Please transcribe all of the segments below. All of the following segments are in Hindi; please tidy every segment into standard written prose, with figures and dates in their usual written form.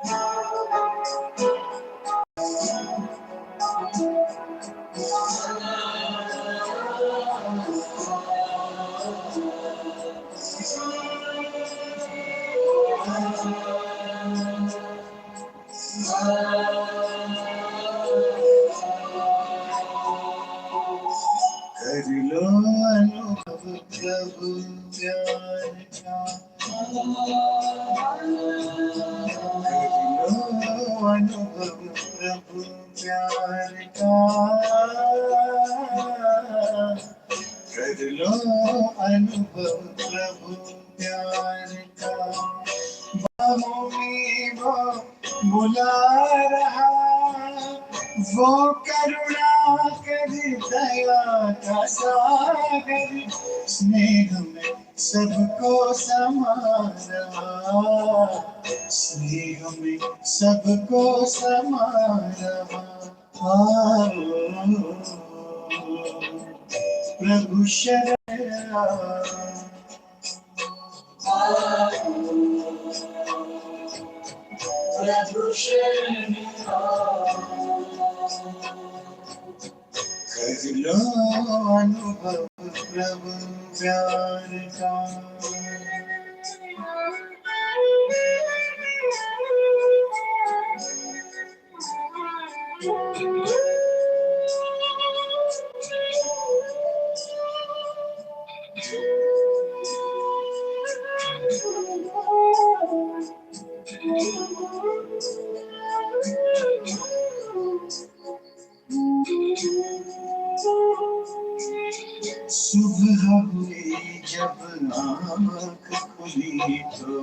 कर लो अनुभव प्रभु प्यार का, कर लो अनुभव प्रभु प्यार का, कर लो अनुभव प्रभु प्यार का। बाहों में वो बुला रहा, वो करुणा कर दया का सागर, स्नेह में सबको समा रहा, स्नेह में सबको समा रहा। प्रभु शरण प्रभु शरण कर लो अनुभव प्रभु प्यार का। सुबह हुई जब आँख खुली तो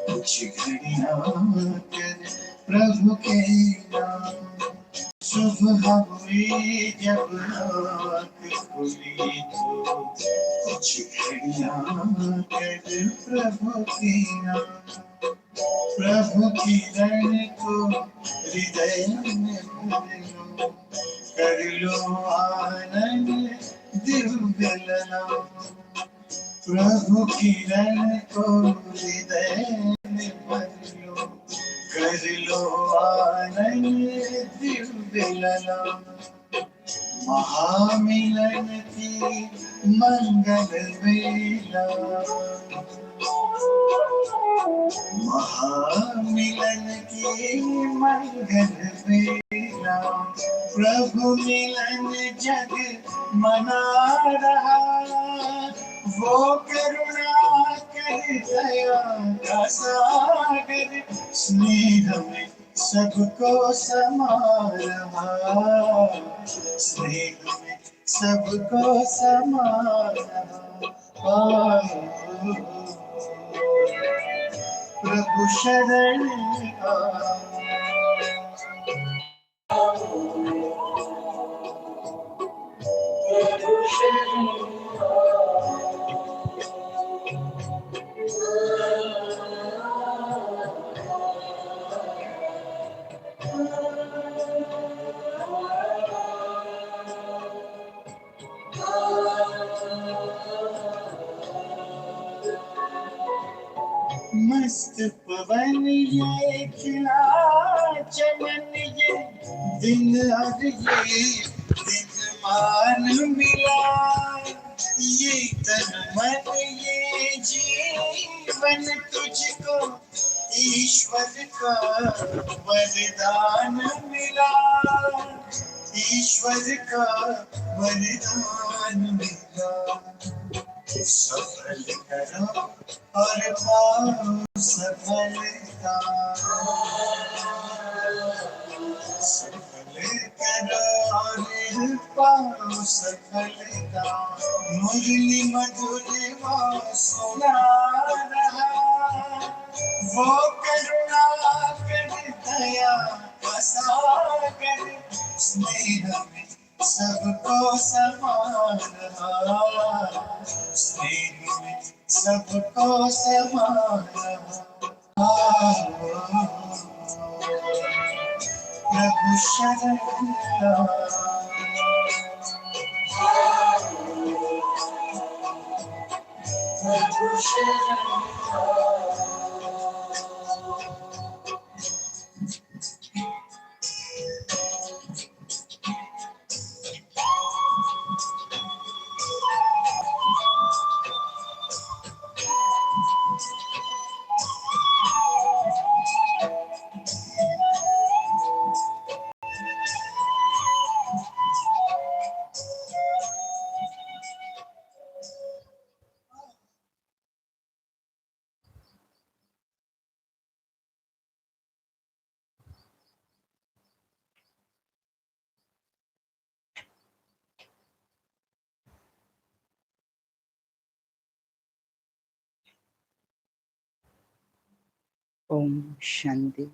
कुछ घड़ियाँ कर प्रभु के नाम। सुबह हुई जब आँख खुली तो कुछ घड़ियाँ कर प्रभु के नाम। प्रभु की रण को हृदय में भर लो, कर लो आनंद दिव्य लला। प्रभु की रण को हृदय में भर लो, कर लो आनंद दिव्य लला। महामिलन की मंगल वेला, महामिलन की मंगल वेला। प्रभु मिलन जग मना रहा, वो करुणा कर दया का सागर, स्नेह में सबको समा रहा, स्नेह में सबको समा रहा। प्रभु शरण प्रभु शरण मस्त पवन ये खिला चमन, ये दिन और ये दिन मान मिला। ये तन मन ये जीवन तुझको ईश्वर का वरदान मिला, ईश्वर का वरदान मिला। सफल करो और पाओ सफलता, सफल करो और पाओ सफलता। मुरली मधुर वो सुना रहा, वो करुणा कर दया का सागर, स्नेह में सबको समा रहा, स्नेह में सबको समा रहा। प्रभु शरण प्रभु शरण ओम शांति।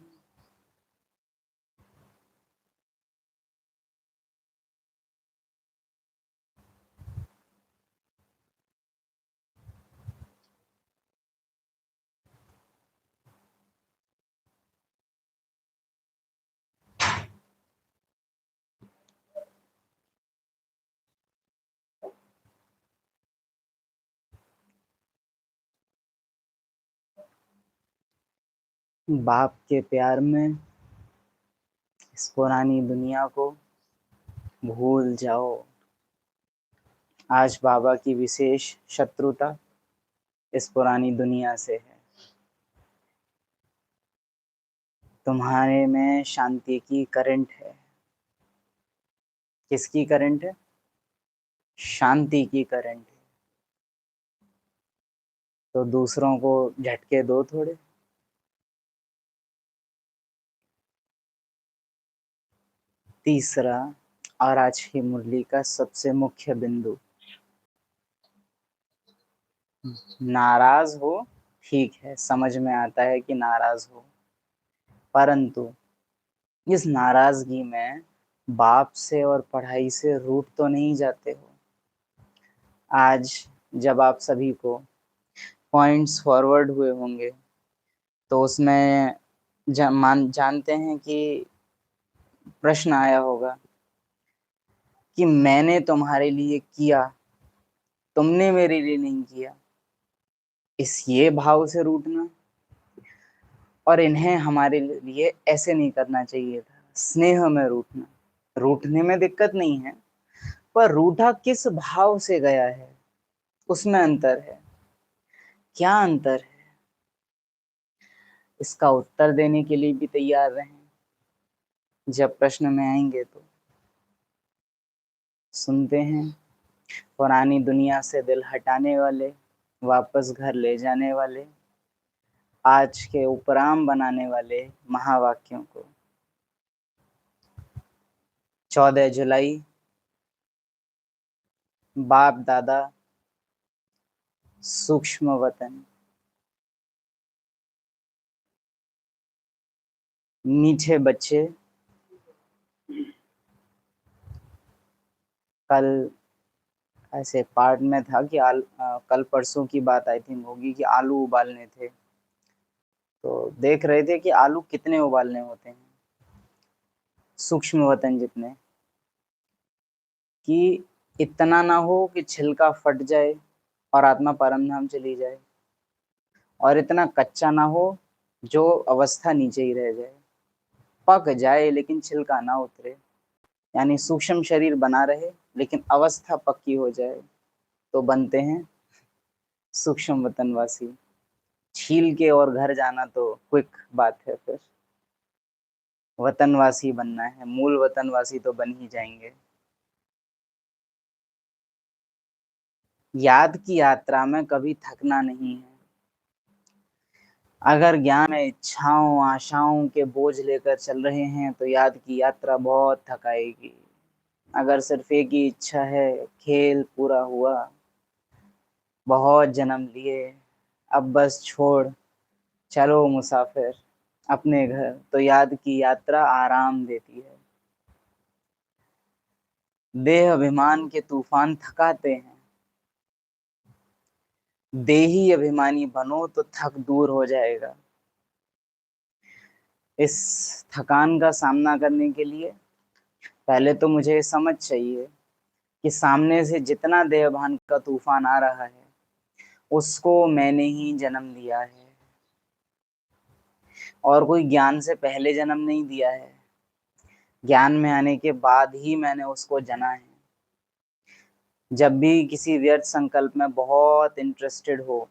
बाप के प्यार में इस पुरानी दुनिया को भूल जाओ। आज बाबा की विशेष शत्रुता इस पुरानी दुनिया से है। तुम्हारे में शांति की करंट है। किसकी करंट है? शांति की करंट है। तो दूसरों को झटके दो थोड़े। तीसरा और आज की मुरली का सबसे मुख्य बिंदु, नाराज हो ठीक है, समझ में आता है कि नाराज हो, परंतु इस नाराजगी में बाप से और पढ़ाई से रूठ तो नहीं जाते हो। आज जब आप सभी को पॉइंट्स फॉरवर्ड हुए होंगे तो उसमें जानते हैं कि प्रश्न आया होगा कि मैंने तुम्हारे लिए किया, तुमने मेरे लिए नहीं किया। इस ये भाव से रूठना, और इन्हें हमारे लिए ऐसे नहीं करना चाहिए था, स्नेह में रूठना। रूठने में दिक्कत नहीं है, पर रूठा किस भाव से गया है उसमें अंतर है। क्या अंतर है? इसका उत्तर देने के लिए भी तैयार रहें। जब प्रश्न में आएंगे तो सुनते हैं। पुरानी दुनिया से दिल हटाने वाले, वापस घर ले जाने वाले, आज के उपराम बनाने वाले महावाक्यों को। 14 जुलाई बाप दादा सूक्ष्म वतन। मीठे बच्चे, कल ऐसे पार्ट में था कि कल परसों की बात आई थिंक होगी कि आलू उबालने थे, तो देख रहे थे कि आलू कितने उबालने होते हैं, सूक्ष्म वतन जितने, कि इतना ना हो कि छिलका फट जाए और आत्मा परम धाम चली जाए, और इतना कच्चा ना हो जो अवस्था नीचे ही रह जाए। पक जाए लेकिन छिलका ना उतरे, यानी सूक्ष्म शरीर बना रहे लेकिन अवस्था पक्की हो जाए, तो बनते हैं सूक्ष्म वतनवासी। छील के और घर जाना तो क्विक बात है, फिर वतनवासी बनना है, मूल वतनवासी तो बन ही जाएंगे। याद की यात्रा में कभी थकना नहीं है। अगर ज्ञान में इच्छाओं आशाओं के बोझ लेकर चल रहे हैं तो याद की यात्रा बहुत थकाएगी। अगर सिर्फ एक ही इच्छा है, खेल पूरा हुआ, बहुत जन्म लिए, अब बस छोड़, चलो मुसाफिर अपने घर, तो याद की यात्रा आराम देती है। देह अभिमान के तूफान थकाते हैं। देही अभिमानी बनो तो थक दूर हो जाएगा। इस थकान का सामना करने के लिए पहले तो मुझे समझ चाहिए कि सामने से जितना देहभान का तूफान आ रहा है उसको मैंने ही जन्म दिया है, और कोई ज्ञान से पहले जन्म नहीं दिया है। ज्ञान में आने के बाद ही मैंने उसको जना है। जब भी किसी व्यर्थ संकल्प में बहुत इंटरेस्टेड हो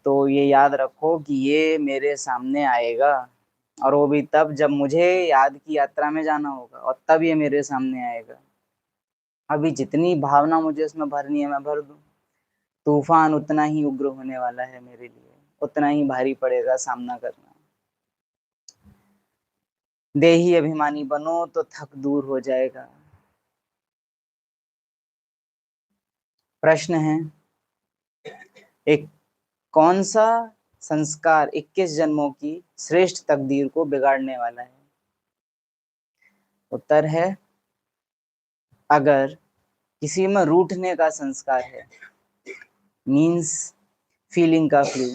तो ये याद रखो कि ये मेरे सामने आएगा, और वो भी तब जब मुझे याद की यात्रा में जाना होगा, और तब ये मेरे सामने आएगा। अभी जितनी भावना मुझे उसमें भरनी है मैं भर दूं, तूफान उतना ही उग्र होने वाला है मेरे लिए, उतना ही भारी पड़ेगा सामना करना। देही अभिमानी बनो तो थक दूर हो जाएगा। प्रश्न है, एक कौन सा संस्कार 21 जन्मों की श्रेष्ठ तकदीर को बिगाड़ने वाला है? उत्तर है, अगर किसी में रूठने का संस्कार है, मीन्स फीलिंग का फ्लू,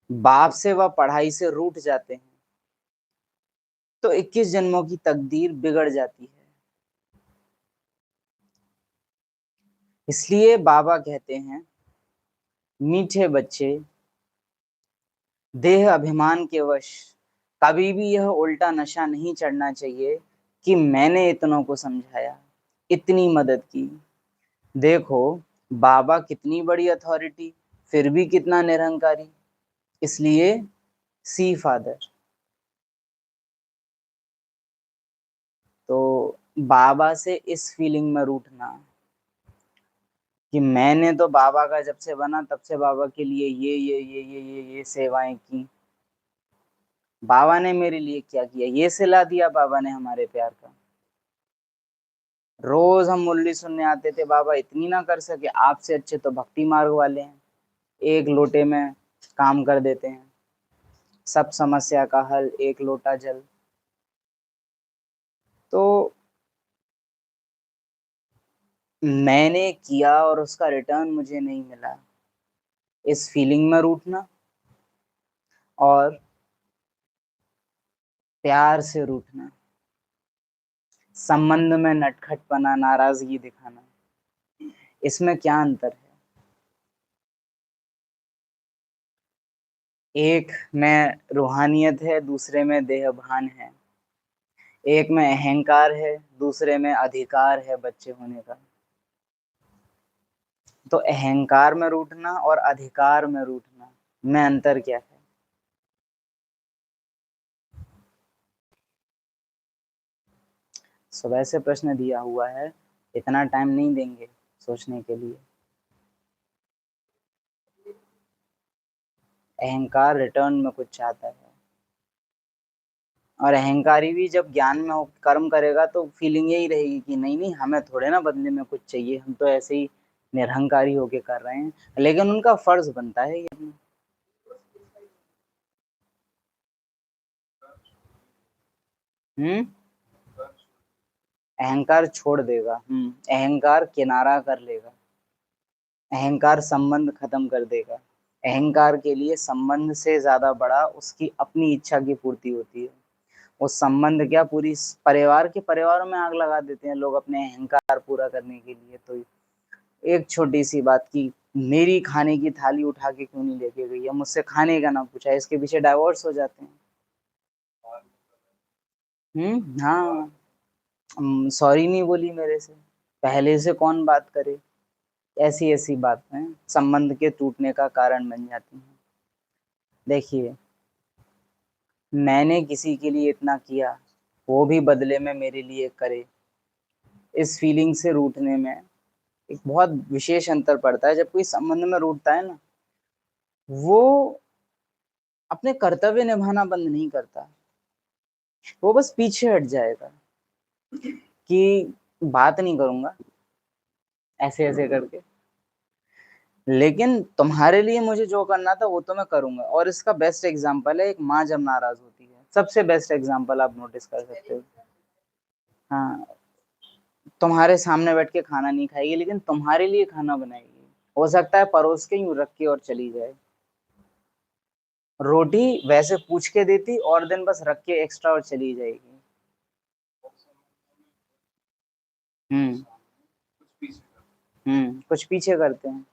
बाप से व पढ़ाई से रूठ जाते हैं, तो 21 जन्मों की तकदीर बिगड़ जाती है। इसलिए बाबा कहते हैं, मीठे बच्चे, देह अभिमान के वश कभी भी यह उल्टा नशा नहीं चढ़ना चाहिए कि मैंने इतनों को समझाया, इतनी मदद की। देखो बाबा कितनी बड़ी अथॉरिटी, फिर भी कितना निरहंकारी। इसलिए सी फादर। तो बाबा से इस फीलिंग में रूठना कि मैंने तो बाबा का जब से बना तब से बाबा के लिए ये सेवाएं की, बाबा ने मेरे लिए क्या किया, ये सिला दिया बाबा ने हमारे प्यार का। रोज हम मुरली सुनने आते थे, बाबा इतनी ना कर सके, आपसे अच्छे तो भक्ति मार्ग वाले हैं, एक लोटे में काम कर देते हैं, सब समस्या का हल एक लोटा जल। तो मैंने किया और उसका रिटर्न मुझे नहीं मिला, इस फीलिंग में रूठना और प्यार से रूठना, संबंध में नटखटपना, नाराजगी दिखाना, इसमें क्या अंतर है? एक में रूहानियत है, दूसरे में देहभान है। एक में अहंकार है, दूसरे में अधिकार है बच्चे होने का। तो अहंकार में रूठना और अधिकार में रूठना में अंतर क्या है? सुबह से प्रश्न दिया हुआ है, इतना टाइम नहीं देंगे सोचने के लिए। अहंकार रिटर्न में कुछ चाहता है, और अहंकारी भी जब ज्ञान में कर्म करेगा तो फीलिंग यही रहेगी कि नहीं नहीं, हमें थोड़े ना बदले में कुछ चाहिए, हम तो ऐसे ही निरहंकारी होके कर रहे हैं। लेकिन उनका फर्ज बनता है ये। अहंकार छोड़ देगा, अहंकार किनारा कर लेगा, अहंकार संबंध खत्म कर देगा। अहंकार के लिए संबंध से ज्यादा बड़ा उसकी अपनी इच्छा की पूर्ति होती है। वो संबंध क्या, पूरी परिवारों में आग लगा देते हैं लोग अपने अहंकार पूरा करने के लिए। तो एक छोटी सी बात की, मेरी खाने की थाली उठा के क्यों नहीं लेके गई, या मुझसे खाने का ना पूछा, इसके पीछे डाइवोर्स हो जाते हैं। हाँ, सॉरी नहीं बोली मेरे से, पहले से कौन बात करे, ऐसी ऐसी बातें संबंध के टूटने का कारण बन जाती हैं। देखिए, मैंने किसी के लिए इतना किया, वो भी बदले में मेरे लिए करे, इस फीलिंग से रूठने में एक बहुत विशेष अंतर पड़ता है। जब कोई संबंध में रूठता है ना, वो अपने कर्तव्य निभाना बंद नहीं करता, वो बस पीछे हट जाएगा कि बात नहीं करूंगा ऐसे ऐसे करके, लेकिन तुम्हारे लिए मुझे जो करना था वो तो मैं करूंगा। और इसका बेस्ट एग्जांपल है एक माँ जब नाराज होती है, सबसे बेस्ट एग्जांपल आप नोटिस कर सकते हो। हाँ, तुम्हारे सामने बैठ के खाना नहीं खाएगी, लेकिन तुम्हारे लिए खाना बनाएगी, हो सकता है परोस के यूं रख के और चली जाए। रोटी वैसे पूछ के देती, और दिन बस रख के एक्स्ट्रा और चली जाएगी। हम्म कुछ पीछे करते हैं।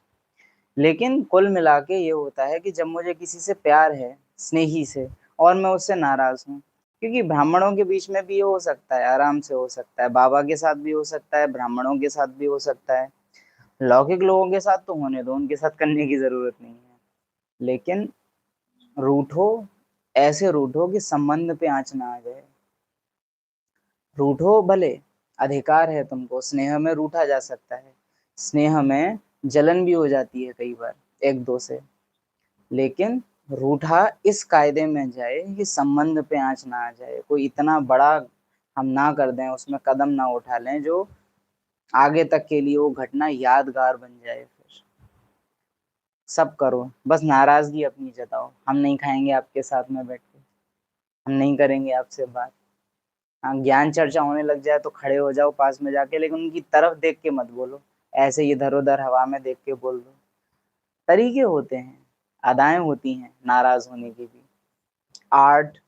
लेकिन कुल मिला के ये होता है कि जब मुझे किसी से प्यार है, स्नेही से, और मैं उससे नाराज हूँ, क्योंकि ब्राह्मणों के बीच में भी ये हो सकता है, आराम से हो सकता है, बाबा के साथ भी हो सकता है, ब्राह्मणों के साथ भी हो सकता है, लौकिक लोगों के साथ तो होने दो, उनके साथ करने की जरूरत नहीं है। लेकिन रूठो, ऐसे रूठो कि संबंध पे आंच ना आ जाए। रूठो भले, अधिकार है तुमको, स्नेह में रूठा जा सकता है, स्नेह में जलन भी हो जाती है कई बार एक दो से, लेकिन रूठा इस कायदे में जाए कि संबंध पे आंच ना आ जाए, कोई इतना बड़ा हम ना कर दें, उसमें कदम ना उठा लें जो आगे तक के लिए वो घटना यादगार बन जाए। फिर सब करो, बस नाराजगी अपनी जताओ। हम नहीं खाएंगे आपके साथ में बैठ के, हम नहीं करेंगे आपसे बात। हाँ, ज्ञान चर्चा होने लग जाए तो खड़े हो जाओ पास में जाके, लेकिन उनकी तरफ देख के मत बोलो, ऐसे ही इधर उधर हवा में देख के बोल दो। तरीके होते हैं, अदाएं होती हैं नाराज होने की भी। Art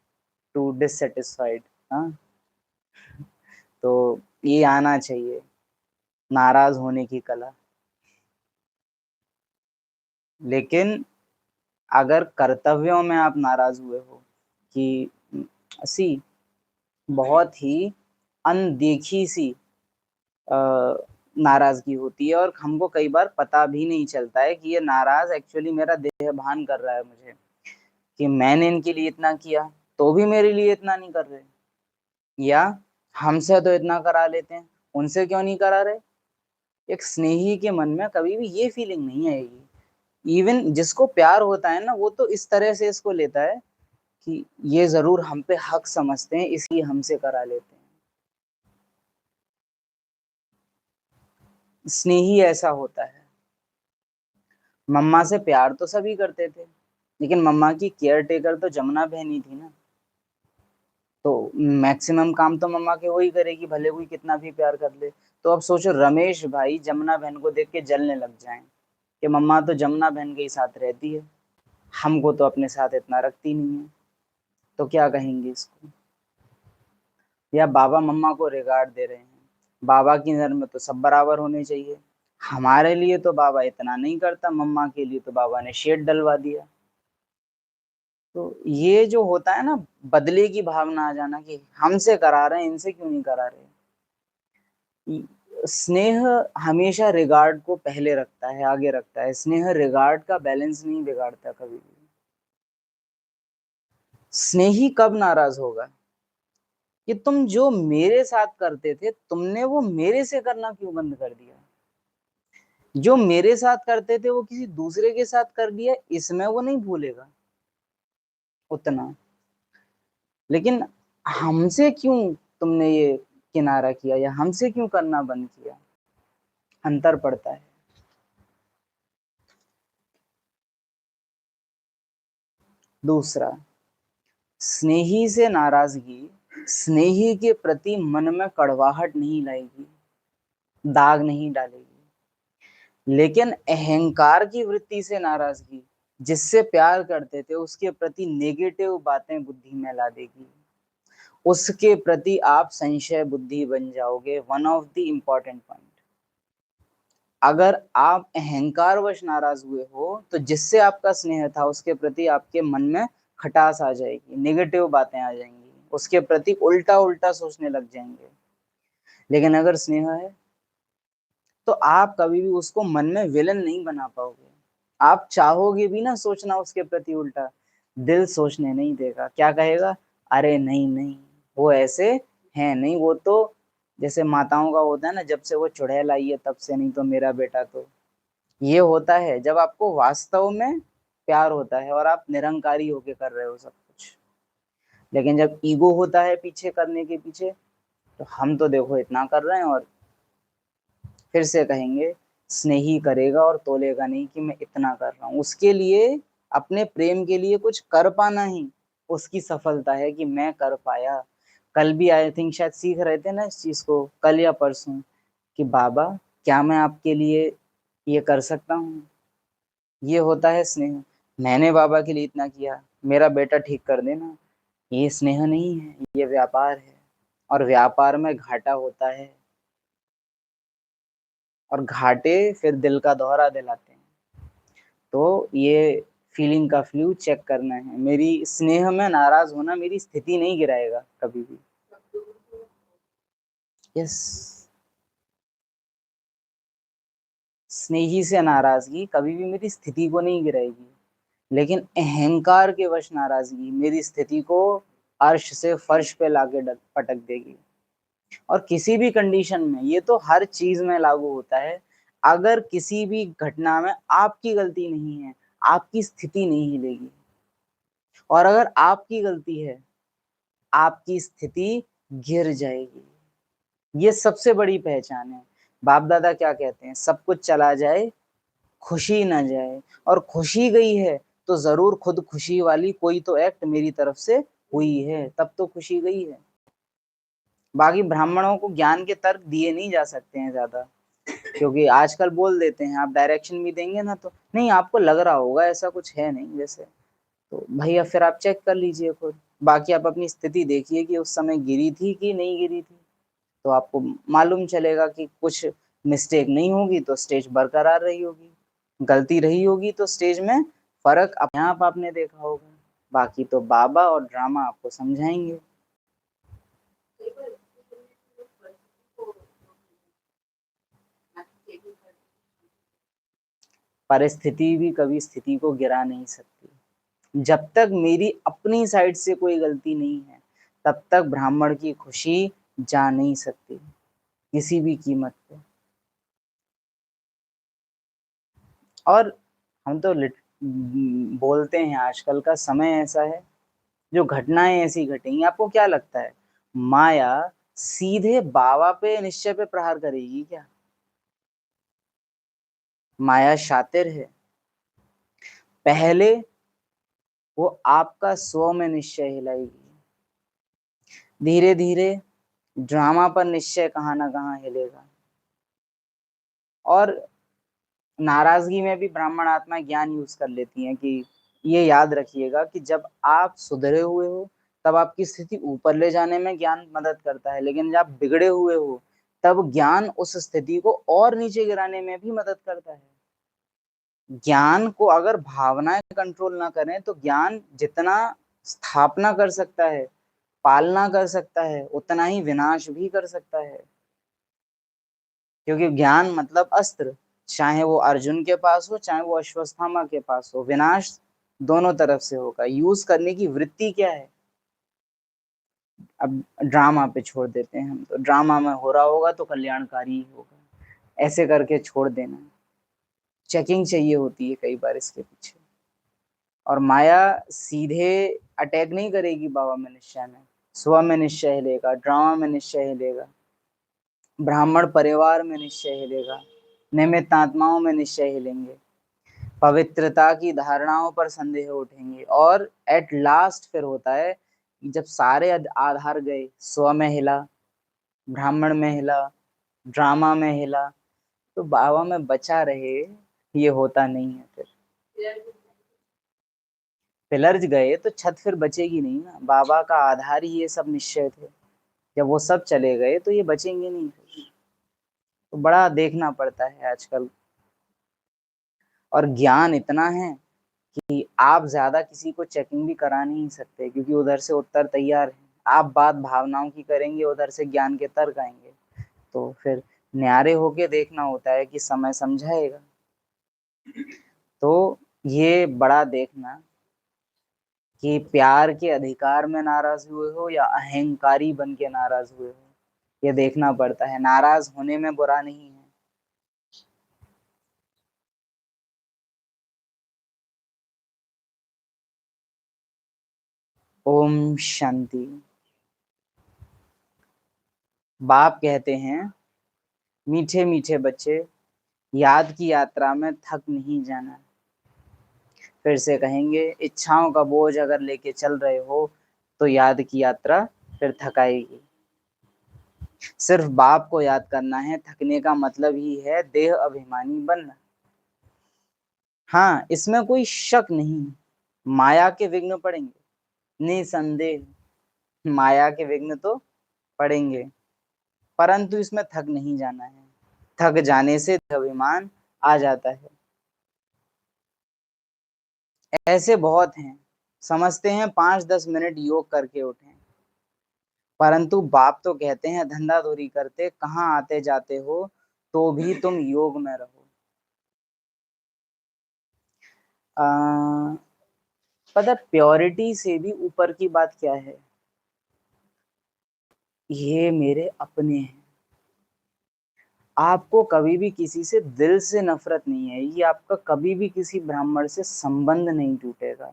too dissatisfied. हाँ, तो ये आना चाहिए, नाराज होने की कला। लेकिन अगर कर्तव्यों में आप नाराज हुए हो कि सी बहुत ही अनदेखी सी नाराजगी होती है, और हमको कई बार पता भी नहीं चलता है कि ये नाराज एक्चुअली मेरा देहभान कर रहा है मुझे, कि मैंने इनके लिए इतना किया तो भी मेरे लिए इतना नहीं कर रहे, या हमसे तो इतना करा लेते हैं उनसे क्यों नहीं करा रहे। एक स्नेही के मन में कभी भी ये फीलिंग नहीं आएगी। इवन जिसको प्यार होता है ना, वो तो इस तरह से इसको लेता है कि ये जरूर हम पे हक समझते हैं इसलिए हमसे करा लेते हैं। स्नेही ऐसा होता है। मम्मा से प्यार तो सभी करते थे, लेकिन मम्मा की केयर टेकर तो जमुना बहन ही थी ना, तो मैक्सिमम काम तो मम्मा के वही करेगी, भले कोई कितना भी प्यार कर ले। तो अब सोचो रमेश भाई जमुना बहन को देख के जलने लग जाएं कि मम्मा तो जमुना बहन के ही साथ रहती है, हमको तो अपने साथ इतना रखती नहीं है, तो क्या कहेंगे इसको। या बाबा मम्मा को रिगार्ड दे रहे हैं, बाबा की नजर में तो सब बराबर होने चाहिए, हमारे लिए तो बाबा इतना नहीं करता, मम्मा के लिए तो बाबा ने शेड डलवा दिया। तो ये जो होता है ना, बदले की भावना आ जाना कि हमसे करा रहे हैं इनसे क्यों नहीं करा रहे। स्नेह हमेशा रिगार्ड को पहले रखता है, आगे रखता है। स्नेह रिगार्ड का बैलेंस नहीं बिगाड़ता कभी भी। स्नेही कब नाराज होगा कि तुम जो मेरे साथ करते थे तुमने वो मेरे से करना क्यों बंद कर दिया। जो मेरे साथ करते थे वो किसी दूसरे के साथ कर दिया, इसमें वो नहीं भूलेगा उतना, लेकिन हमसे क्यों तुमने ये किनारा किया या हमसे क्यों करना बंद किया, अंतर पड़ता है। दूसरा, स्नेही से नाराजगी स्नेही के प्रति मन में कड़वाहट नहीं लाएगी, दाग नहीं डालेगी, लेकिन अहंकार की वृत्ति से नाराजगी जिससे प्यार करते थे उसके प्रति नेगेटिव बातें बुद्धि में ला देगी, उसके प्रति आप संशय बुद्धि बन जाओगे। One of the important point, अगर आप अहंकारवश नाराज हुए हो तो जिससे आपका स्नेह था उसके प्रति आपके मन में खटास आ जाएगी, नेगेटिव बातें आ जाएंगी, उसके प्रति उल्टा उल्टा सोचने लग जाएंगे। लेकिन अगर स्नेह है तो आप कभी भी उसको मन में विलन नहीं बना पाओगे। आप चाहोगे भी ना सोचना उसके प्रति उल्टा, दिल सोचने नहीं देगा। क्या कहेगा, अरे नहीं नहीं, वो ऐसे है नहीं, वो तो जैसे माताओं का होता है ना, जब से वो चुड़ैल आई है तब से, नहीं तो मेरा बेटा तो। ये होता है जब आपको वास्तव में प्यार होता है और आप निरंकारी होके कर रहे हो सब कुछ। लेकिन जब ईगो होता है पीछे करने के पीछे, तो हम तो देखो इतना कर रहे हैं, और फिर से कहेंगे स्नेही करेगा और तोलेगा नहीं कि मैं इतना कर रहा हूँ। उसके लिए, अपने प्रेम के लिए कुछ कर पाना ही उसकी सफलता है कि मैं कर पाया। कल भी आई थिंक शायद सीख रहे थे ना इस चीज को, कल या परसों, कि बाबा क्या मैं आपके लिए ये कर सकता हूँ। ये होता है स्नेह। मैंने बाबा के लिए इतना किया, मेरा बेटा ठीक कर देना। ये स्नेह नहीं है, ये व्यापार है, और व्यापार में घाटा होता है, और घाटे फिर दिल का दौरा दिलाते हैं। तो ये फीलिंग का फ्लू चेक करना है। मेरी स्नेह में नाराज होना मेरी स्थिति नहीं गिराएगा कभी भी। यस, स्नेही से नाराजगी कभी भी मेरी स्थिति को नहीं गिराएगी, लेकिन अहंकार के वश नाराजगी मेरी स्थिति को अर्श से फर्श पे लाके पटक देगी। और किसी भी कंडीशन में, ये तो हर चीज में लागू होता है, अगर किसी भी घटना में आपकी गलती नहीं है, आपकी स्थिति नहीं हिलेगी, और अगर आपकी गलती है आपकी स्थिति गिर जाएगी। ये सबसे बड़ी पहचान है। बाप दादा क्या कहते हैं, सब कुछ चला जाए खुशी ना जाए, और खुशी गई है तो जरूर खुद खुशी वाली कोई तो एक्ट मेरी तरफ से हुई है, तब तो खुशी गई है। बाकी ब्राह्मणों को ज्ञान के तर्क दिए नहीं जा सकते हैं ज्यादा, क्योंकि आजकल बोल देते हैं, आप डायरेक्शन भी देंगे ना तो नहीं, आपको लग रहा होगा ऐसा कुछ है नहीं वैसे, तो भैया फिर आप चेक कर लीजिए खुद। बाकी आप अपनी स्थिति देखिए कि उस समय गिरी थी कि नहीं गिरी थी, तो आपको मालूम चलेगा कि कुछ मिस्टेक नहीं होगी तो स्टेज बरकरार रही होगी, गलती रही होगी तो स्टेज में फर्क अपने आप आपने देखा होगा। बाकी तो बाबा और ड्रामा आपको समझाएंगे। परिस्थिति भी कभी स्थिति को गिरा नहीं सकती। जब तक मेरी अपनी साइड से कोई गलती नहीं है, तब तक ब्राह्मण की खुशी जा नहीं सकती किसी भी कीमत पे। और हम तो बोलते हैं आजकल का समय ऐसा है, जो घटनाएं ऐसी घटेंगी, आपको क्या लगता है माया सीधे बाबा पे निश्चय पे प्रहार करेगी क्या? माया शातिर है, पहले वो आपका स्व में निश्चय हिलाएगी, धीरे धीरे ड्रामा पर निश्चय कहाँ ना कहाँ हिलेगा। और नाराजगी में भी ब्राह्मण आत्मा ज्ञान यूज कर लेती हैं कि ये याद रखिएगा कि जब आप सुधरे हुए हो तब आपकी स्थिति ऊपर ले जाने में ज्ञान मदद करता है, लेकिन जब आप बिगड़े हुए हो तब ज्ञान उस स्थिति को और नीचे गिराने में भी मदद करता है। ज्ञान को अगर भावनाएं कंट्रोल ना करें तो ज्ञान जितना स्थापना कर सकता है, पालना कर सकता है, उतना ही विनाश भी कर सकता है। क्योंकि ज्ञान मतलब अस्त्र, चाहे वो अर्जुन के पास हो चाहे वो अश्वत्थामा के पास हो, विनाश दोनों तरफ से होगा। यूज करने की वृत्ति क्या है, अब ड्रामा पे छोड़ देते हैं हम, तो ड्रामा में हो रहा होगा तो कल्याणकारी ही होगा, ऐसे करके छोड़ देना। चेकिंग चाहिए होती है कई बार इसके पीछे। और माया सीधे अटैक नहीं करेगी बाबा में निश्चय में, स्व में निश्चय हिलेगा, ड्रामा में निश्चय हिलेगा, ब्राह्मण परिवार में निश्चय हिलेगा, निमित्त आत्माओं में निश्चय हिलेंगे, पवित्रता की धारणाओं पर संदेह उठेंगे, और एट लास्ट फिर होता है कि जब सारे आधार गए, स्व में हिला, ब्राह्मण में हिला, ड्रामा में हिला, तो बाबा में बचा रहे, ये होता नहीं है। फिर पिलर्स गए तो छत फिर बचेगी नहीं ना, बाबा का आधार ही ये सब निश्चय थे, जब वो सब चले गए तो ये बचेंगे नहीं। तो बड़ा देखना पड़ता है आजकल। और ज्ञान इतना है कि आप ज्यादा किसी को चेकिंग भी करा नहीं सकते, क्योंकि उधर से उत्तर तैयार है। आप बात भावनाओं की करेंगे, उधर से ज्ञान के तर्क आएंगे, तो फिर न्यारे होके देखना होता है कि समय समझाएगा। तो ये बड़ा देखना कि प्यार के अधिकार में नाराज हुए हो या अहंकारी बन के नाराज हुए हो, ये देखना पड़ता है। नाराज होने में बुरा नहीं है। ओम शांति। बाप कहते हैं, मीठे मीठे बच्चे, याद की यात्रा में थक नहीं जाना। फिर से कहेंगे, इच्छाओं का बोझ अगर लेके चल रहे हो तो याद की यात्रा फिर थकाएगी। सिर्फ बाप को याद करना है, थकने का मतलब ही है देह अभिमानी बनना। हाँ, इसमें कोई शक नहीं, माया के विघ्न पड़ेंगे, निसंदेह माया के विघ्न तो पड़ेंगे, परंतु इसमें थक नहीं जाना है। थक जाने से अभिमान आ जाता है। ऐसे बहुत हैं, समझते हैं 5-10 मिनट योग करके उठें, परंतु बाप तो कहते हैं धंधाधोरी करते कहाँ आते जाते हो, तो भी तुम योग में रहो। पता प्योरिटी से भी ऊपर की बात क्या है, ये मेरे अपने हैं। आपको कभी भी किसी से दिल से नफरत नहीं है, ये आपका कभी भी किसी ब्राह्मण से संबंध नहीं टूटेगा।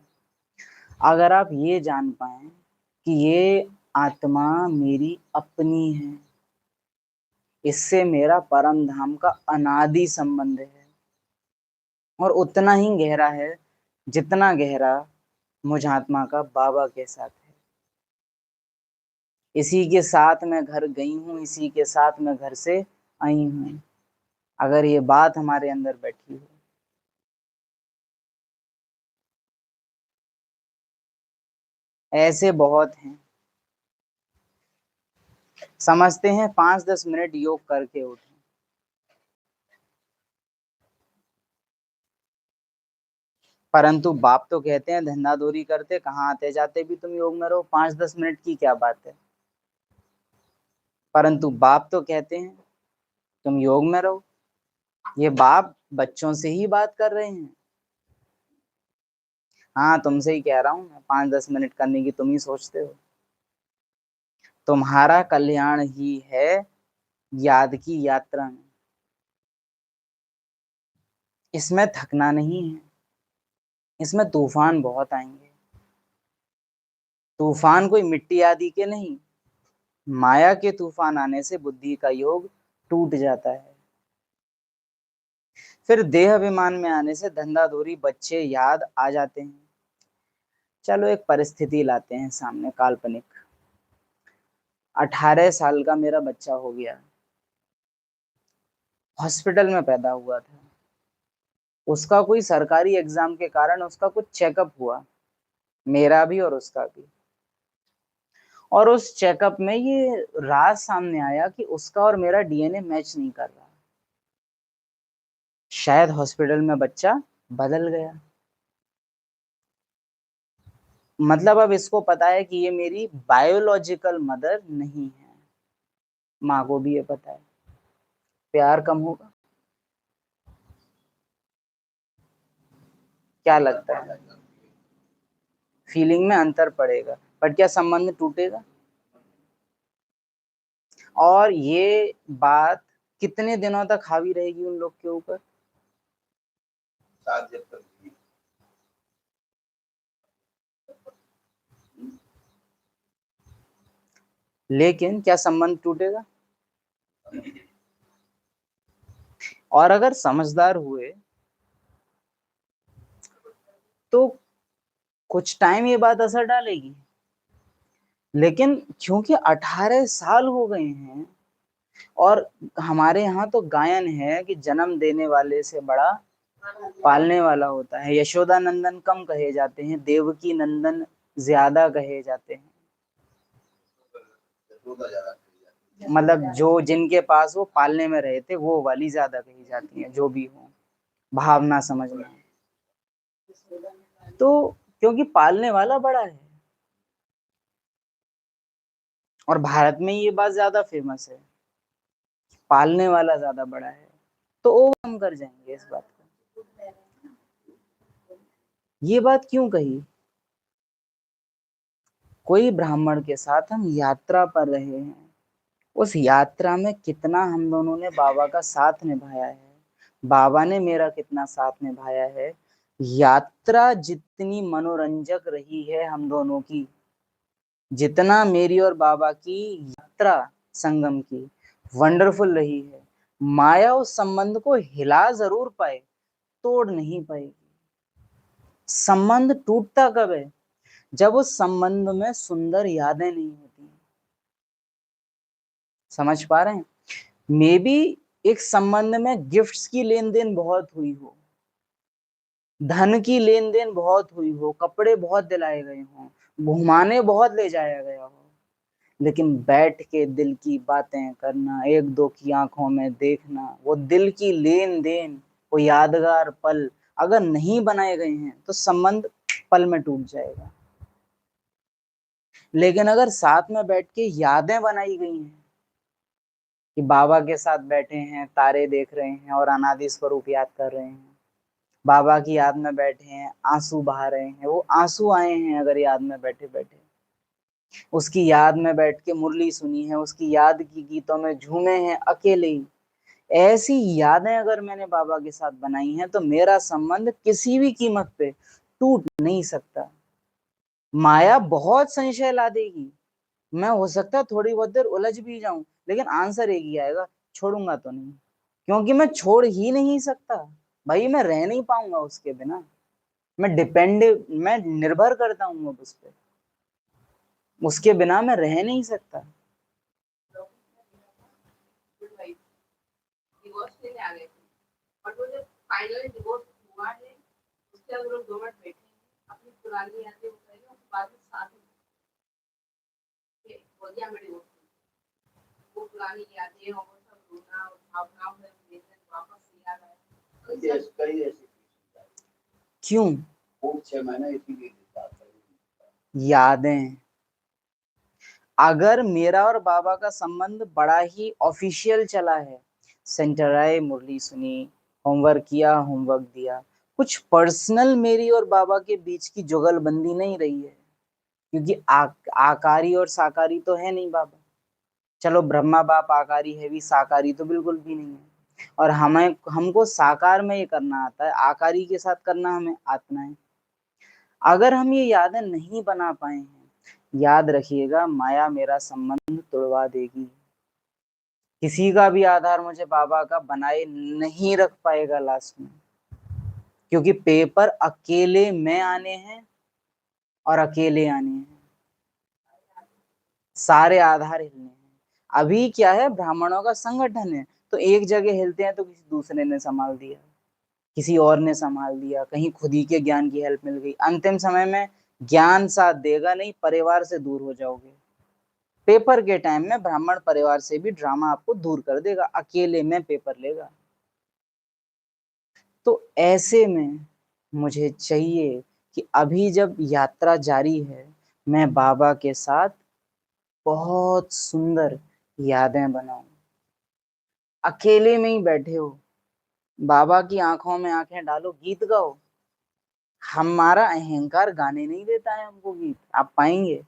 अगर आप ये जान पाए कि ये आत्मा मेरी अपनी है, इससे मेरा परम धाम का अनादि संबंध है, और उतना ही गहरा है जितना गहरा मुझ आत्मा का बाबा के साथ है। इसी के साथ मैं घर गई हूँ, इसी के साथ मैं घर से आई हूँ। अगर ये बात हमारे अंदर बैठी हो, ऐसे बहुत हैं। समझते हैं 5-10 मिनट योग करके उठे, परंतु बाप तो कहते हैं धंधादौरी करते कहाँ आते जाते भी तुम योग में रहो, 5-10 मिनट की क्या बात है। परंतु बाप तो कहते हैं तुम योग में रहो। ये बाप बच्चों से ही बात कर रहे हैं। हाँ, तुमसे ही कह रहा हूँ मैं, 5-10 मिनट करने की तुम ही सोचते हो। तुम्हारा कल्याण ही है याद की यात्रा में। इसमें थकना नहीं है, इसमें तूफान बहुत आएंगे। तूफान कोई मिट्टी आदि के नहीं, माया के तूफान आने से बुद्धि का योग टूट जाता है। फिर देह अभिमान में आने से धंधाधोरी बच्चे याद आ जाते हैं। चलो एक परिस्थिति लाते हैं सामने, काल्पनिक। 18 साल का मेरा बच्चा हो गया, हॉस्पिटल में पैदा हुआ था। उसका कोई सरकारी एग्जाम के कारण उसका कुछ चेकअप हुआ, मेरा भी और उसका भी। और उस चेकअप में ये राज सामने आया कि उसका और मेरा डीएनए मैच नहीं कर रहा। शायद हॉस्पिटल में बच्चा बदल गया। मतलब अब इसको पता है कि ये मेरी बायोलॉजिकल मदर नहीं है। माँ को भी ये पता है। प्यार कम होगा? क्या लगता है? फीलिंग में अंतर पड़ेगा, पर क्या संबंध टूटेगा? और ये बात कितने दिनों तक हावी रहेगी उन लोग के ऊपर? शायद जब तक लेकिन क्या संबंध टूटेगा? और अगर समझदार हुए तो कुछ टाइम ये बात असर डालेगी। लेकिन क्योंकि 18 साल हो गए हैं, और हमारे यहाँ तो गायन है कि जन्म देने वाले से बड़ा पालने वाला होता है। यशोदा नंदन कम कहे जाते हैं, देवकी नंदन ज्यादा कहे जाते हैं। होता जा रहा है। मतलब जो जिनके पास वो पालने में रहे थे वो वाली ज्यादा कही जाती है, जो भी हो, भावना समझना। तो क्योंकि पालने वाला बड़ा है, और भारत में ये बात ज्यादा फेमस है, पालने वाला ज्यादा बड़ा है, तो वो हम कर जाएंगे इस बात को। ये बात क्यों कही? कोई ब्राह्मण के साथ हम यात्रा पर रहे हैं, उस यात्रा में कितना हम दोनों ने बाबा का साथ निभाया है, बाबा ने मेरा कितना साथ निभाया है। यात्रा जितनी मनोरंजक रही है हम दोनों की, जितना मेरी और बाबा की यात्रा संगम की वंडरफुल रही है, माया उस संबंध को हिला जरूर पाए, तोड़ नहीं पाएगी। संबंध टूटता कब है? जब उस संबंध में सुंदर यादें नहीं होती। समझ पा रहे हैं? मे बी एक संबंध में गिफ्ट्स की लेन देन बहुत हुई हो, धन की लेन देन बहुत हुई हो, कपड़े बहुत दिलाए गए हों, घुमाने बहुत ले जाया गया हो, लेकिन बैठ के दिल की बातें करना, एक दो की आंखों में देखना, वो दिल की लेन देन, वो यादगार पल अगर नहीं बनाए गए हैं तो संबंध पल में टूट जाएगा। लेकिन अगर साथ में बैठ के यादें बनाई गई हैं कि बाबा के साथ बैठे हैं, तारे देख रहे हैं और अनादि स्वरूप याद कर रहे हैं, बाबा की याद में बैठे हैं, आंसू बहा रहे हैं, वो आंसू आए हैं अगर याद में बैठे बैठे, उसकी याद में बैठ के मुरली सुनी है, उसकी याद की गीतों में झूमे हैं अकेले ही, ऐसी यादें अगर मैंने बाबा के साथ बनाई हैं तो मेरा संबंध किसी भी कीमत पे टूट नहीं सकता। माया बहुत संशय ला देगी, मैं हो सकता है थोड़ी बहुत देर उलझ भी जाऊं, लेकिन आंसर एक ही आएगा, छोड़ूंगा तो नहीं, क्योंकि मैं छोड़ ही नहीं सकता। भाई मैं रह नहीं पाऊंगा उसके बिना। मैं निर्भर करता हूँ अब उस पे। उसके बिना मैं रह नहीं सकता। डिवोर्स लेने आ गए थे, बट वो जब फाइनली डिवोर्स हुआ है, उसके बाद वो लोग 2 मिनट बैठे अपनी पुरानी यादें बताई, उसके बाद में साथ में बोल दिया हमें डिवोर्स, वो पुरानी यादें और वो सब रोना और भावनाओं में वापस याद आया। कई ऐसी क्यों? खूब 6 महीने इसीलिए यादें। अगर मेरा और बाबा का संबंध बड़ा ही ऑफिशियल चला है, सेंटर आए, मुरली सुनी, होमवर्क किया, होमवर्क दिया, कुछ पर्सनल मेरी और बाबा के बीच की जुगलबंदी नहीं रही है, क्योंकि आकारी और साकारी तो है नहीं बाबा। चलो ब्रह्मा बाप आकारी है भी, साकारी तो बिल्कुल भी नहीं है। और हमको साकार में ये करना आता है, आकारी के साथ करना हमें आता है। अगर हम ये यादें नहीं बना पाए हैं, याद रखिएगा माया मेरा संबंध तोड़वा देगी। किसी का भी आधार मुझे बाबा का बनाए नहीं रख पाएगा लास्ट में, क्योंकि पेपर अकेले में आने हैं और अकेले आने हैं, सारे आधार हिलने हैं। अभी क्या है, ब्राह्मणों का संगठन है, तो एक जगह हिलते हैं तो किसी दूसरे ने संभाल दिया, किसी और ने संभाल दिया, कहीं खुद ही के ज्ञान की हेल्प मिल गई। अंतिम समय में ज्ञान साथ देगा नहीं, परिवार से दूर हो जाओगे। पेपर के टाइम में ब्राह्मण परिवार से भी ड्रामा आपको दूर कर देगा, अकेले में पेपर लेगा। तो ऐसे में मुझे चाहिए कि अभी जब यात्रा जारी है, मैं बाबा के साथ बहुत सुंदर यादें बनाऊं। अकेले में ही बैठे हो, बाबा की आंखों में आंखें डालो, गीत गाओ। हमारा अहंकार गाने नहीं देता है हमको गीत, आप पाएंगे।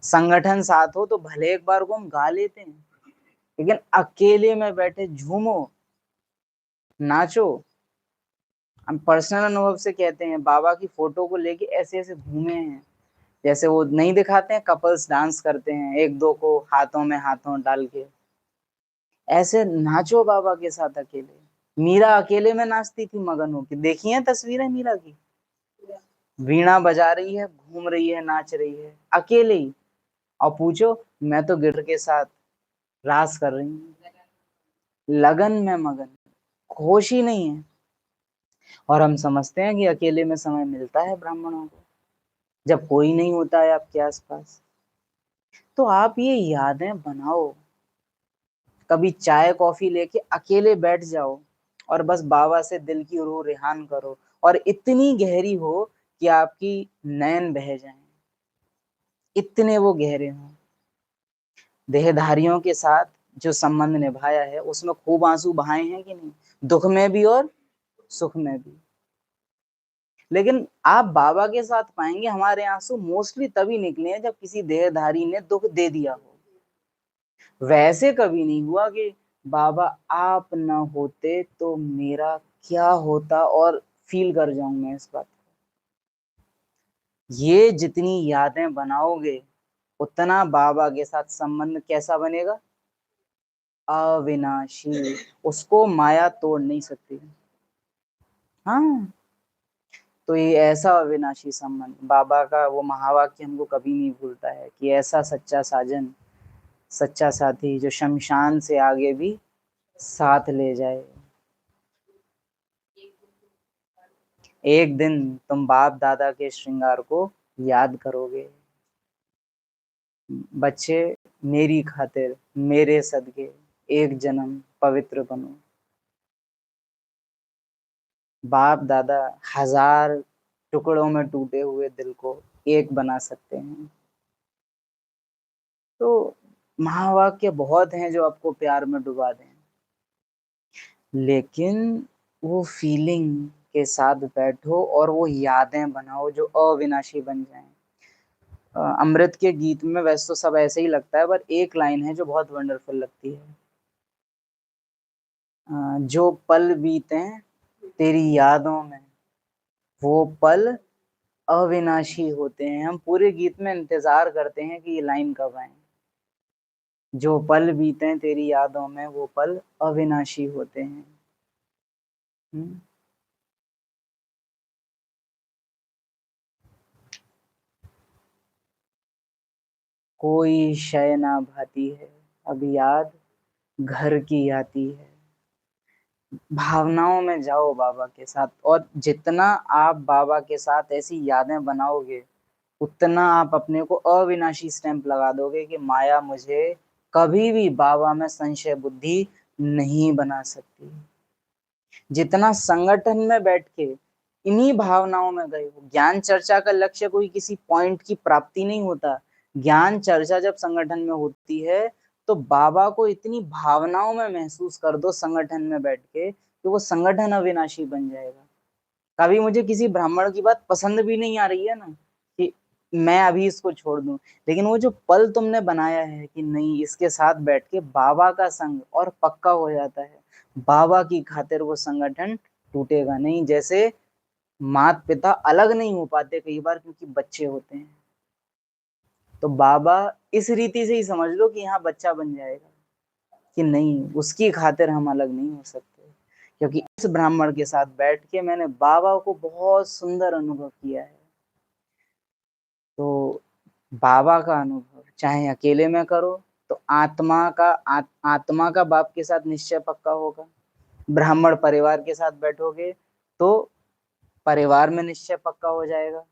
संगठन साथ हो तो भले एक बार को हम गा लेते हैं, लेकिन अकेले में बैठे झूमो, नाचो। हम पर्सनल अनुभव से कहते हैं, बाबा की फोटो को लेके ऐसे ऐसे घूमे हैं, जैसे वो नहीं दिखाते हैं कपल्स डांस करते हैं एक दो को हाथों में हाथों डाल के, ऐसे नाचो बाबा के साथ अकेले। मीरा अकेले में नाचती थी मगन होके, देखी है तस्वीरें मीरा की, वीणा बजा रही है, घूम रही है, नाच रही है अकेले ही। और पूछो, मैं तो गिटार के साथ रास कर रही हूँ, लगन में मगन, होश ही नहीं है। और हम समझते हैं कि अकेले में समय मिलता है ब्राह्मणों को, जब कोई नहीं होता है आपके आसपास। तो आप ये यादें बनाओ, कभी चाय कॉफी लेके अकेले बैठ जाओ और बस बाबा से दिल की रूह रिहान करो, और इतनी गहरी हो कि आपकी नैन बह जाएं, इतने वो गहरे हों। देहधारियों के साथ जो संबंध निभाया है उसमें खूब आंसू बहाए हैं कि नहीं, दुख में भी और सुख में भी। लेकिन आप बाबा के साथ पाएंगे हमारे आंसू मोस्टली तभी निकले हैं जब किसी देहधारी ने दुख दे दिया हो। वैसे कभी नहीं हुआ कि बाबा आप न होते तो मेरा क्या होता, और फील कर जाऊं मैं इस बात को। ये जितनी यादें बनाओगे, उतना बाबा के साथ संबंध कैसा बनेगा, अविनाशी। उसको माया तोड़ नहीं सकती। हाँ, तो ये ऐसा अविनाशी संबंध, बाबा का वो महावाक्य हमको कभी नहीं भूलता है कि ऐसा सच्चा साजन, सच्चा साथी जो शमशान से आगे भी साथ ले जाए। एक दिन तुम बाप दादा के श्रृंगार को याद करोगे। बच्चे, मेरी खातिर, मेरे सदके एक जन्म पवित्र बनो। बाप दादा हजार टुकड़ों में टूटे हुए दिल को एक बना सकते हैं। तो महावाक्य बहुत हैं जो आपको प्यार में डुबा दें, लेकिन वो फीलिंग के साथ बैठो और वो यादें बनाओ जो अविनाशी बन जाएं। अमृत के गीत में वैसे तो सब ऐसे ही लगता है, पर एक लाइन है जो बहुत वंडरफुल लगती है। जो पल बीते तेरी यादों में, वो पल अविनाशी होते हैं। हम पूरे गीत में इंतजार करते हैं कि ये लाइन कब आए। जो पल बीते तेरी यादों में, वो पल अविनाशी होते हैं। हम्म। कोई शय ना भाती है, अब याद घर की आती है। भावनाओं में जाओ बाबा के साथ, और जितना आप बाबा के साथ ऐसी यादें बनाओगे, उतना आप अपने को अविनाशी स्टैंप लगा दोगे कि माया मुझे कभी भी बाबा में संशय बुद्धि नहीं बना सकती। जितना संगठन में बैठ के इन्हीं भावनाओं में गए हो, ज्ञान चर्चा का लक्ष्य कोई किसी पॉइंट की प्राप्ति नहीं होता। ज्ञान चर्चा जब संगठन में होती है तो बाबा को इतनी भावनाओं में महसूस कर दो संगठन में बैठ के कि वो संगठन अविनाशी बन जाएगा। कभी मुझे किसी ब्राह्मण की बात पसंद भी नहीं आ रही है ना कि मैं अभी इसको छोड़ दूं, लेकिन वो जो पल तुमने बनाया है कि नहीं इसके साथ बैठ के बाबा का संग, और पक्का हो जाता है बाबा की खातिर वो संगठन टूटेगा नहीं। जैसे माता पिता अलग नहीं हो पाते कई बार क्योंकि बच्चे होते हैं, तो बाबा इस रीति से ही समझ लो कि यहाँ बच्चा बन जाएगा कि नहीं उसकी खातिर हम अलग नहीं हो सकते। क्योंकि इस ब्राह्मण के साथ बैठ के मैंने बाबा को बहुत सुंदर अनुभव किया है। तो बाबा का अनुभव चाहे अकेले में करो तो आत्मा का बाप के साथ निश्चय पक्का होगा। ब्राह्मण परिवार के साथ बैठोगे तो परिवार में निश्चय पक्का हो जाएगा।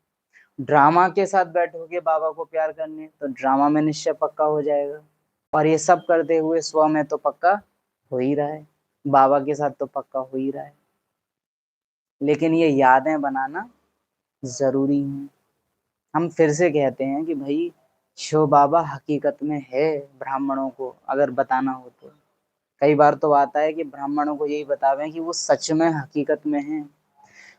ड्रामा के साथ बैठोगे बाबा को प्यार करने तो ड्रामा में निश्चय पक्का हो जाएगा। और ये सब करते हुए स्व में तो पक्का हो ही रहा है, बाबा के साथ तो पक्का हो ही रहा है। लेकिन ये यादें बनाना जरूरी है। हम फिर से कहते हैं कि भाई शिव बाबा हकीकत में है, ब्राह्मणों को अगर बताना हो तो कई बार तो आता है कि ब्राह्मणों को यही बतावें कि वो सच में हकीकत में है।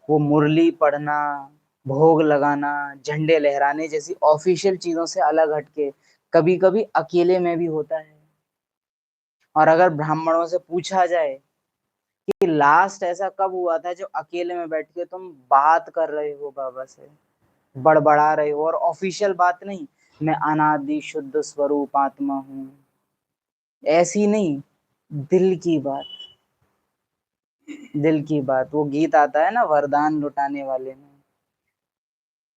वो मुरली पढ़ना, भोग लगाना, झंडे लहराने जैसी ऑफिशियल चीजों से अलग हटके कभी कभी अकेले में भी होता है। और अगर ब्राह्मणों से पूछा जाए कि लास्ट ऐसा कब हुआ था जो अकेले में बैठ के तुम बात कर रहे हो बाबा से, बड़बड़ा रहे हो, और ऑफिशियल बात नहीं, मैं अनादि शुद्ध स्वरूप आत्मा हूँ, ऐसी नहीं, दिल की बात, दिल की बात। वो गीत आता है ना वरदान लुटाने वाले में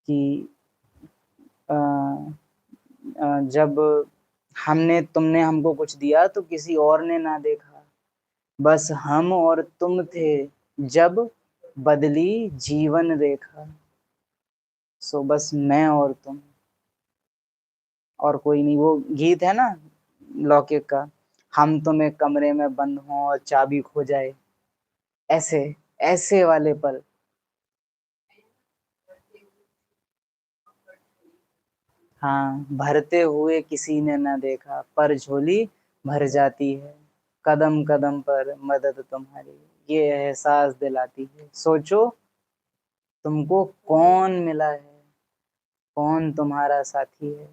कि अ, जब तुमने हमको कुछ दिया तो किसी और ने ना देखा, बस हम और तुम थे जब बदली जीवन रेखा। सो बस मैं और तुम, और कोई नहीं। वो गीत है ना लौकिक का, हम तुम एक कमरे में बंद हों और चाबी खो जाए, ऐसे ऐसे वाले पल। हाँ, भरते हुए किसी ने न देखा पर झोली भर जाती है, कदम कदम पर मदद तुम्हारी ये एहसास दिलाती है। सोचो तुमको कौन मिला है, कौन तुम्हारा साथी है।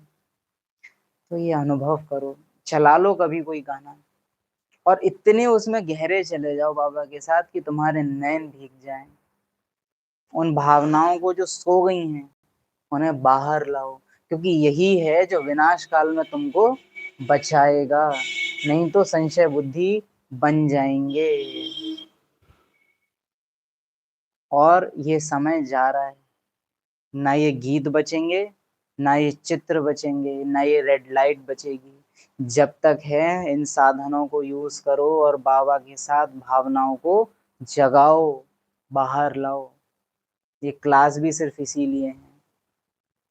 तो ये अनुभव करो, चला लो कभी कोई गाना और इतने उसमें गहरे चले जाओ बाबा के साथ कि तुम्हारे नैन भीग जाएं। उन भावनाओं को जो सो गई हैं उन्हें बाहर लाओ, क्योंकि यही है जो विनाश काल में तुमको बचाएगा, नहीं तो संशय बुद्धि बन जाएंगे। और ये समय जा रहा है, ना ये गीत बचेंगे, ना ये चित्र बचेंगे, ना ये रेड लाइट बचेगी। जब तक है इन साधनों को यूज करो और बाबा के साथ भावनाओं को जगाओ, बाहर लाओ। ये क्लास भी सिर्फ इसीलिए है,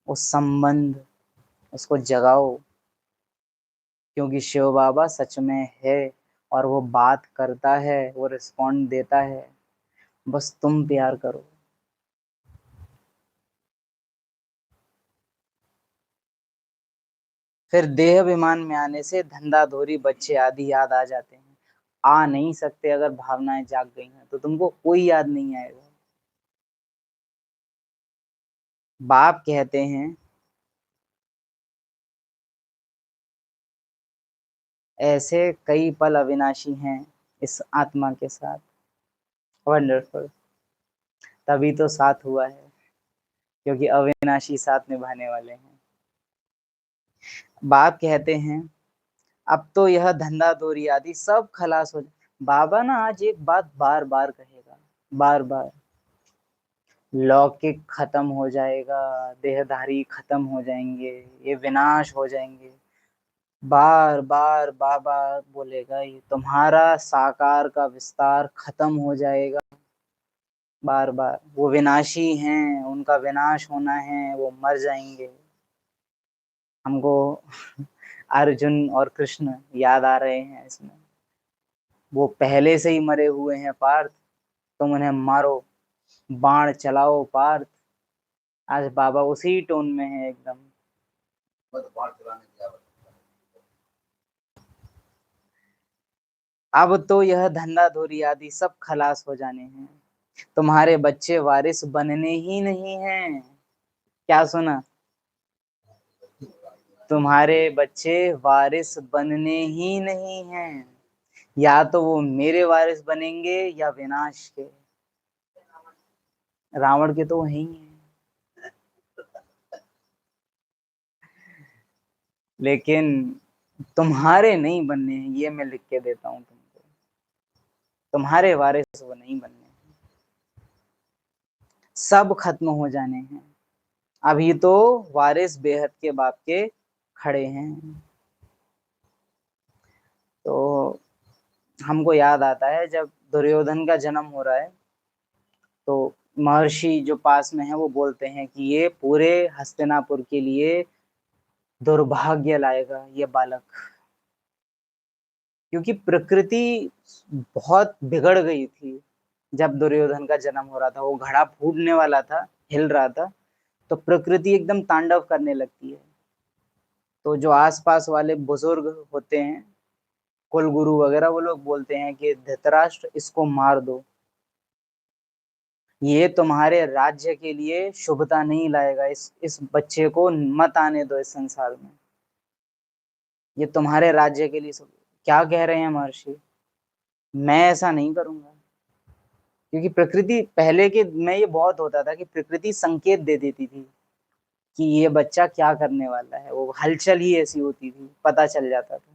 उस संबंध उसको जगाओ, क्योंकि शिव बाबा सच में है और वो बात करता है, वो रिस्पॉन्ड देता है, बस तुम प्यार करो। फिर देह अभिमान में आने से धंधा धोरी बच्चे आदि याद आ जाते हैं। आ नहीं सकते, अगर भावनाएं जाग गई हैं तो तुमको कोई याद नहीं आएगा। बाप कहते हैं ऐसे कई पल अविनाशी हैं इस आत्मा के साथ। वंडरफुल, तभी तो साथ हुआ है, क्योंकि अविनाशी साथ निभाने वाले हैं। बाप कहते हैं अब तो यह धंधा धोरी आदि सब खलास हो जाए। बाबा ना आज एक बात बार बार कहेगा, बार बार लौकिक खत्म हो जाएगा, देहधारी खत्म हो जाएंगे, ये विनाश हो जाएंगे। बार बार बाबा बोलेगा ये तुम्हारा साकार का विस्तार खत्म हो जाएगा। बार बार वो विनाशी हैं, उनका विनाश होना है, वो मर जाएंगे। हमको अर्जुन और कृष्ण याद आ रहे हैं इसमें। वो पहले से ही मरे हुए हैं पार्थ, तुम उन्हें मारो, बाण चलाओ पार्थ। आज बाबा उसी टोन में है एकदम। अब तो यह धंधा धोरी आदि सब खलास हो जाने हैं, तुम्हारे बच्चे वारिस बनने ही नहीं हैं। क्या सुना? तुम्हारे बच्चे वारिस बनने ही नहीं हैं, या तो वो मेरे वारिस बनेंगे या विनाश के। रावण के तो वही हैं, लेकिन तुम्हारे नहीं बनने हैं, ये मैं लिख के देता हूं तुमको। तुम्हारे वारिस वो नहीं बनने हैं, सब खत्म हो जाने हैं। अभी तो वारिस बेहद के बाप के खड़े हैं। तो हमको याद आता है जब दुर्योधन का जन्म हो रहा है, तो महर्षि जो पास में है वो बोलते हैं कि ये पूरे हस्तिनापुर के लिए दुर्भाग्य लाएगा ये बालक, क्योंकि प्रकृति बहुत बिगड़ गई थी। जब दुर्योधन का जन्म हो रहा था, वो घड़ा फूटने वाला था, हिल रहा था, तो प्रकृति एकदम तांडव करने लगती है। तो जो आसपास वाले बुजुर्ग होते हैं, कुल गुरु वगैरह, वो लोग बोलते हैं कि धृतराष्ट्र इसको मार दो, ये तुम्हारे राज्य के लिए शुभता नहीं लाएगा, इस बच्चे को मत आने दो इस संसार में, ये तुम्हारे राज्य के लिए क्या कह रहे हैं महर्षि? मैं ऐसा नहीं करूंगा। क्योंकि प्रकृति पहले के में ये बहुत होता था कि प्रकृति संकेत दे देती थी कि ये बच्चा क्या करने वाला है, वो हलचल ही ऐसी होती थी, पता चल जाता था।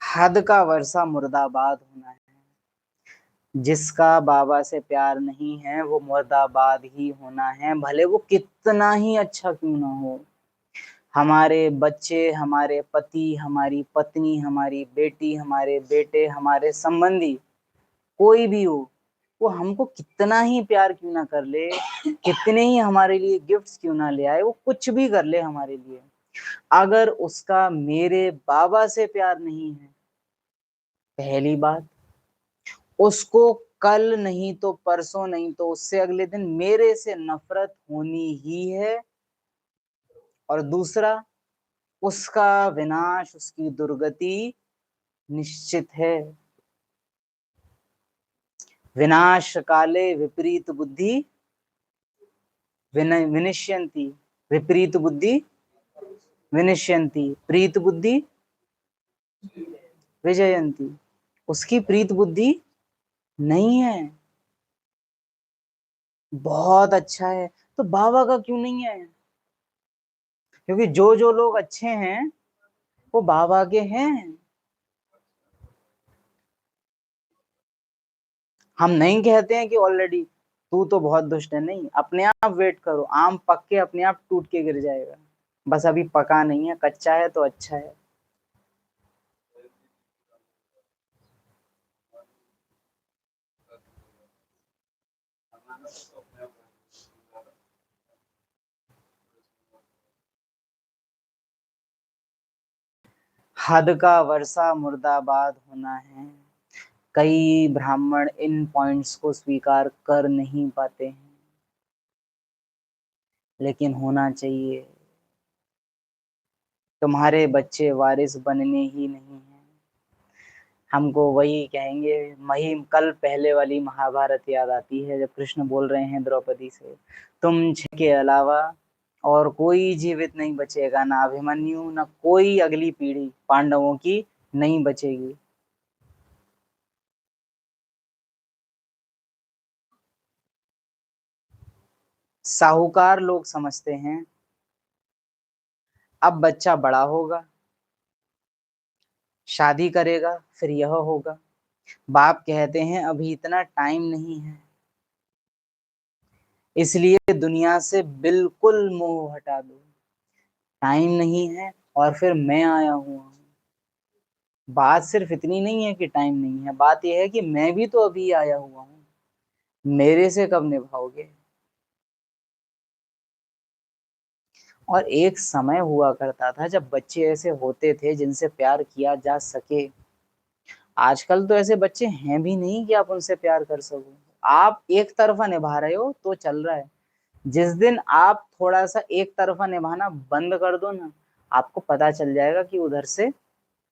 हद का वर्षा मुर्दाबाद होना है, जिसका बाबा से प्यार नहीं है वो मुर्दाबाद ही होना है, भले वो कितना ही अच्छा क्यों ना हो। हमारे बच्चे, हमारे पति, हमारी पत्नी, हमारी बेटी, हमारे बेटे, हमारे संबंधी, कोई भी हो, वो हमको कितना ही प्यार क्यों ना कर ले, कितने ही हमारे लिए गिफ्ट्स क्यों ना ले आए, वो कुछ भी कर ले हमारे लिए, अगर उसका मेरे बाबा से प्यार नहीं है, पहली बात, उसको कल नहीं तो परसों नहीं तो उससे अगले दिन मेरे से नफरत होनी ही है। और दूसरा, उसका विनाश, उसकी दुर्गति निश्चित है। विनाश काले विपरीत बुद्धि विनिश्यन्ति, विपरीत बुद्धि विनिश्यन्ति, प्रीत बुद्धि विजयंती। उसकी प्रीत बुद्धि नहीं है, बहुत अच्छा है, तो बाबा का क्यों नहीं है? क्योंकि जो जो लोग अच्छे हैं वो बाबा के हैं। हम नहीं कहते हैं कि ऑलरेडी तू तो बहुत दुष्ट है, नहीं, अपने आप वेट करो, आम पक के अपने आप टूट के गिर जाएगा, बस अभी पका नहीं है, कच्चा है तो अच्छा है। हद का वर्षा मुर्दाबाद होना है। कई ब्राह्मण इन पॉइंट्स को स्वीकार कर नहीं पाते हैं, लेकिन होना चाहिए। तुम्हारे बच्चे वारिस बनने ही नहीं है। हमको वही कहेंगे, महिम कल पहले वाली महाभारत याद आती है, जब कृष्ण बोल रहे हैं द्रौपदी से, तुम के अलावा और कोई जीवित नहीं बचेगा, ना अभिमन्यु, ना कोई अगली पीढ़ी पांडवों की नहीं बचेगी। साहूकार लोग समझते हैं अब बच्चा बड़ा होगा, शादी करेगा फिर यह होगा। बाप कहते हैं अभी इतना टाइम नहीं है, इसलिए दुनिया से बिल्कुल मोह हटा दो। टाइम नहीं है और फिर मैं आया हुआ हूँ। बात सिर्फ इतनी नहीं है कि टाइम नहीं है, बात यह है कि मैं भी तो अभी आया हुआ हूँ, मेरे से कब निभाओगे। और एक समय हुआ करता था जब बच्चे ऐसे होते थे जिनसे प्यार किया जा सके। आजकल तो ऐसे बच्चे हैं भी नहीं कि आप उनसे प्यार कर सको। आप एक तरफा निभा रहे हो तो चल रहा है, जिस दिन आप थोड़ा सा एक तरफा निभाना बंद कर दो ना, आपको पता चल जाएगा कि उधर से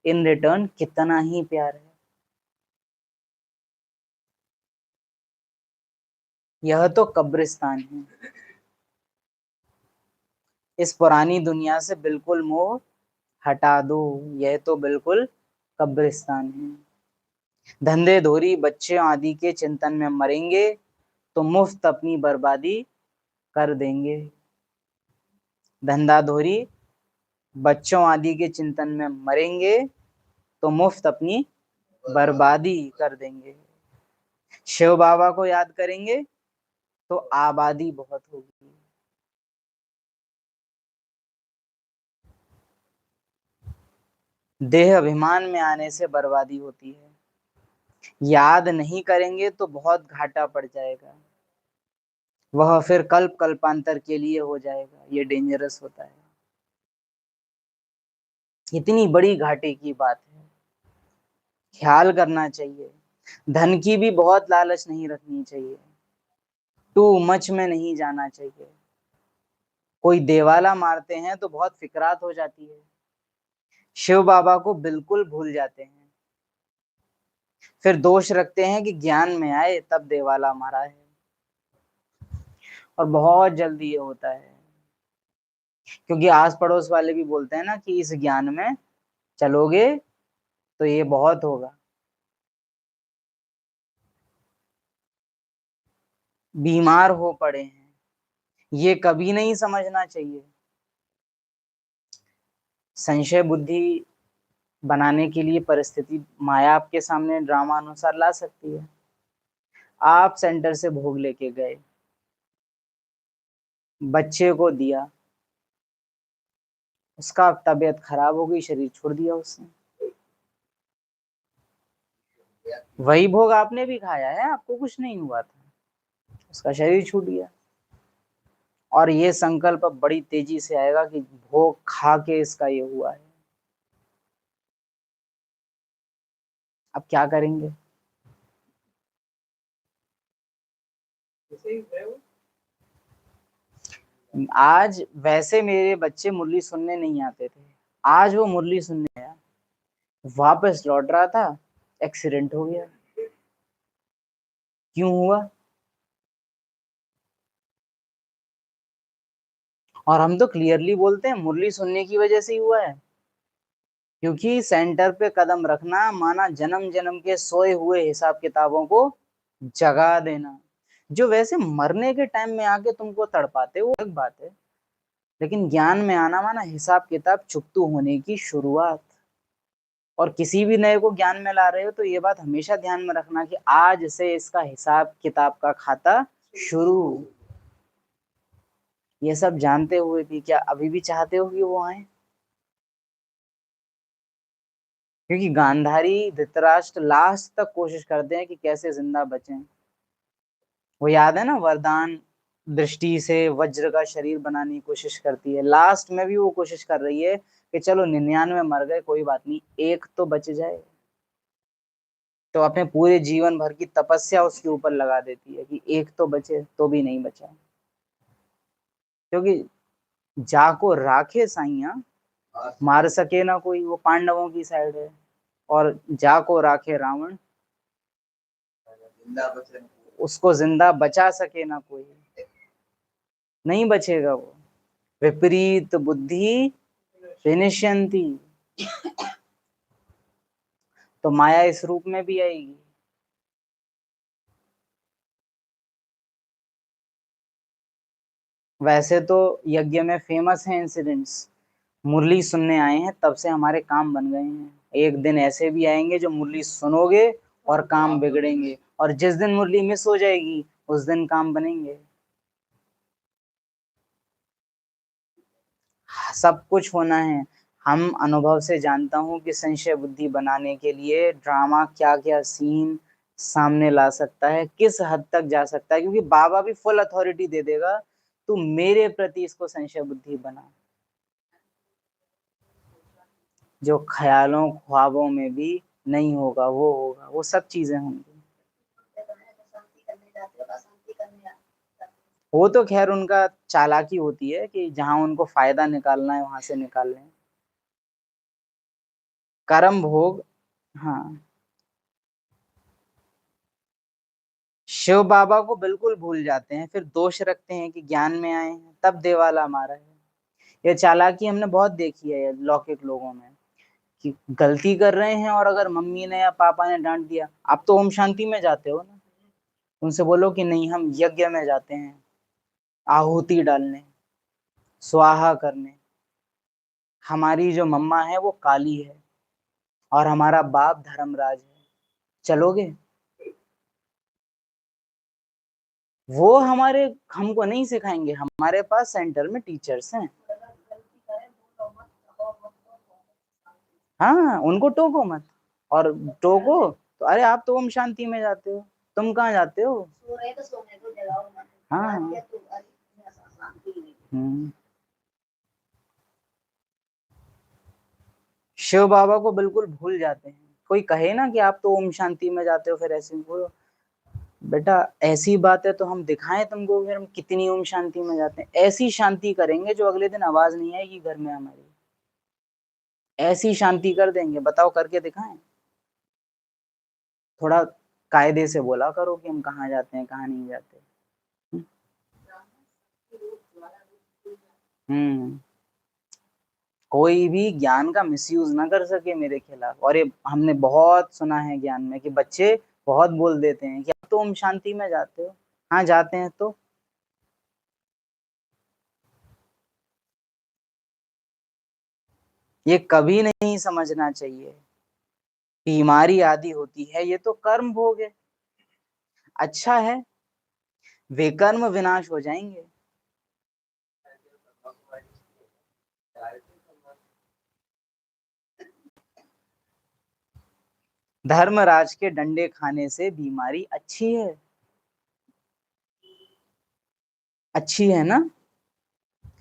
इन रिटर्न कितना ही प्यार है। यह तो कब्रिस्तान है, इस पुरानी दुनिया से बिल्कुल मोह हटा दो। यह तो बिल्कुल कब्रिस्तान है। धंधे धोरी बच्चे आदि के चिंतन में मरेंगे तो मुफ्त अपनी बर्बादी कर देंगे। धंधा धोरी बच्चों आदि के चिंतन में मरेंगे तो मुफ्त अपनी बर्बादी कर देंगे। शिव बाबा को याद करेंगे तो आबादी बहुत होगी। देह अभिमान में आने से बर्बादी होती है। याद नहीं करेंगे तो बहुत घाटा पड़ जाएगा, वह फिर कल्प कल्पांतर के लिए हो जाएगा। ये डेंजरस होता है, इतनी बड़ी घाटे की बात है, ख्याल करना चाहिए। धन की भी बहुत लालच नहीं रखनी चाहिए, टू मच में नहीं जाना चाहिए। कोई देवाला मारते हैं तो बहुत फिकरात हो जाती है, शिव बाबा को बिल्कुल भूल जाते हैं, फिर दोष रखते हैं कि ज्ञान में आए तब देवाला मारा है। और बहुत जल्दी ये होता है, क्योंकि आस पड़ोस वाले भी बोलते हैं ना कि इस ज्ञान में चलोगे तो ये बहुत होगा। बीमार हो पड़े हैं, ये कभी नहीं समझना चाहिए। संशय बुद्धि बनाने के लिए परिस्थिति माया आपके सामने ड्रामा अनुसार ला सकती है। आप सेंटर से भोग लेके गए, बच्चे को दिया, उसका तबीयत खराब हो गई, शरीर छोड़ दिया उसने। वही भोग आपने भी खाया है, आपको कुछ नहीं हुआ था, उसका शरीर छूट गया। और ये संकल्प अब बड़ी तेजी से आएगा कि भोग खा के इसका ये हुआ है। अब क्या करेंगे? आज वैसे मेरे बच्चे मुरली सुनने नहीं आते थे, आज वो मुरली सुनने आया, वापस लौट रहा था, एक्सीडेंट हो गया। क्यों हुआ? और हम तो क्लियरली बोलते हैं मुरली सुनने की वजह से ही हुआ है, क्योंकि सेंटर पे कदम रखना माना जन्म जन्म के सोए हुए हिसाब किताबों को जगा देना। जो वैसे मरने के टाइम में आके तुमको तड़पाते वो अलग बात है, लेकिन ज्ञान में आना माना हिसाब किताब चुकतू होने की शुरुआत। और किसी भी नए को ज्ञान में ला रहे हो तो ये बात हमेशा ध्यान में रखना कि आज से इसका हिसाब किताब का खाता शुरू। ये सब जानते हुए भी क्या अभी भी चाहते हो कि वो आए? क्योंकि गांधारी धृतराष्ट्र लास्ट तक कोशिश करते हैं कि कैसे जिंदा बचें। वो याद है ना, वरदान दृष्टि से वज्र का शरीर बनाने की कोशिश करती है, लास्ट में भी वो कोशिश कर रही है कि चलो 99 मर गए कोई बात नहीं, एक तो बच जाए। तो अपने पूरे जीवन भर की तपस्या उसके ऊपर लगा देती है कि एक तो बचे, तो भी नहीं बचा। क्योंकि जाको राखे साइया मार सके ना कोई, वो पांडवों की साइड है। और जाको राखे रावण, उसको जिंदा बचा सके ना कोई, नहीं बचेगा वो। विपरीत बुद्धि विनिश्यंती, तो माया इस रूप में भी आएगी। वैसे तो यज्ञ में फेमस है इंसिडेंट्स, मुरली सुनने आए हैं तब से हमारे काम बन गए हैं। एक दिन ऐसे भी आएंगे जो मुरली सुनोगे और काम बिगड़ेंगे, और जिस दिन मुरली मिस हो जाएगी उस दिन काम बनेंगे। सब कुछ होना है। हम अनुभव से जानता हूं कि संशय बुद्धि बनाने के लिए ड्रामा क्या क्या सीन सामने ला सकता है, किस हद तक जा सकता है, क्योंकि बाबा भी फुल अथॉरिटी दे देगा, तू मेरे प्रति इसको संशय बुद्धि बना। जो ख्यालों ख्वाबों में भी नहीं होगा वो होगा, वो सब चीजें होंगी। वो तो खैर उनका चालाकी होती है कि जहां उनको फायदा निकालना है वहां से निकाल लें। कर्म भोग, हाँ, शिव बाबा को बिल्कुल भूल जाते हैं, फिर दोष रखते हैं कि ज्ञान में आए हैं तब देवाला मारा है। ये चालाकी हमने बहुत देखी है लौकिक लोगों में, कि गलती कर रहे हैं और अगर मम्मी ने या पापा ने डांट दिया, आप तो ओम शांति में जाते हो ना, उनसे बोलो कि नहीं हम यज्ञ में जाते हैं, आहुति डालने, स्वाहा करने। हमारी जो मम्मा है वो काली है और हमारा बाप धर्मराज है, चलोगे? वो हमारे हमको नहीं सिखाएंगे, हमारे पास सेंटर में टीचर्स हैं। हाँ, उनको टोको मत, और टोको तो अरे आप तो ओम शांति में जाते हो, तुम कहाँ जाते हो? हाँ। शिव बाबा को बिल्कुल भूल जाते हैं। कोई कहे ना कि आप तो ओम शांति में जाते हो, फिर ऐसे बोलो बेटा ऐसी बात है तो हम दिखाएं तुमको फिर हम कितनी ओम शांति में जाते हैं। ऐसी शांति करेंगे जो अगले दिन आवाज नहीं आएगी घर में हमारी, ऐसी शांति कर देंगे। बताओ करके दिखाएं। थोड़ा कायदे से बोला करो कि हम कहाँ जाते हैं कहाँ नहीं जाते। हम्म कोई भी ज्ञान का मिसयूज ना कर सके मेरे खिलाफ। और ये हमने बहुत सुना है ज्ञान में कि बच्चे बहुत बोल देते हैं कि अब तो हम शांति में जाते हो। हाँ जाते हैं तो ये कभी नहीं समझना चाहिए। बीमारी आदि होती है ये तो कर्म भोग है। अच्छा है विकर्म विनाश हो जाएंगे। धर्मराज के डंडे खाने से बीमारी अच्छी है, अच्छी है ना।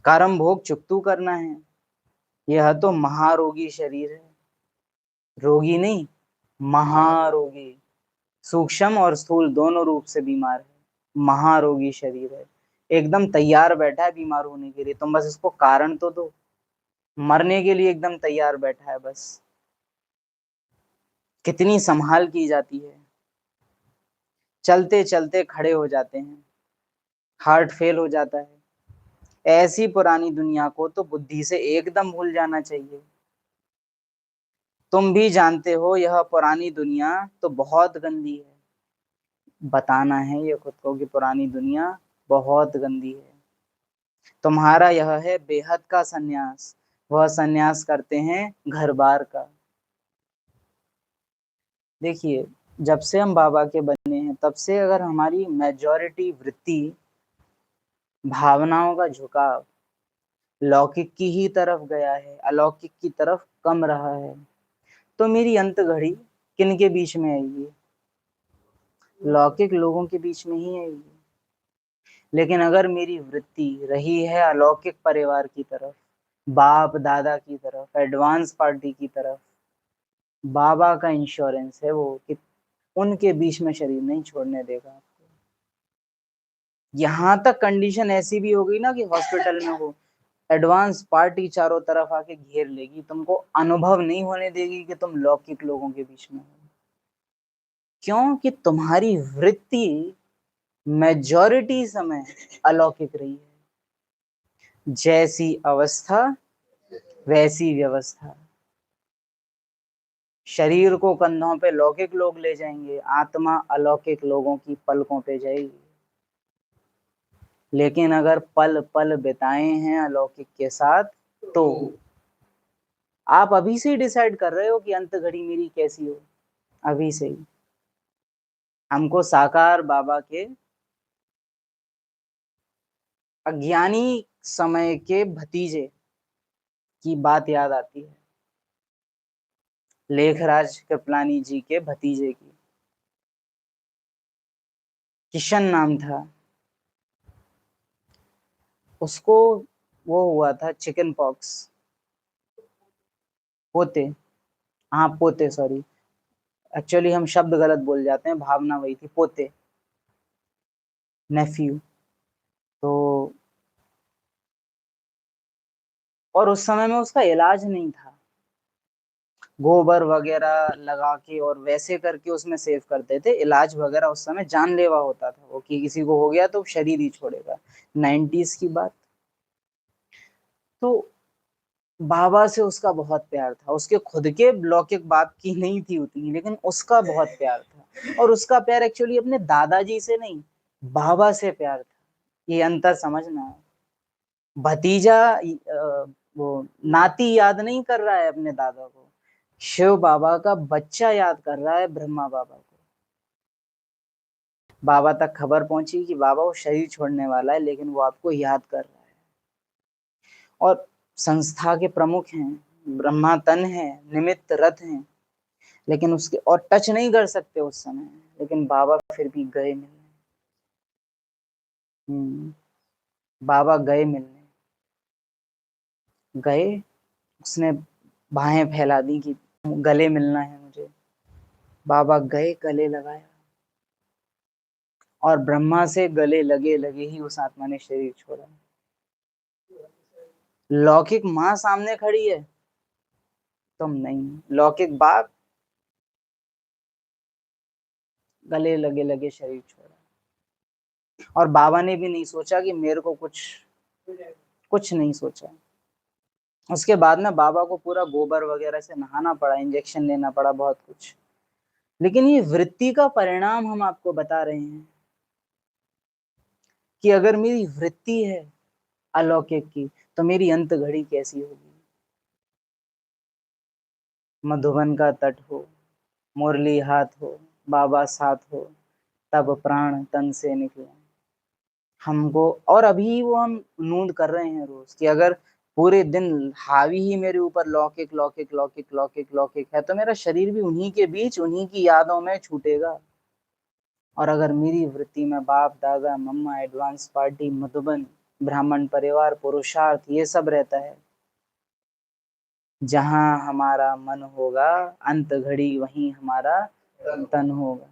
कर्म भोग चुकतू करना है। यह तो महारोगी शरीर है, रोगी नहीं महारोगी, सूक्ष्म और स्थूल दोनों रूप से बीमार है। महारोगी शरीर है, एकदम तैयार बैठा है बीमार होने के लिए। तुम बस इसको कारण तो दो, मरने के लिए एकदम तैयार बैठा है बस। कितनी संभाल की जाती है। चलते चलते खड़े हो जाते हैं, हार्ट फेल हो जाता है। ऐसी पुरानी दुनिया को तो बुद्धि से एकदम भूल जाना चाहिए। तुम भी जानते हो यह पुरानी दुनिया तो बहुत गंदी है। बताना है ये खुद को कि पुरानी दुनिया बहुत गंदी है। तुम्हारा यह है बेहद का सन्यास, वह सन्यास करते हैं घर बार का। देखिए जब से हम बाबा के बने हैं तब से अगर हमारी मेजॉरिटी वृत्ति, भावनाओं का झुकाव लौकिक की ही तरफ गया है, अलौकिक की तरफ कम रहा है, तो मेरी अंत घड़ी किन के बीच में आएगी? लौकिक लोगों के बीच में ही आएगी। लेकिन अगर मेरी वृत्ति रही है अलौकिक परिवार की तरफ, बाप दादा की तरफ, एडवांस पार्टी की तरफ, बाबा का इंश्योरेंस है वो कि उनके बीच में शरीर नहीं छोड़ने देगा आपको। यहां तक कंडीशन ऐसी भी हो गई ना कि हॉस्पिटल में हो, एडवांस पार्टी चारों तरफ आके घेर लेगी, तुमको अनुभव नहीं होने देगी कि तुम लौकिक लोगों के बीच में हो। क्योंकि तुम्हारी वृत्ति मेजॉरिटी समय अलौकिक रही है। जैसी अवस्था वैसी व्यवस्था। शरीर को कंधों पे लौकिक लोग ले जाएंगे, आत्मा अलौकिक लोगों की पलकों पे जाएगी। लेकिन अगर पल पल बिताए हैं अलौकिक के साथ तो आप अभी से ही डिसाइड कर रहे हो कि अंत घड़ी मेरी कैसी हो, अभी से ही। हमको साकार बाबा के अज्ञानी समय के भतीजे की बात याद आती है, लेखराज कृपलानी जी के भतीजे की। किशन नाम था उसको, वो हुआ था चिकन पॉक्स। पोते, हाँ पोते, सॉरी, एक्चुअली हम शब्द गलत बोल जाते हैं, भावना वही थी, पोते, नेफ्यू। तो और उस समय में उसका इलाज नहीं था, गोबर वगैरह लगा के और वैसे करके उसमें सेव करते थे। इलाज वगैरह उस समय जानलेवा होता था वो, कि किसी को हो गया तो शरीर ही छोड़ेगा। 90s की बात। तो बाबा से उसका बहुत प्यार था, उसके खुद के लौकिक बाप की नहीं थी उतनी, लेकिन उसका बहुत प्यार था। और उसका प्यार एक्चुअली अपने दादाजी से नहीं, बाबा से प्यार था। ये अंतर समझना है। भतीजा वो नाती याद नहीं कर रहा है अपने दादा को, शिव बाबा का बच्चा याद कर रहा है ब्रह्मा बाबा को। बाबा तक खबर पहुंची कि बाबा वो शरीर छोड़ने वाला है, लेकिन वो आपको याद कर रहा है। और संस्था के प्रमुख हैं, ब्रह्मा तन है, निमित्त रथ हैं, लेकिन उसके और टच नहीं कर सकते उस समय, लेकिन बाबा फिर भी गए मिलने। बाबा गए मिलने, गए, उसने बाहें फैला दी कि गले मिलना है मुझे। बाबा गए, गले लगाया, और ब्रह्मा से गले लगे लगे ही उस आत्मा ने शरीर छोड़ा। लौकिक माँ सामने खड़ी है, तुम नहीं, लौकिक बाप गले लगे लगे शरीर छोड़ा। और बाबा ने भी नहीं सोचा कि मेरे को कुछ नहीं सोचा। उसके बाद में बाबा को पूरा गोबर वगैरह से नहाना पड़ा, इंजेक्शन लेना पड़ा, बहुत कुछ। लेकिन ये वृत्ति का परिणाम हम आपको बता रहे हैं कि अगर मेरी वृत्ति है अलौकिक की, तो मेरी अंत घड़ी कैसी होगी। मधुबन का तट हो, मुरली हाथ हो, बाबा साथ हो, तब प्राण तन से निकले। हमको, और अभी वो हम नूंद कर रहे हैं रोज कि अगर पूरे दिन हावी ही मेरे ऊपर लौकिक लौकिक लौकिक लौकिक लौकिक है, तो मेरा शरीर भी उन्हीं के बीच, उन्हीं की यादों में छूटेगा। और अगर मेरी वृत्ति में बाप दादा मम्मा, एडवांस पार्टी, मधुबन, ब्राह्मण परिवार, पुरुषार्थ, ये सब रहता है, जहां हमारा मन होगा अंत घड़ी वहीं हमारा तन होगा।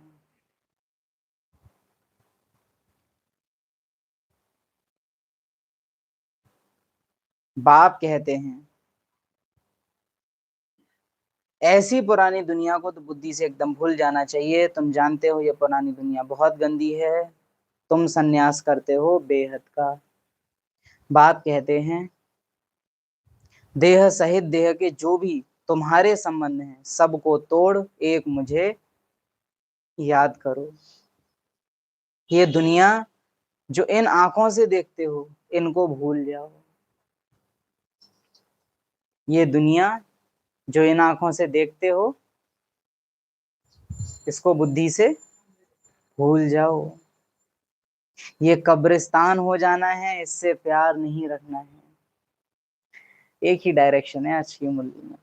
बाप कहते हैं ऐसी पुरानी दुनिया को तो बुद्धि से एकदम भूल जाना चाहिए। तुम जानते हो ये पुरानी दुनिया बहुत गंदी है, तुम सन्यास करते हो बेहद का। बाप कहते हैं देह सहित देह के जो भी तुम्हारे संबंध हैं, सबको तोड़ एक मुझे याद करो। ये दुनिया जो इन आंखों से देखते हो, इनको भूल जाओ। ये दुनिया जो इन आंखों से देखते हो, इसको बुद्धि से भूल जाओ। ये कब्रिस्तान हो जाना है, इससे प्यार नहीं रखना है। एक ही डायरेक्शन है आज की मुल्क में।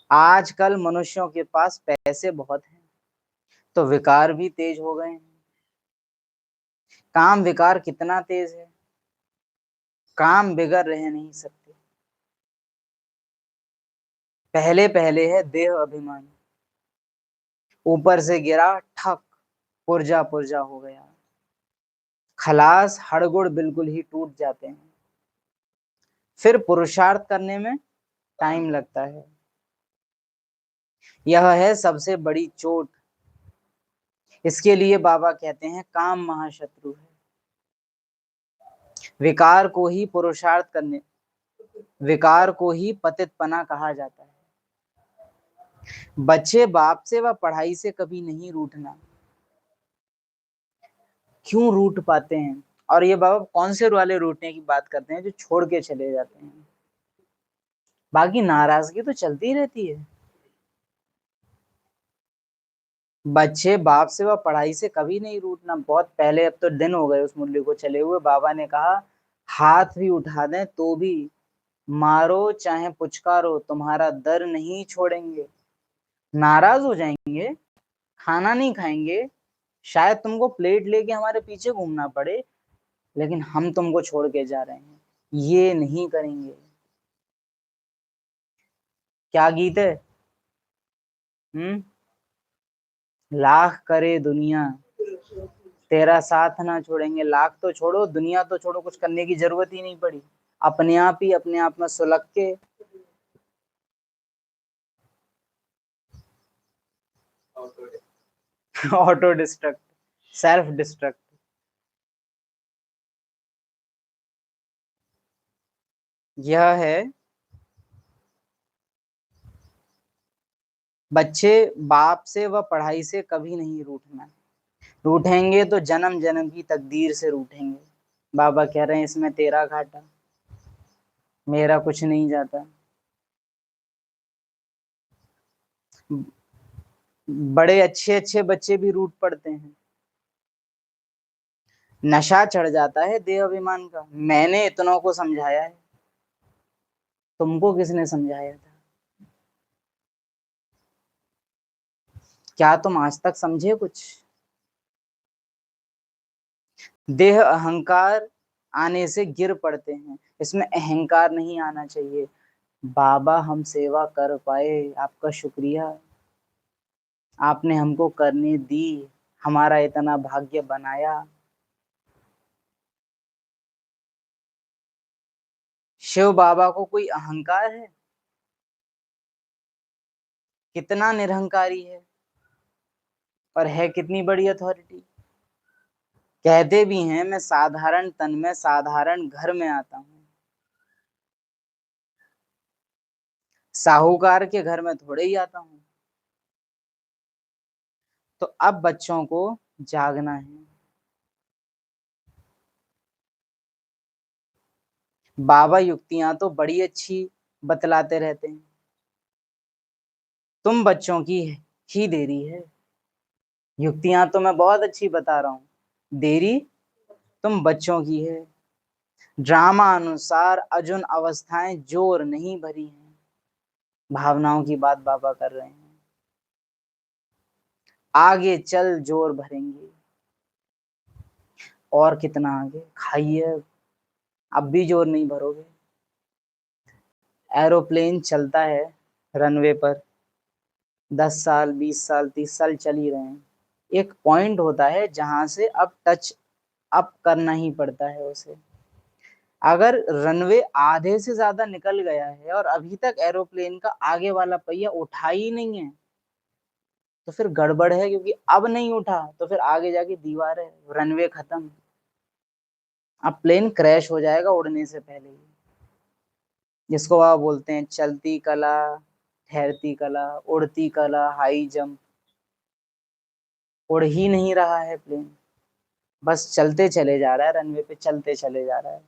आजकल मनुष्यों के पास पैसे बहुत हैं, तो विकार भी तेज हो गए हैं। काम विकार कितना तेज है, काम बिगड़ रह नहीं सकते। पहले पहले है देह अभिमान, ऊपर से गिरा ठक, पुर्जा पुर्जा हो गया। खलास हड़गुड़ बिल्कुल ही टूट जाते हैं। फिर पुरुषार्थ करने में टाइम लगता है। यह है सबसे बड़ी चोट। इसके लिए बाबा कहते हैं काम महाशत्रु है। विकार को ही पुरुषार्थ करने, विकार को ही पतितपना कहा जाता है। बच्चे बाप से व पढ़ाई से कभी नहीं रूठना। क्यों रूठ पाते हैं? और ये बाबा कौन से वाले रूठने की बात करते हैं जो छोड़ के चले जाते हैं, बाकी नाराजगी तो चलती रहती है। बच्चे बाप से व पढ़ाई से कभी नहीं रूठना। बहुत पहले, अब तो दिन हो गए उस मुरली को चले हुए, बाबा ने कहा हाथ भी उठा दें तो भी, मारो चाहे पुचकारो, तुम्हारा दर नहीं छोड़ेंगे। नाराज हो जाएंगे, खाना नहीं खाएंगे, शायद तुमको प्लेट लेके हमारे पीछे घूमना पड़े, लेकिन हम तुमको छोड़ के जा रहे हैं, ये नहीं करेंगे। क्या गीत है? लाख करे दुनिया तेरा साथ ना छोड़ेंगे। लाख तो छोड़ो, दुनिया तो छोड़ो, कुछ करने की जरूरत ही नहीं पड़ी, अपने आप ही अपने आप में सुलग के ऑटो डिस्ट्रक्ट, सेल्फ डिस्ट्रक्ट। यह है बच्चे बाप से व पढ़ाई से कभी नहीं रूठना। रूठेंगे तो जन्म जन्म की तकदीर से रूठेंगे। बाबा कह रहे हैं इसमें तेरा घाटा, मेरा कुछ नहीं जाता। बड़े अच्छे अच्छे बच्चे भी रूठ पड़ते हैं, नशा चढ़ जाता है देह अभिमान का। मैंने इतनों को समझाया है, तुमको किसने समझाया था? क्या तुम आज तक समझे कुछ? देह अहंकार आने से गिर पड़ते हैं, इसमें अहंकार नहीं आना चाहिए। बाबा हम सेवा कर पाए, आपका शुक्रिया, आपने हमको करने दी, हमारा इतना भाग्य बनाया। शिव बाबा को कोई अहंकार है? कितना निरहंकारी है, और है कितनी बड़ी अथॉरिटी। कहते भी हैं मैं साधारण तन में साधारण घर में आता हूं, साहूकार के घर में थोड़े ही आता हूं। तो अब बच्चों को जागना है। बाबा युक्तियां तो बड़ी अच्छी बतलाते रहते हैं, तुम बच्चों की ही देरी है। युक्तियां तो मैं बहुत अच्छी बता रहा हूं, देरी तुम बच्चों की है। ड्रामा अनुसार अजुन अवस्थाएं जोर नहीं भरी हैं। भावनाओं की बात बाबा कर रहे हैं, आगे चल जोर भरेंगे। और कितना आगे खाइए, अब भी जोर नहीं भरोगे। एरोप्लेन चलता है रनवे पर, 10 साल 20 साल 30 साल चल ही रहे हैं। एक पॉइंट होता है जहां से अब टच अप करना ही पड़ता है उसे। अगर रनवे आधे से ज्यादा निकल गया है और अभी तक एरोप्लेन का आगे वाला पहिया उठा ही नहीं है, तो फिर गड़बड़ है, क्योंकि अब नहीं उठा तो फिर आगे जाके दीवार है, रनवे खत्म। अब प्लेन क्रैश हो जाएगा उड़ने से पहले ही। जिसको आप बोलते हैं चलती कला, ठहरती कला, उड़ती कला, हाई जंप। उड़ ही नहीं रहा है प्लेन, बस चलते चले जा रहा है, रनवे पे चलते चले जा रहा है।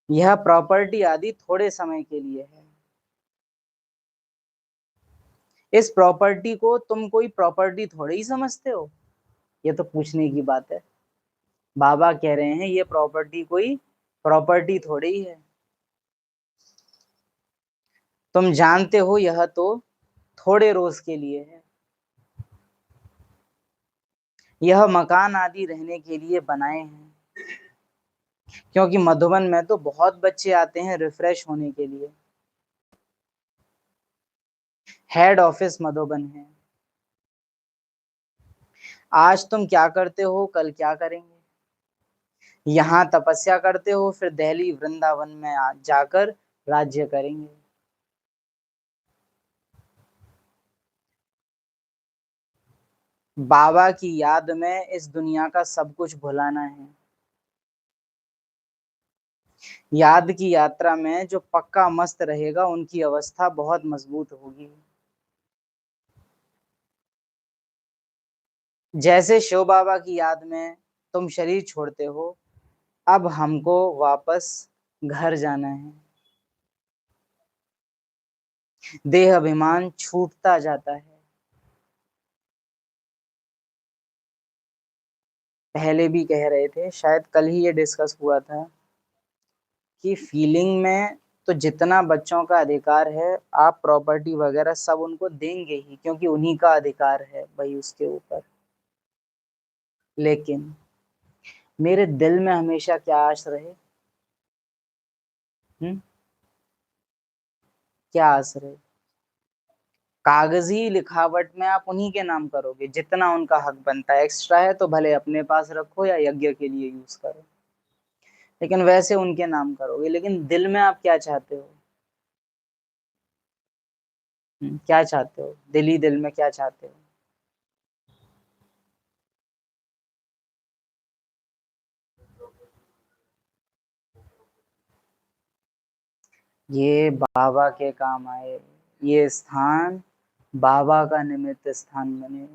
यह प्रॉपर्टी आदि थोड़े समय के लिए है। इस प्रॉपर्टी को तुम कोई प्रॉपर्टी थोड़े ही समझते हो, ये तो पूछने की बात है। बाबा कह रहे हैं ये प्रॉपर्टी कोई प्रॉपर्टी थोड़ी ही है। तुम जानते हो यह तो थोड़े रोज के लिए है। यह मकान आदि रहने के लिए बनाए हैं, क्योंकि मधुबन में तो बहुत बच्चे आते हैं रिफ्रेश होने के लिए। हेड ऑफिस मधुबन है। आज तुम क्या करते हो, कल क्या करेंगे। यहाँ तपस्या करते हो, फिर दिल्ली वृंदावन में जाकर राज्य करेंगे। बाबा की याद में इस दुनिया का सब कुछ भुलाना है। याद की यात्रा में जो पक्का मस्त रहेगा उनकी अवस्था बहुत मजबूत होगी। जैसे शिव बाबा की याद में तुम शरीर छोड़ते हो, अब हमको वापस घर जाना है। देह अभिमान छूटता जाता है। पहले भी कह रहे थे, शायद कल ही ये डिस्कस हुआ था कि फीलिंग में तो जितना बच्चों का अधिकार है, आप प्रॉपर्टी वगैरह सब उनको देंगे ही, क्योंकि उन्हीं का अधिकार है भाई उसके ऊपर। लेकिन मेरे दिल में हमेशा क्या आश रहे, क्या आस रहे? कागजी लिखावट में आप उन्हीं के नाम करोगे जितना उनका हक बनता है। एक्स्ट्रा है तो भले अपने पास रखो या यज्ञ के लिए यूज करो, लेकिन वैसे उनके नाम करोगे। लेकिन दिल में आप क्या चाहते हो? क्या चाहते हो? दिल ही दिल में क्या चाहते हो? ये बाबा के काम आए, ये स्थान बाबा का निमित्त स्थान बने।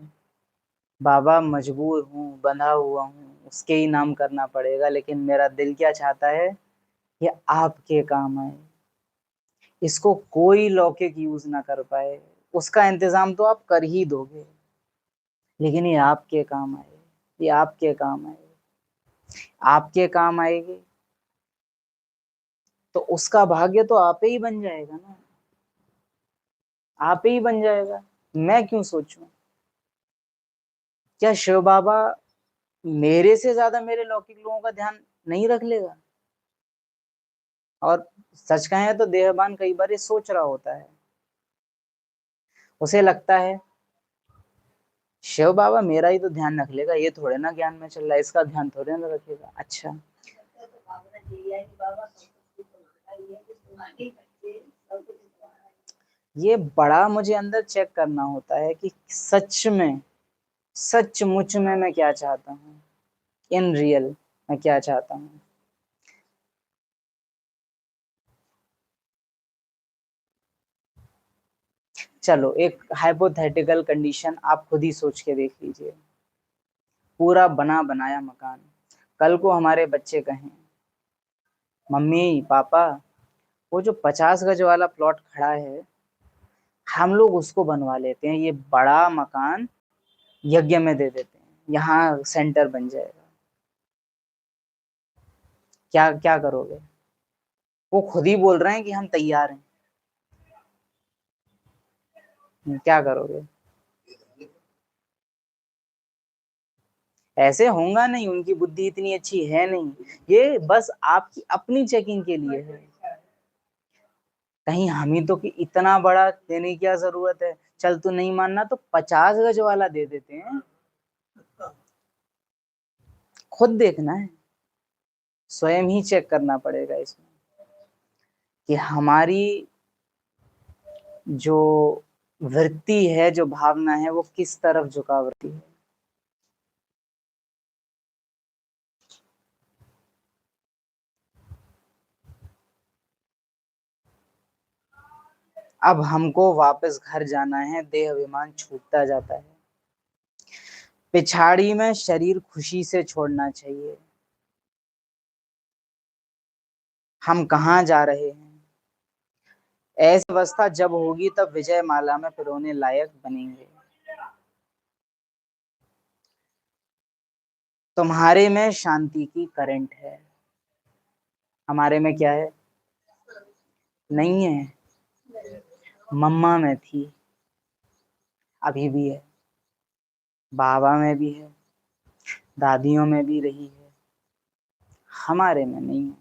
बाबा मजबूर हूँ, बंधा हुआ हूँ, उसके ही नाम करना पड़ेगा, लेकिन मेरा दिल क्या चाहता है? ये आपके काम आए। इसको कोई लौकिक यूज ना कर पाए, उसका इंतजाम तो आप कर ही दोगे, लेकिन ये आपके काम आए, ये आपके काम आए। आपके काम आएगी तो उसका भाग्य तो आप ही बन जाएगा ना, आप ही बन जाएगा। मैं क्यों सोचूं? क्या शिव बाबा मेरे से ज्यादा मेरे लौकिक लोगों का ध्यान नहीं रख लेगा? और सच कहें तो देहबान कई बार ये सोच रहा होता है, उसे लगता है शिव बाबा मेरा ही तो ध्यान रख लेगा, ये थोड़े ना ज्ञान में चल रहा है, इसका ध्यान थोड़े ना रखेगा। अच्छा, ये बड़ा मुझे अंदर चेक करना होता है कि सच में, सचमुच में मैं क्या चाहता हूँ, इन रियल मैं क्या चाहता हूँ। चलो एक हाइपोथेटिकल कंडीशन आप खुद ही सोच के देख लीजिए। पूरा बना बनाया मकान, कल को हमारे बच्चे कहें, मम्मी पापा वो जो 50 गज वाला प्लॉट खड़ा है, हम लोग उसको बनवा लेते हैं, ये बड़ा मकान यज्ञ में दे देते हैं, यहाँ सेंटर बन जाएगा। क्या क्या करोगे? वो खुद ही बोल रहे हैं कि हम तैयार हैं। क्या करोगे? ऐसे होगा नहीं, उनकी बुद्धि इतनी अच्छी है नहीं, ये बस आपकी अपनी चेकिंग के लिए है। कहीं हम ही तो कि इतना बड़ा देने की क्या जरूरत है, चल तू नहीं मानना तो 50 गज वाला दे देते हैं। खुद देखना है, स्वयं ही चेक करना पड़ेगा इसमें कि हमारी जो वृत्ति है, जो भावना है, वो किस तरफ झुकावती है। अब हमको वापस घर जाना है, देह अभिमान छूटता जाता है। पिछाड़ी में शरीर खुशी से छोड़ना चाहिए। हम कहाँ जा रहे हैं? ऐसी अवस्था जब होगी तब विजय माला में पिरोने लायक बनेंगे। तुम्हारे में शांति की करंट है, हमारे में क्या है? नहीं है। मम्मा में थी, अभी भी है, बाबा में भी है, दादियों में भी रही है, हमारे में नहीं है।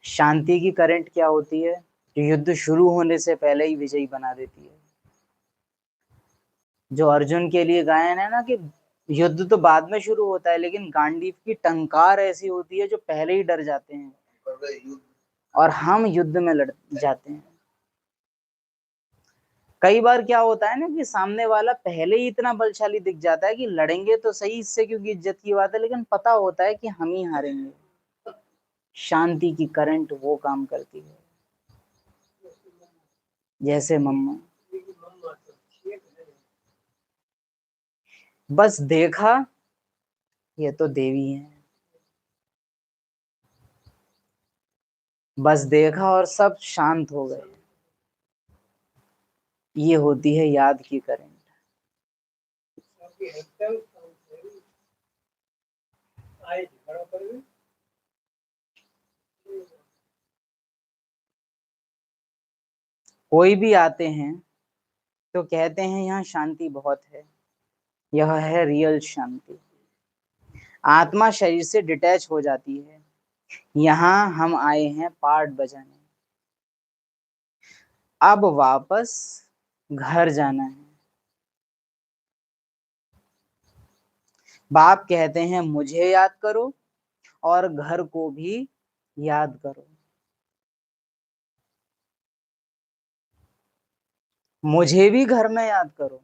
शांति की करंट क्या होती है? जो युद्ध शुरू होने से पहले ही विजयी बना देती है। जो अर्जुन के लिए गायन है ना कि युद्ध तो बाद में शुरू होता है, लेकिन गांडीव की टंकार ऐसी होती है जो पहले ही डर जाते हैं और हम युद्ध में लड़ जाते हैं। कई बार क्या होता है ना कि सामने वाला पहले ही इतना बलशाली दिख जाता है कि लड़ेंगे तो सही इससे, क्योंकि इज्जत की बात है, लेकिन पता होता है कि हम ही हारेंगे। शांति की करंट वो काम करती है, जैसे मम्मा। बस देखा ये तो देवी है, बस देखा और सब शांत हो गए। ये होती है याद की करंट। कोई भी आते हैं तो कहते हैं यहाँ शांति बहुत है। यह है रियल शांति। आत्मा शरीर से डिटैच हो जाती है। यहाँ हम आए हैं पार्ट बजाने, अब वापस घर जाना है। बाप कहते हैं मुझे याद करो और घर को भी याद करो। मुझे भी घर में याद करो।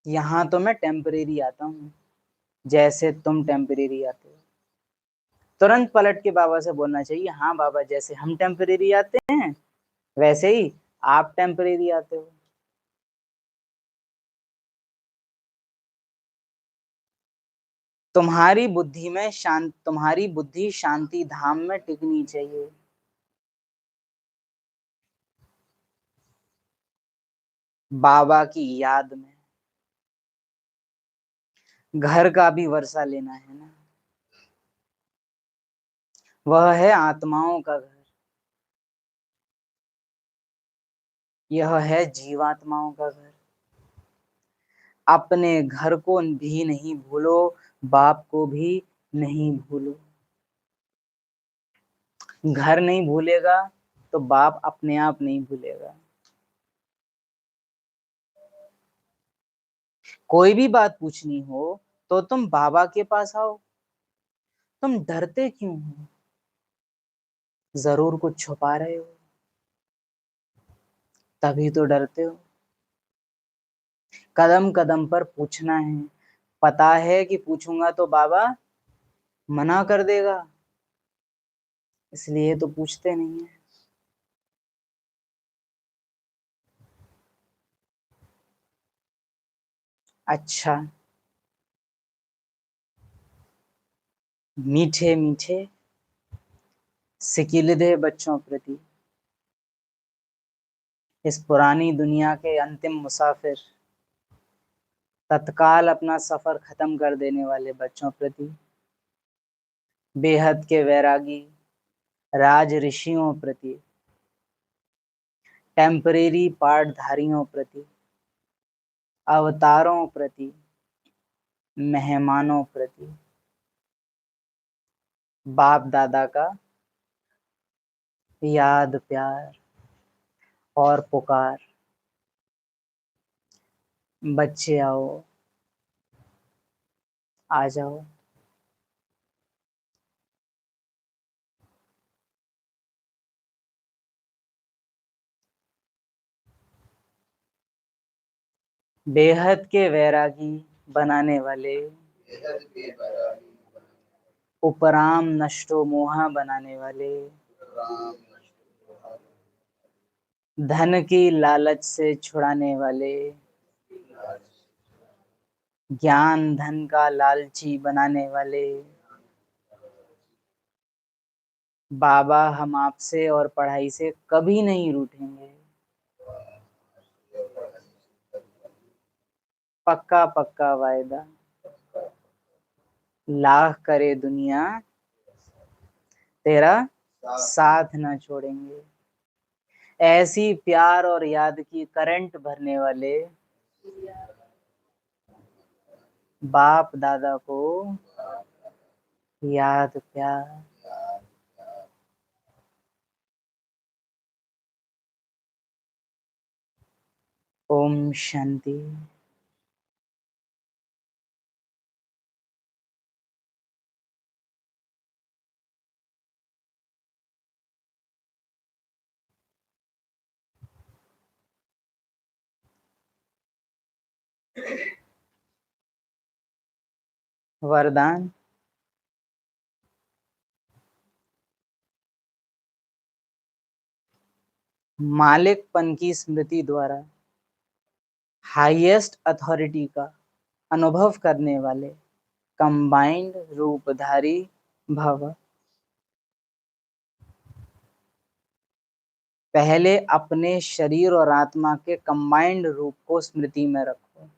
यहाँ तो मैं टेम्परेरी आता हूँ, जैसे तुम टेम्परेरी आते हो। तुरंत पलट के बाबा से बोलना चाहिए, हाँ बाबा, जैसे हम टेम्परेरी आते हैं वैसे ही आप टेम्परेरी आते हो। तुम्हारी बुद्धि शांति धाम में टिकनी चाहिए। बाबा की याद में। घर का भी वर्षा लेना है ना। वह है आत्माओं का घर। यह है जीवात्माओं का घर। अपने घर को भी नहीं भूलो, बाप को भी नहीं भूलो। घर नहीं भूलेगा तो बाप अपने आप नहीं भूलेगा। कोई भी बात पूछनी हो तो तुम बाबा के पास आओ। तुम डरते क्यों हो? जरूर कुछ छुपा रहे हो, तभी तो डरते हो। कदम कदम पर पूछना है। पता है कि पूछूंगा तो बाबा मना कर देगा, इसलिए तो पूछते नहीं है। अच्छा, मीठे मीठे सिकिलदे बच्चों प्रति, इस पुरानी दुनिया के अंतिम मुसाफिर, तत्काल अपना सफर खत्म कर देने वाले बच्चों प्रति, बेहद के वैरागी राज ऋषियों प्रति, टेम्परेरी पाठधारियों प्रति, अवतारों प्रति, मेहमानों प्रति, बाप दादा का याद प्यार और पुकार। बच्चे आओ, आ जाओ। बेहद के वैरागी बनाने वाले, उपराम नष्टो मोहा बनाने वाले, धन की लालच से छुड़ाने वाले, ज्ञान धन का लालची बनाने वाले। बाबा हम आपसे और पढ़ाई से कभी नहीं रूठेंगे। पक्का पक्का वायदा, लाख करे दुनिया तेरा साथ ना छोड़ेंगे। ऐसी प्यार और याद की करंट भरने वाले बाप दादा को याद प्यार। ओम शांति। वरदान। मालिकपन की स्मृति द्वारा हाईएस्ट अथॉरिटी का अनुभव करने वाले कंबाइंड रूपधारी भव। पहले अपने शरीर और आत्मा के कंबाइंड रूप को स्मृति में रखो।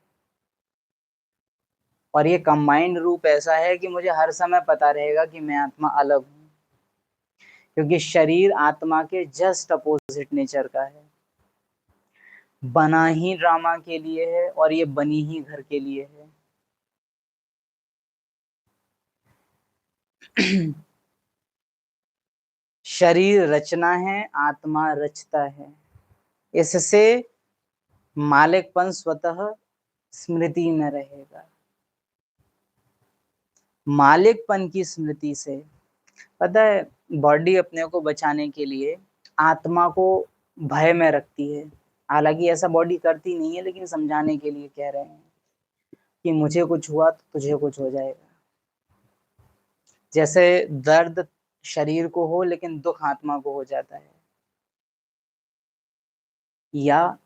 और ये कंबाइंड रूप ऐसा है कि मुझे हर समय पता रहेगा कि मैं आत्मा अलग हूं, क्योंकि शरीर आत्मा के जस्ट अपोजिट नेचर का है। बना ही ड्रामा के लिए है और ये बनी ही घर के लिए है। शरीर रचना है, आत्मा रचता है। इससे मालिकपन स्वतः स्मृति में रहेगा। मालिकपन की स्मृति से पता है, बॉडी अपने को बचाने के लिए आत्मा को भय में रखती है। हालांकि ऐसा बॉडी करती नहीं है, लेकिन समझाने के लिए कह रहे हैं कि मुझे कुछ हुआ तो तुझे कुछ हो जाएगा। जैसे दर्द शरीर को हो लेकिन दुख आत्मा को हो जाता है, या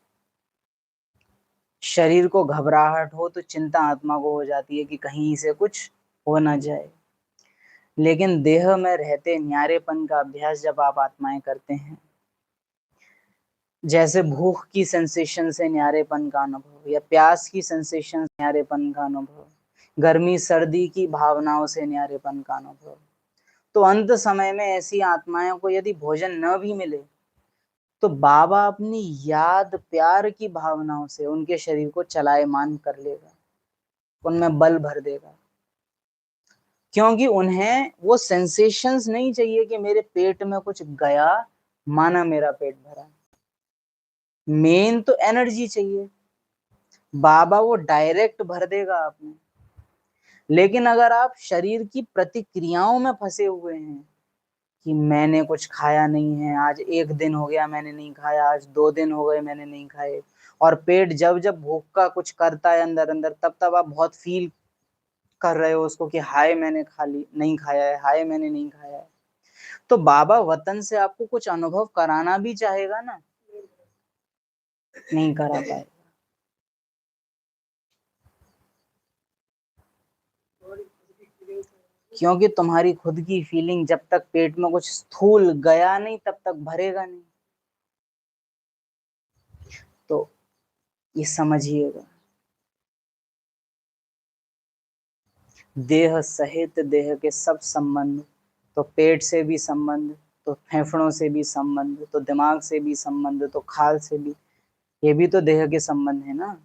शरीर को घबराहट हो तो चिंता आत्मा को हो जाती है कि कहीं से कुछ हो ना जाए। लेकिन देह में रहते न्यारेपन का अभ्यास जब आप आत्माएं करते हैं, जैसे भूख की सेंसेशन से न्यारेपन का अनुभव, या प्यास की सेंसेशन से न्यारेपन का अनुभव, गर्मी सर्दी की भावनाओं से न्यारेपन का अनुभव, तो अंत समय में ऐसी आत्माओं को यदि भोजन न भी मिले तो बाबा अपनी याद प्यार की भावनाओं से उनके शरीर को चलायमान कर लेगा, उनमें बल भर देगा। क्योंकि उन्हें वो सेंसेशंस नहीं चाहिए कि मेरे पेट में कुछ गया माना मेरा पेट भरा। मेन तो एनर्जी चाहिए। बाबा वो डायरेक्ट भर देगा आप में। लेकिन अगर आप शरीर की प्रतिक्रियाओं में फंसे हुए हैं कि मैंने कुछ खाया नहीं है, आज 1 दिन हो गया मैंने नहीं खाया, आज 2 दिन हो गए मैंने नहीं खाए, और पेट जब जब भूख का कुछ करता है अंदर अंदर, तब तब आप बहुत फील कर रहे हो उसको कि हाय मैंने खा ली नहीं खाया है, हाय मैंने नहीं खाया है, तो बाबा वतन से आपको कुछ अनुभव कराना भी चाहेगा ना, नहीं करा पाएगा। क्योंकि तुम्हारी खुद की फीलिंग जब तक पेट में कुछ स्थूल गया नहीं तब तक भरेगा नहीं। तो ये समझिएगा, देह सहित देह के सब संबंध, तो पेट से भी संबंध, तो फेफड़ों से भी संबंध, तो दिमाग से भी संबंध, तो खाल से भी, ये भी तो देह के संबंध है ना।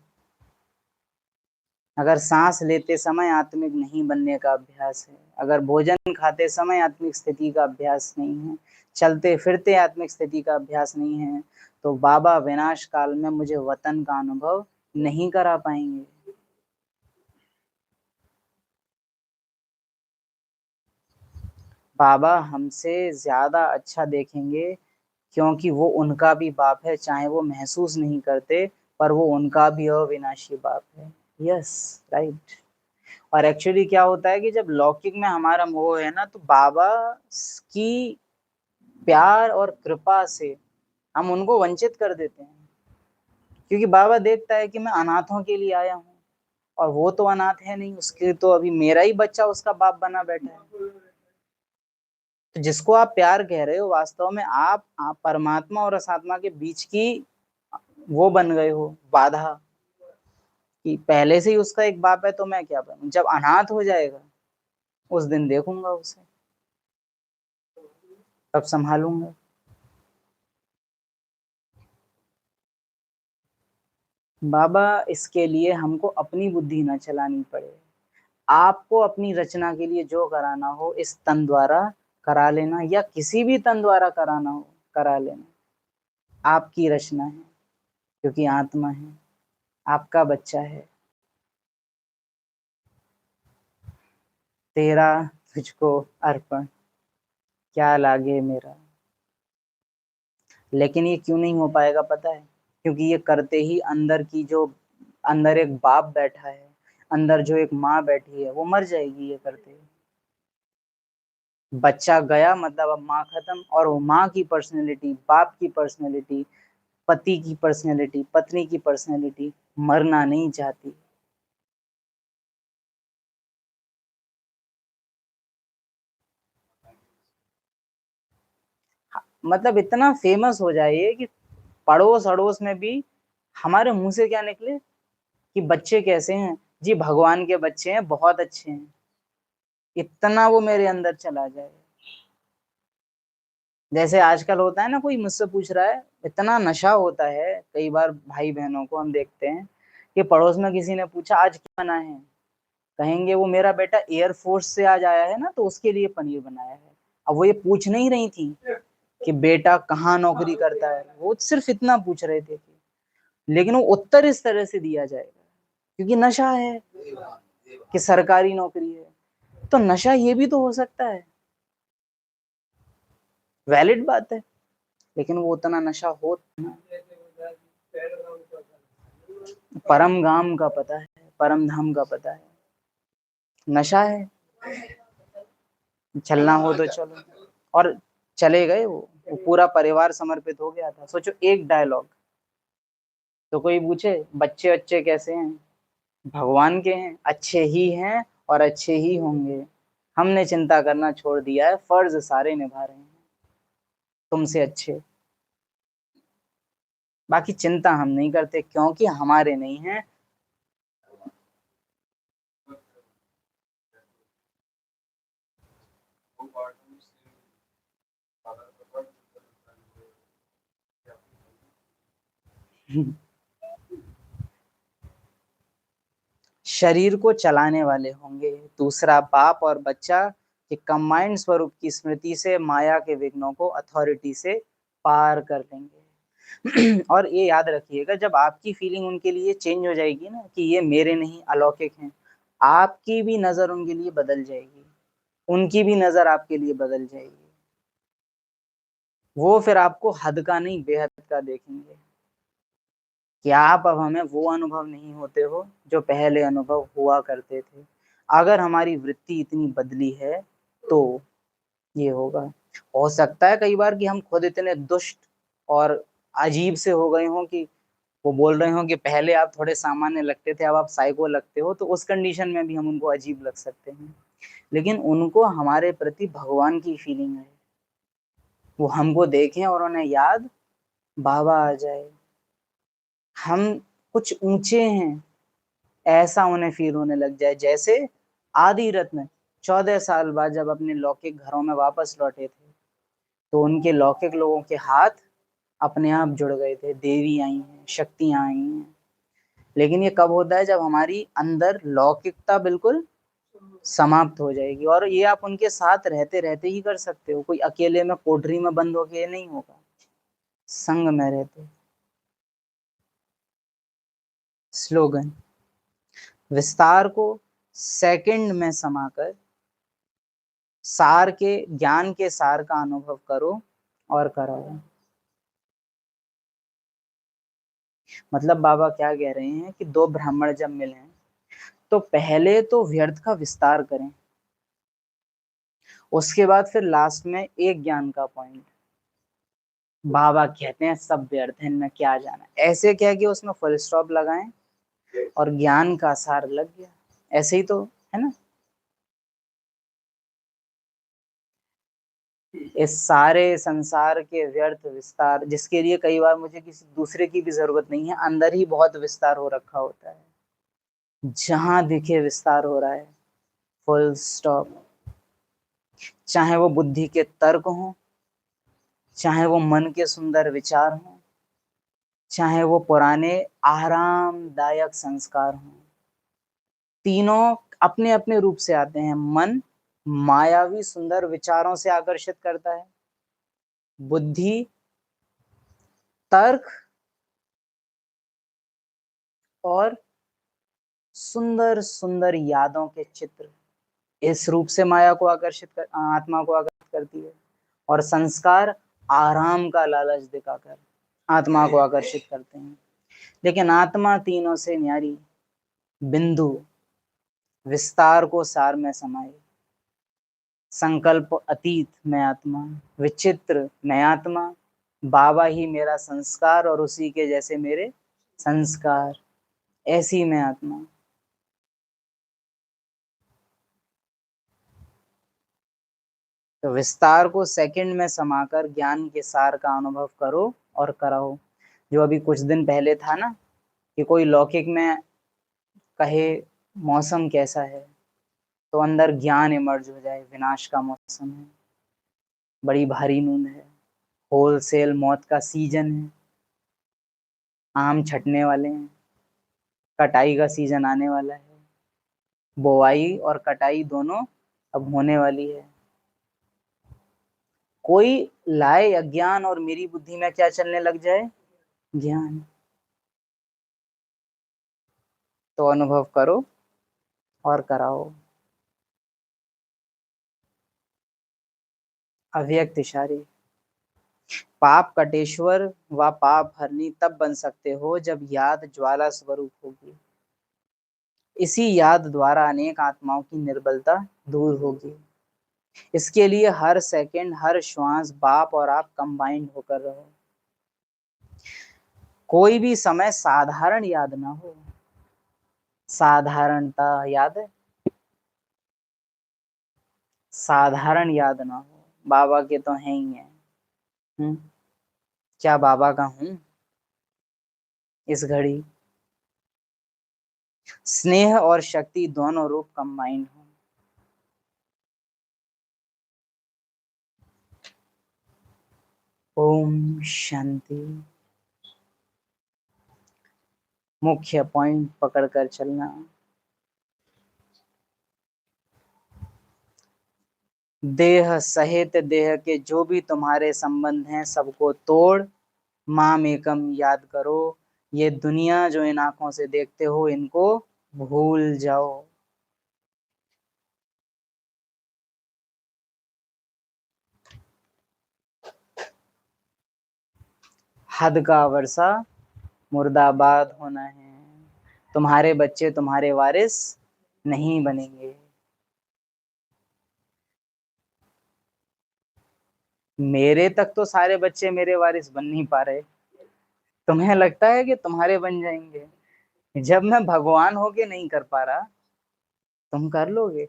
अगर सांस लेते समय आत्मिक नहीं बनने का अभ्यास है, अगर भोजन खाते समय आत्मिक स्थिति का अभ्यास नहीं है, चलते फिरते आत्मिक स्थिति का अभ्यास नहीं है, तो बाबा विनाश काल में मुझे वतन का अनुभव नहीं करा पाएंगे। बाबा हमसे ज्यादा अच्छा देखेंगे, क्योंकि वो उनका भी बाप है, चाहे वो महसूस नहीं करते, पर वो उनका भी अविनाशी बाप है। Yes, right. और एक्चुअली क्या होता है कि जब लौकिक में हमारा मोह है ना, तो बाबा की प्यार और कृपा से हम उनको वंचित कर देते हैं। क्योंकि बाबा देखता है कि मैं अनाथों के लिए आया हूँ, और वो तो अनाथ है नहीं, उसके तो अभी मेरा ही बच्चा उसका बाप बना बैठा है। तो जिसको आप प्यार कह रहे हो, वास्तव में आप परमात्मा और अस आत्मा के बीच की वो बन गए हो, बाधा, कि पहले से ही उसका एक बाप है तो मैं क्या बनूं। जब अनाथ हो जाएगा उस दिन देखूंगा उसे, तब संभालूंगा। बाबा इसके लिए हमको अपनी बुद्धि ना चलानी पड़े, आपको अपनी रचना के लिए जो कराना हो इस तन द्वारा करा लेना, या किसी भी तन द्वारा कराना हो करा लेना। आपकी रचना है, क्योंकि आत्मा है, आपका बच्चा है। तेरा तुझको अर्पण, क्या लागे मेरा। लेकिन ये क्यों नहीं हो पाएगा पता है? क्योंकि ये करते ही अंदर की जो, अंदर एक बाप बैठा है, अंदर जो एक माँ बैठी है, वो मर जाएगी ये करते ही। बच्चा गया मतलब अब माँ खत्म, और वो माँ की पर्सनैलिटी, बाप की पर्सनैलिटी, पति की पर्सनैलिटी, पत्नी की पर्सनैलिटी मरना नहीं चाहती। मतलब इतना फेमस हो जाइए कि पड़ोस अड़ोस में भी हमारे मुंह से क्या निकले कि बच्चे कैसे हैं जी, भगवान के बच्चे हैं, बहुत अच्छे हैं। इतना वो मेरे अंदर चला जाए। जैसे आजकल होता है ना, कोई मुझसे पूछ रहा है, इतना नशा होता है कई बार भाई बहनों को हम देखते हैं कि पड़ोस में किसी ने पूछा आज क्या बना है, कहेंगे वो मेरा बेटा एयरफोर्स से आज आया है ना तो उसके लिए पनीर बनाया है। अब वो ये पूछ नहीं रही थी कि बेटा कहाँ नौकरी करता है, वो सिर्फ इतना पूछ रहे थे, लेकिन वो उत्तर इस तरह से दिया जाएगा क्योंकि नशा है कि सरकारी नौकरी है। तो नशा ये भी तो हो सकता है, वैलिड बात है, लेकिन वो उतना नशा हो ना। परम धाम का पता है, परम धाम का पता है, नशा है, चलना हो तो चलो। और चले गए वो पूरा परिवार समर्पित हो गया था। सोचो एक डायलॉग। तो कोई पूछे बच्चे बच्चे कैसे हैं, भगवान के हैं, अच्छे ही हैं और अच्छे ही होंगे। हमने चिंता करना छोड़ दिया है, फर्ज सारे निभा रहे हैं तुमसे अच्छे। बाकी चिंता हम नहीं करते क्योंकि हमारे नहीं है। शरीर को चलाने वाले होंगे, दूसरा बाप और बच्चा के कंबाइंड स्वरूप की स्मृति से माया के विघ्नों को अथॉरिटी से पार कर लेंगे। और ये याद रखिएगा, जब आपकी फीलिंग उनके लिए चेंज हो जाएगी ना कि ये मेरे नहीं अलौकिक हैं, आपकी भी नजर उनके लिए बदल जाएगी, उनकी भी नजर आपके लिए बदल जाएगी। वो फिर आपको हद का नहीं बेहद का देखेंगे कि आप अब हमें वो अनुभव नहीं होते हो जो पहले अनुभव हुआ करते थे। अगर हमारी वृत्ति इतनी बदली है तो ये होगा। हो सकता है कई बार कि हम खुद इतने दुष्ट और अजीब से हो गए हों कि वो बोल रहे हो कि पहले आप थोड़े सामान्य लगते थे अब आप साइको लगते हो, तो उस कंडीशन में भी हम उनको अजीब लग सकते हैं। लेकिन उनको हमारे प्रति भगवान की फीलिंग है, वो हमको देखें और उन्हें याद बाबा आ जाए, हम कुछ ऊंचे हैं ऐसा उन्हें फील होने लग जाए। जैसे आदि रत्न 14 साल बाद जब अपने लौकिक घरों में वापस लौटे थे तो उनके लौकिक लोगों के हाथ अपने आप जुड़ गए थे, देवी आई हैं, शक्तियां आई हैं। लेकिन ये कब होता है, जब हमारी अंदर लौकिकता बिल्कुल समाप्त हो जाएगी। और ये आप उनके साथ रहते रहते ही कर सकते हो, कोई अकेले में कोठरी में बंद होके ये नहीं होगा, संग में रहते। स्लोगन, विस्तार को सेकंड में समाकर सार के ज्ञान के सार का अनुभव करो और कराओ। मतलब बाबा क्या कह रहे हैं कि दो ब्राह्मण जब मिले तो पहले तो व्यर्थ का विस्तार करें, उसके बाद फिर लास्ट में एक ज्ञान का पॉइंट। बाबा कहते हैं सब व्यर्थ है, इनमें क्या जाना, ऐसे क्या कि उसमें फुल स्टॉप लगाएं और ज्ञान का सार लग गया। ऐसे ही तो है ना। इस सारे संसार के व्यर्थ विस्तार जिसके लिए कई बार मुझे किसी दूसरे की भी जरूरत नहीं है, अंदर ही बहुत विस्तार हो रखा होता है। जहां दिखे विस्तार हो रहा है, फुल स्टॉप। चाहे वो बुद्धि के तर्क हो, चाहे वो मन के सुंदर विचार हो, चाहे वो पुराने आरामदायक संस्कार हों, तीनों अपने अपने रूप से आते हैं। मन मायावी सुंदर विचारों से आकर्षित करता है, बुद्धि तर्क और सुंदर सुंदर यादों के चित्र इस रूप से माया को आकर्षित कर आत्मा को आकर्षित करती है। और संस्कार आराम का लालच दिखाकर आत्मा को आकर्षित करते हैं। लेकिन आत्मा तीनों से न्यारी, बिंदु विस्तार को सार में समाये, संकल्प अतीत में आत्मा, विचित्र में आत्मा, बाबा ही मेरा संस्कार और उसी के जैसे मेरे संस्कार, ऐसी में आत्मा। तो विस्तार को सेकंड में समाकर ज्ञान के सार का अनुभव करो और कराओ। जो अभी कुछ दिन पहले था ना कि कोई लौकिक में कहे मौसम कैसा है, तो अंदर ज्ञान इमर्ज हो जाए, विनाश का मौसम है, बड़ी भारी नींद है, होलसेल मौत का सीजन है, आम छटने वाले हैं, कटाई का सीजन आने वाला है, बोआई और कटाई दोनों अब होने वाली है। कोई लाए अज्ञान और मेरी बुद्धि में क्या चलने लग जाए, ज्ञान। तो अनुभव करो और कराओ। अव्यक्त इशारे। पाप कटेश्वर व पाप हरनी तब बन सकते हो जब याद ज्वाला स्वरूप होगी। इसी याद द्वारा अनेक आत्माओं की निर्बलता दूर होगी। इसके लिए हर सेकंड हर श्वास बाप और आप कंबाइंड होकर रहो। कोई भी समय साधारण याद ना हो। साधारणता याद है, साधारण याद ना हो। बाबा के तो हैं ही हैं। क्या बाबा का हूं इस घड़ी। स्नेह और शक्ति दोनों रूप कंबाइंड हो। ओम शांति। मुख्य पॉइंट पकड़कर चलना। देह सहित देह के जो भी तुम्हारे संबंध हैं सबको तोड़ माम एकम याद करो। ये दुनिया जो इन आंखों से देखते हो इनको भूल जाओ। हद का वर्षा मुर्दाबाद होना है। तुम्हारे बच्चे तुम्हारे वारिस नहीं बनेंगे। मेरे तक तो सारे बच्चे मेरे वारिस बन नहीं पा रहे। तुम्हें लगता है कि तुम्हारे बन जाएंगे। जब मैं भगवान होके नहीं कर पा रहा, तुम कर लोगे।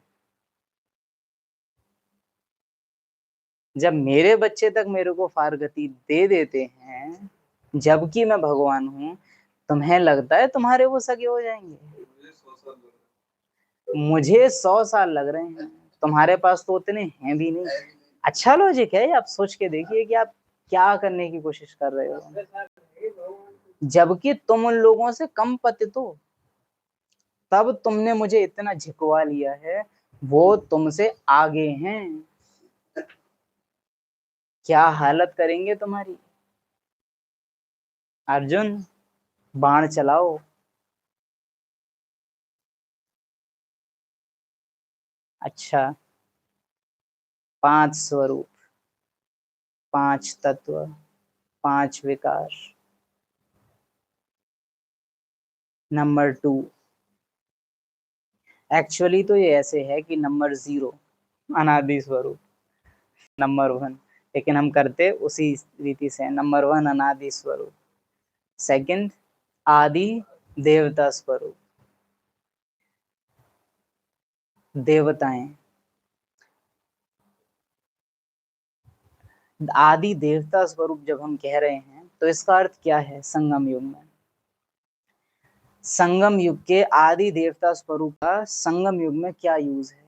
जब मेरे बच्चे तक मेरे को फारगती दे देते हैं, जबकि मैं भगवान हूं, तुम्हें लगता है तुम्हारे वो सगे हो जाएंगे। मुझे 100 साल लग रहे हैं, तुम्हारे पास तो उतने हैं भी नहीं। अच्छा लॉजिक है। आप सोच के देखिए कि आप क्या करने की कोशिश कर रहे हो, जबकि तुम उन लोगों से कम पतित हो। तब तुमने मुझे इतना झिकवा लिया है, वो तुमसे आगे हैं। क्या हालत करेंगे तुम्हारी। अर्जुन बाण चलाओ। अच्छा, 5 स्वरूप, 5 तत्व, 5 विकार। नंबर 2, एक्चुअली तो ये ऐसे है कि नंबर 0 अनादि स्वरूप, नंबर 1, लेकिन हम करते उसी रीति से। नंबर 1 अनादि स्वरूप, सेकंड आदि देवता स्वरूप, देवताएं। आदि देवता स्वरूप जब हम कह रहे हैं तो इसका अर्थ क्या है। संगम युग में, संगम युग के आदि देवता स्वरूप का संगम युग में क्या यूज है।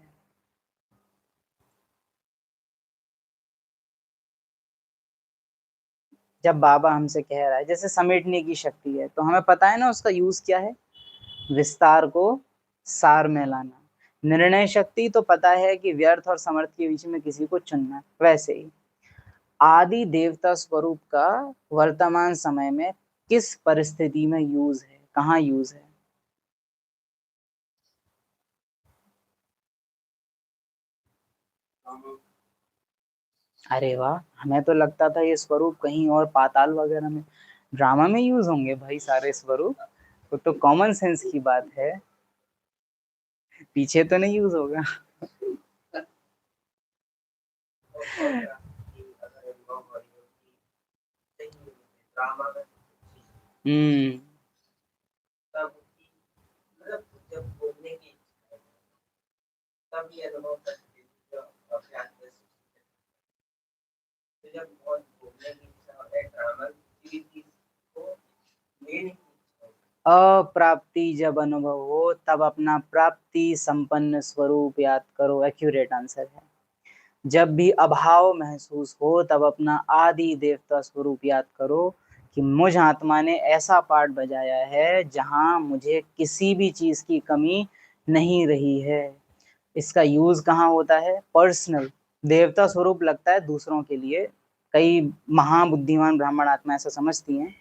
जब बाबा हमसे कह रहा है जैसे समेटने की शक्ति है, तो हमें पता है ना उसका यूज क्या है। विस्तार को सार में लाना। निर्णय शक्ति तो पता है कि व्यर्थ और समर्थ के बीच में किसी को चुनना। वैसे ही आदि देवता स्वरूप का वर्तमान समय में किस परिस्थिति में यूज है, कहाँ यूज है। अरे वाह, हमें तो लगता था ये स्वरूप कहीं और पाताल वगैरह में, ड्रामा में यूज होंगे भाई सारे स्वरूप। तो कॉमन सेंस की बात है, पीछे तो नहीं यूज होगा। हम्म। जब बहुत भोगने की इच्छा होता है, ड्रामा की चीज को लेने की इच्छा होती अप्राप्ति जब अनुभव हो तब अपना प्राप्ति संपन्न स्वरूप याद करो। एक्यूरेट आंसर है। जब भी अभाव महसूस हो तब अपना आदि देवता स्वरूप याद करो कि मुझ आत्मा ने ऐसा पार्ट बजाया है जहां मुझे किसी भी चीज की कमी नहीं रही है। इसका यूज कहाँ होता है? पर्सनल। देवता स्वरूप लगता है दूसरों के लिए। कई महाबुद्धिमान ब्राह्मण आत्मा ऐसा समझती हैं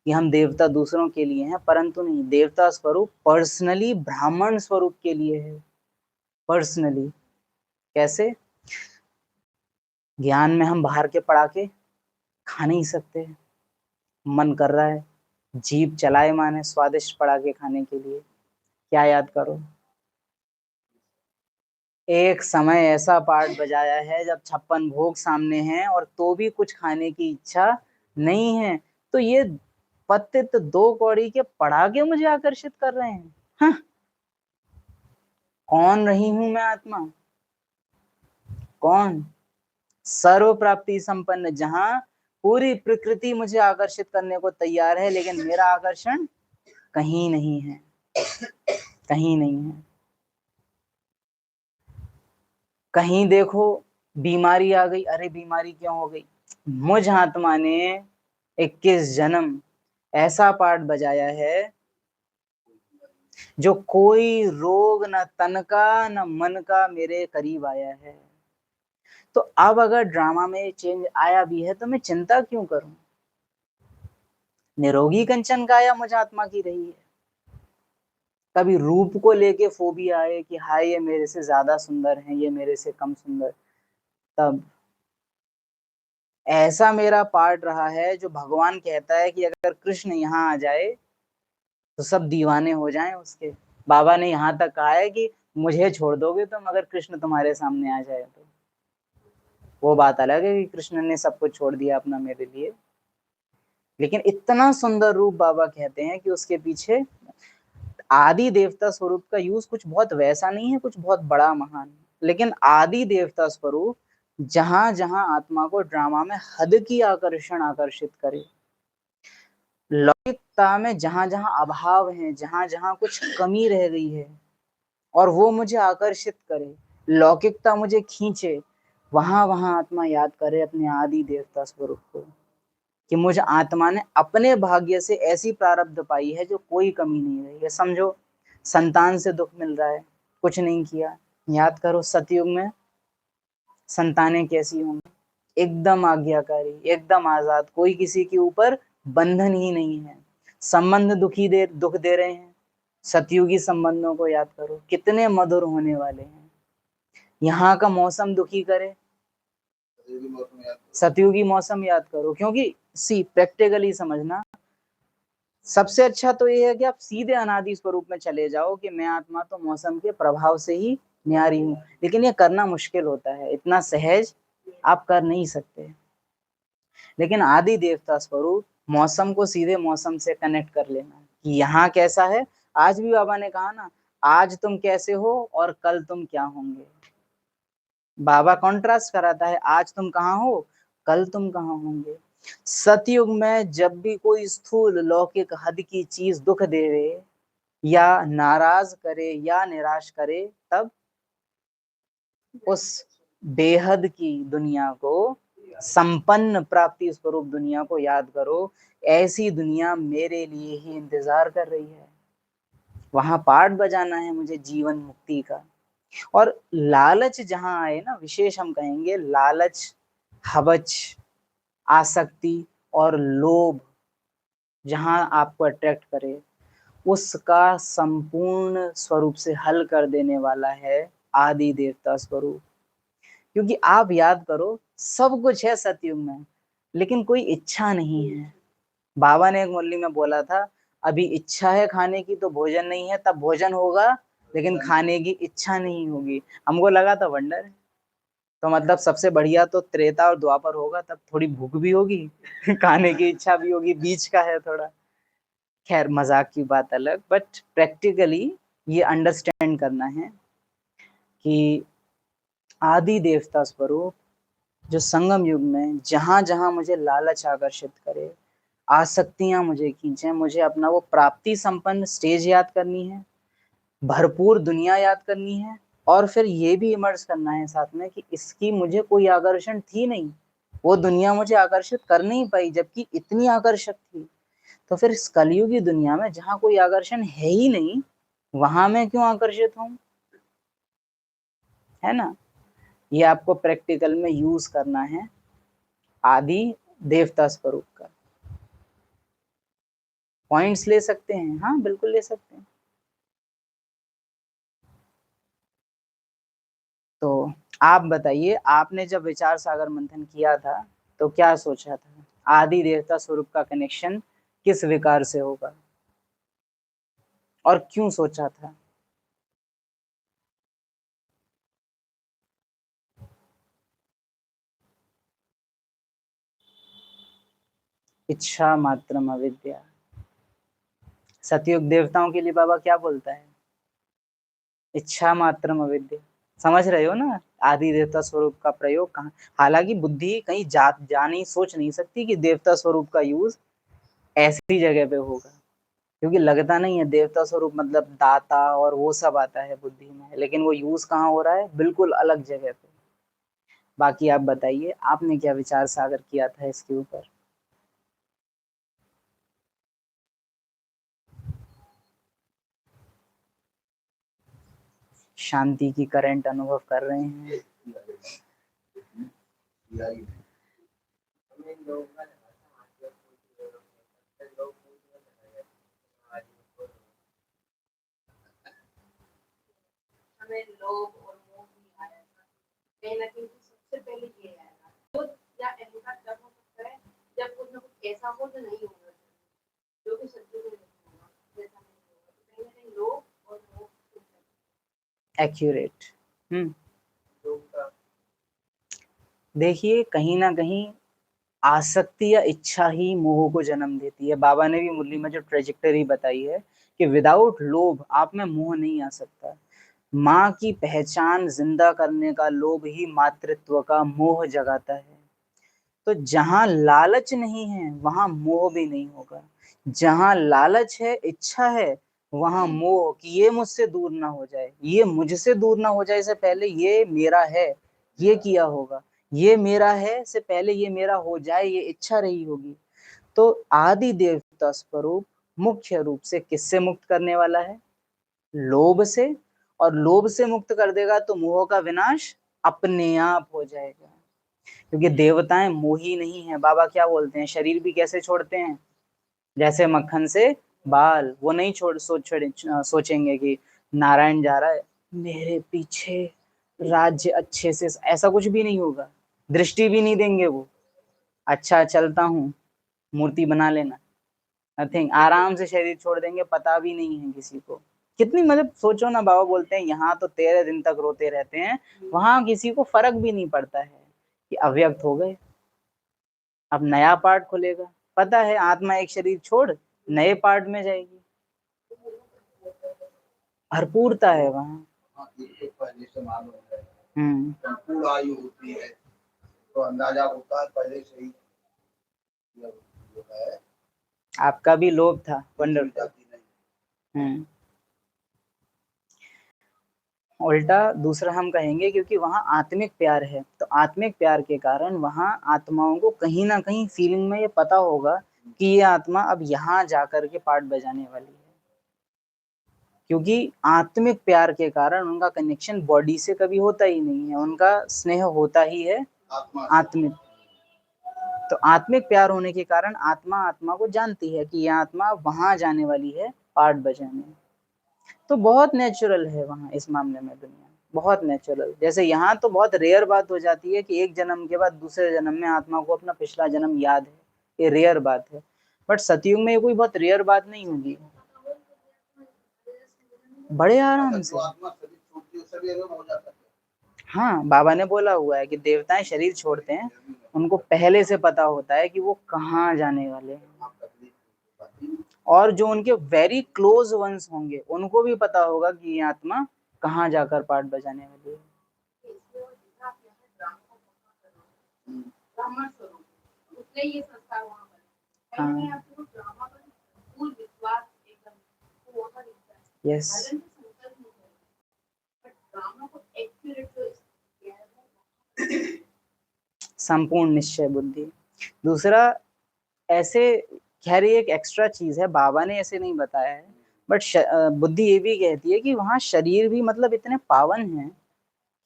कि हम देवता दूसरों के लिए हैं, परंतु नहीं, देवता स्वरूप पर्सनली ब्राह्मण स्वरूप के लिए है। पर्सनली कैसे? ज्ञान में हम बाहर के पड़ाके खा नहीं सकते। मन कर रहा है, जीभ चलाए माने स्वादिष्ट पड़ाके खाने के लिए। क्या याद करो? एक समय ऐसा पार्ट बजाया है जब 56 भोग सामने हैं और तो भी कुछ खाने की इच्छा नहीं है। तो ये पतित 2 कौड़ी के पड़ाके मुझे आकर्षित कर रहे हैं। हाँ? कौन रही हूं मैं आत्मा? कौन? सर्व प्राप्ति संपन्न, जहां पूरी प्रकृति मुझे आकर्षित करने को तैयार है, लेकिन मेरा आकर्षण कहीं नहीं है। कहीं नहीं है। कहीं देखो बीमारी आ गई, अरे बीमारी क्यों हो गई? मुझ आत्मा ने 21 जन्म ऐसा पार्ट बजाया है जो कोई रोग न तन का न मन का मेरे करीब आया है। तो अब अगर ड्रामा में चेंज आया भी है तो मैं चिंता क्यों करूं? निरोगी कंचन काया मुझ आत्मा की रही है। कभी रूप को लेके फोबिया आए कि हाय ये मेरे से ज्यादा सुंदर है, ये मेरे से कम सुंदर, तब ऐसा मेरा पार्ट रहा है जो भगवान कहता है कि अगर कृष्ण यहाँ आ जाए तो सब दीवाने हो जाएं उसके। बाबा ने यहाँ तक कहा है कि मुझे छोड़ दोगे तुम अगर कृष्ण तुम्हारे सामने आ जाए तो। वो बात अलग है कि कृष्ण ने सब कुछ छोड़ दिया अपना मेरे लिए, लेकिन इतना सुंदर रूप बाबा कहते हैं कि उसके पीछे आदि देवता स्वरूप का यूज कुछ बहुत वैसा नहीं है, कुछ बहुत बड़ा महान, लेकिन आदि देवता स्वरूप जहां जहां आत्मा को ड्रामा में हद की आकर्षण आकर्षित करे, लौकिकता में जहां जहां अभाव है, जहां जहां कुछ कमी रह गई है और वो मुझे आकर्षित करे, लौकिकता मुझे खींचे, वहां वहां आत्मा याद करे अपने आदि देवता स्वरूप को कि मुझ आत्मा ने अपने भाग्य से ऐसी प्रारब्ध पाई है जो कोई कमी नहीं रही है। समझो संतान से दुख मिल रहा है, कुछ नहीं किया, याद करो सतयुग में संतानें कैसी होंगी? एकदम आज्ञाकारी, एकदम आजाद, कोई किसी के ऊपर बंधन ही नहीं है। संबंध दुख दे रहे हैं, सतयुगी संबंधों को याद करो कितने मधुर होने वाले हैं। यहाँ का मौसम दुखी करे, सतयुगी मौसम याद करो। क्योंकि प्रैक्टिकली समझना, सबसे अच्छा तो ये है कि आप सीधे अनादि स्वरूप में चले जाओ कि मैं आत्मा तो मौसम के प्रभाव से ही न्यारी हूँ, लेकिन ये करना मुश्किल होता है, इतना सहज आप कर नहीं सकते। लेकिन आदि देवता स्वरूप मौसम को सीधे मौसम से कनेक्ट कर लेना कि यहाँ कैसा है। आज भी बाबा ने कहा ना, आज तुम कैसे हो और कल तुम क्या होंगे। बाबा कॉन्ट्रास्ट कराता है, आज तुम कहाँ हो, कल तुम कहाँ होंगे। सतयुग में जब भी कोई स्थूल लौकिक हद की चीज दुख देवे या नाराज करे या निराश करे, तब उस बेहद की दुनिया को, संपन्न प्राप्ति स्वरूप दुनिया को याद करो। ऐसी दुनिया मेरे लिए ही इंतजार कर रही है, वहां पाठ बजाना है मुझे जीवन मुक्ति का। और लालच जहां आए ना, विशेष हम कहेंगे लालच, हवच, आसक्ति और लोभ जहां आपको अट्रैक्ट करे, उसका संपूर्ण स्वरूप से हल कर देने वाला है आदि देवता स्वरूप। क्योंकि आप याद करो सब कुछ है सतयुग में, लेकिन कोई इच्छा नहीं है। बाबा ने एक मुरली में बोला था, अभी इच्छा है खाने की तो भोजन नहीं है, तब भोजन होगा लेकिन खाने की इच्छा नहीं होगी। हमको लगा था वंडर, तो मतलब सबसे बढ़िया तो त्रेता और द्वापर होगा, तब थोड़ी भूख भी होगी खाने की इच्छा भी होगी, बीच का है थोड़ा। खैर मजाक की बात अलग, बट प्रैक्टिकली ये अंडरस्टैंड करना है कि आदि देवता स्वरूप जो संगम युग में जहां जहां मुझे लालच आकर्षित करे, आसक्तियां मुझे खींचे, मुझे अपना वो प्राप्ति संपन्न स्टेज याद करनी है, भरपूर दुनिया याद करनी है, और फिर ये भी इमर्ज करना है साथ में कि इसकी मुझे कोई आकर्षण थी नहीं, वो दुनिया मुझे आकर्षित कर नहीं पाई जबकि इतनी आकर्षक थी। तो फिर इस कलयुगी दुनिया में जहां कोई आकर्षण है ही नहीं, वहां मैं क्यों आकर्षित हूं? है ना? ये आपको प्रैक्टिकल में यूज करना है आदि देवता स्वरूप का। पॉइंट्स ले सकते हैं, हाँ बिल्कुल ले सकते हैं। तो आप बताइए, आपने जब विचार सागर मंथन किया था तो क्या सोचा था? आदि देवता स्वरूप का कनेक्शन किस विकार से होगा और क्यों सोचा था? इच्छा मात्रम अविद्या। सतयुग देवताओं के लिए बाबा क्या बोलता है? इच्छा मात्रम अविद्या। समझ रहे हो ना आदि देवता स्वरूप का प्रयोग कहाँ? हालांकि बुद्धि कहीं जा नहीं, सोच नहीं सकती कि देवता स्वरूप का यूज ऐसी जगह पे होगा, क्योंकि लगता नहीं है देवता स्वरूप मतलब दाता और वो सब आता है बुद्धि में, लेकिन वो यूज कहाँ हो रहा है? बिल्कुल अलग जगह पे। बाकी आप बताइए, आपने क्या विचार सागर किया था इसके ऊपर? शांति की करंट अनुभव कर रहे हैं। हमें लोग का लगा था आज जब लोग आज हमें लोभ और मोह भी आया था, कहीं ना कहीं सबसे पहले ये आएगा। खुद या अहंकार तब हो सकता है जब कुछ ना कुछ ऐसा हो जो नहीं होगा, जो कि सत्य में नहीं होगा, जैसा नहीं होगा, तो कहीं ना कहीं लोभ और मोह। एक्यूरेट। लोग का देखिए, कहीं ना कहीं आसक्ति या इच्छा ही मोह को जन्म देती है। बाबा ने भी मुरली में जो ट्रेजेक्टरी बताई है कि विदाउट लोभ आप में मोह नहीं आ सकता। माँ की पहचान जिंदा करने का लोभ ही मातृत्व का मोह जगाता है। तो जहां लालच नहीं है वहां मोह भी नहीं होगा। जहां लालच है, इच्छा है, वहां मोह कि ये मुझसे दूर ना हो जाए, ये मुझसे दूर ना हो जाए से पहले ये मेरा है, ये किया होगा, ये मेरा है से पहले ये मेरा हो जाए, ये इच्छा रही होगी। तो आदि देवता स्वरूप मुख्य रूप से किससे मुक्त करने वाला है? लोभ से। और लोभ से मुक्त कर देगा तो मोह का विनाश अपने आप हो जाएगा, क्योंकि देवताएं मोही नहीं है। बाबा क्या बोलते हैं? शरीर भी कैसे छोड़ते हैं? जैसे मक्खन से बाल। वो नहीं सोचेंगे कि नारायण जा रहा है मेरे पीछे, राज्य अच्छे से, ऐसा कुछ भी नहीं होगा। दृष्टि भी नहीं देंगे वो, अच्छा चलता हूँ, मूर्ति बना लेना, नथिंग, आराम से शरीर छोड़ देंगे, पता भी नहीं है किसी को। कितनी मतलब सोचो ना, बाबा बोलते हैं यहाँ तो 13 दिन तक रोते रहते हैं, वहां किसी को फर्क भी नहीं पड़ता है कि अव्यक्त हो गए, अब नया पार्ट खुलेगा। पता है आत्मा एक शरीर छोड़ नए पार्ट में जाएगी। भरपूरता है वहां। पहले से मालूम है, हम्म। आयु होती है तो अंदाजा होता है पहले से ही जो है। आपका भी लोभ था, वंडरफुल। हम्म। उल्टा दूसरा हम कहेंगे क्योंकि वहां आत्मिक प्यार है, तो आत्मिक प्यार के कारण वहां आत्माओं को कहीं ना कहीं फीलिंग में ये पता होगा कि ये आत्मा अब यहाँ जाकर के पार्ट बजाने वाली है, क्योंकि आत्मिक प्यार के कारण उनका कनेक्शन बॉडी से कभी होता ही नहीं है, उनका स्नेह होता ही है आत्मिक। तो आत्मिक प्यार होने के कारण आत्मा आत्मा को जानती है कि यह आत्मा वहां जाने वाली है पार्ट बजाने। तो बहुत नेचुरल है वहां इस मामले में दुनिया, बहुत नेचुरल। जैसे यहाँ तो बहुत रेयर बात हो जाती है कि एक जन्म के बाद दूसरे जन्म में आत्मा को अपना पिछला जन्म याद है, ये रेयर बात है। बट सतयुग में ये कोई बहुत रेयर बात नहीं होगी, बड़े आराम से। हाँ, बाबा ने बोला हुआ है कि देवताएं शरीर छोड़ते हैं, उनको पहले से पता होता है कि वो कहाँ जाने वाले हैं, और जो उनके वेरी क्लोज वंस होंगे उनको भी पता होगा कि ये आत्मा कहाँ जाकर पार्ट बजाने वाली है। ब्राह्मण स्वरूप उसने ये संस्कार वहाँ पर कहीं हाँ। आपको ड्रामा पर पूर्ण विश्वास एकदम वो वहाँ दिखता है यस, भले में संकल्प नहीं करें बट ड्रामा को एक्यूरेट जो किया है वो संपूर्ण निश्चय बुद्धि। दूसरा, ऐसे, खैर ये एक एक्स्ट्रा चीज है, बाबा ने ऐसे नहीं बताया है, बट बुद्धि ये भी कहती है कि वहां शरीर भी मतलब इतने पावन हैं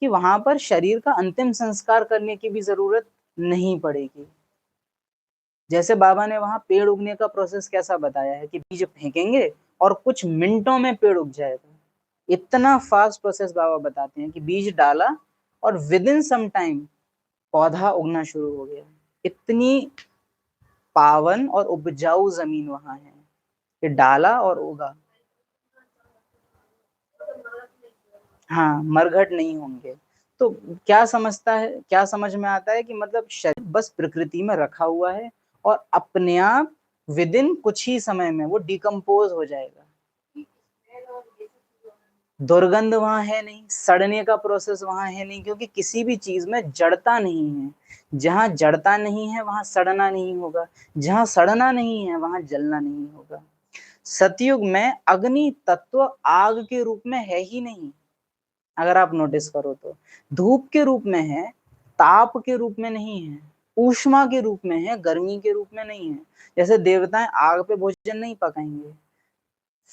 कि वहां पर शरीर का अंतिम संस्कार करने की भी जरूरत नहीं पड़ेगी। जैसे बाबा ने वहां पेड़ उगने का प्रोसेस कैसा बताया है कि बीज फेंकेंगे और कुछ मिनटों में पेड़ उग जाएगा। इतना फास्ट प्रोसेस बाबा बताते हैं कि बीज डाला और विद इन सम टाइम पौधा उगना शुरू हो गया। इतनी पावन और उपजाऊ जमीन वहां है कि डाला और उगा। हाँ, मरघट नहीं होंगे। तो क्या समझता है, क्या समझ में आता है कि मतलब शरीर बस प्रकृति में रखा हुआ है और अपने आप विद इन कुछ ही समय में वो डिकम्पोज हो जाएगा। दुर्गंध वहां है नहीं, सड़ने का प्रोसेस वहां है नहीं, क्योंकि किसी भी चीज में जड़ता नहीं है। जहां जड़ता नहीं है वहां सड़ना नहीं होगा, जहां सड़ना नहीं है वहां जलना नहीं होगा। सतयुग में अग्नि तत्व आग के रूप में है ही नहीं, अगर आप नोटिस करो तो। धूप के रूप में है, ताप के रूप में नहीं है, ऊष्मा के रूप में है, गर्मी के रूप में नहीं है। जैसे देवताएं आग पे भोजन नहीं पकाएंगे,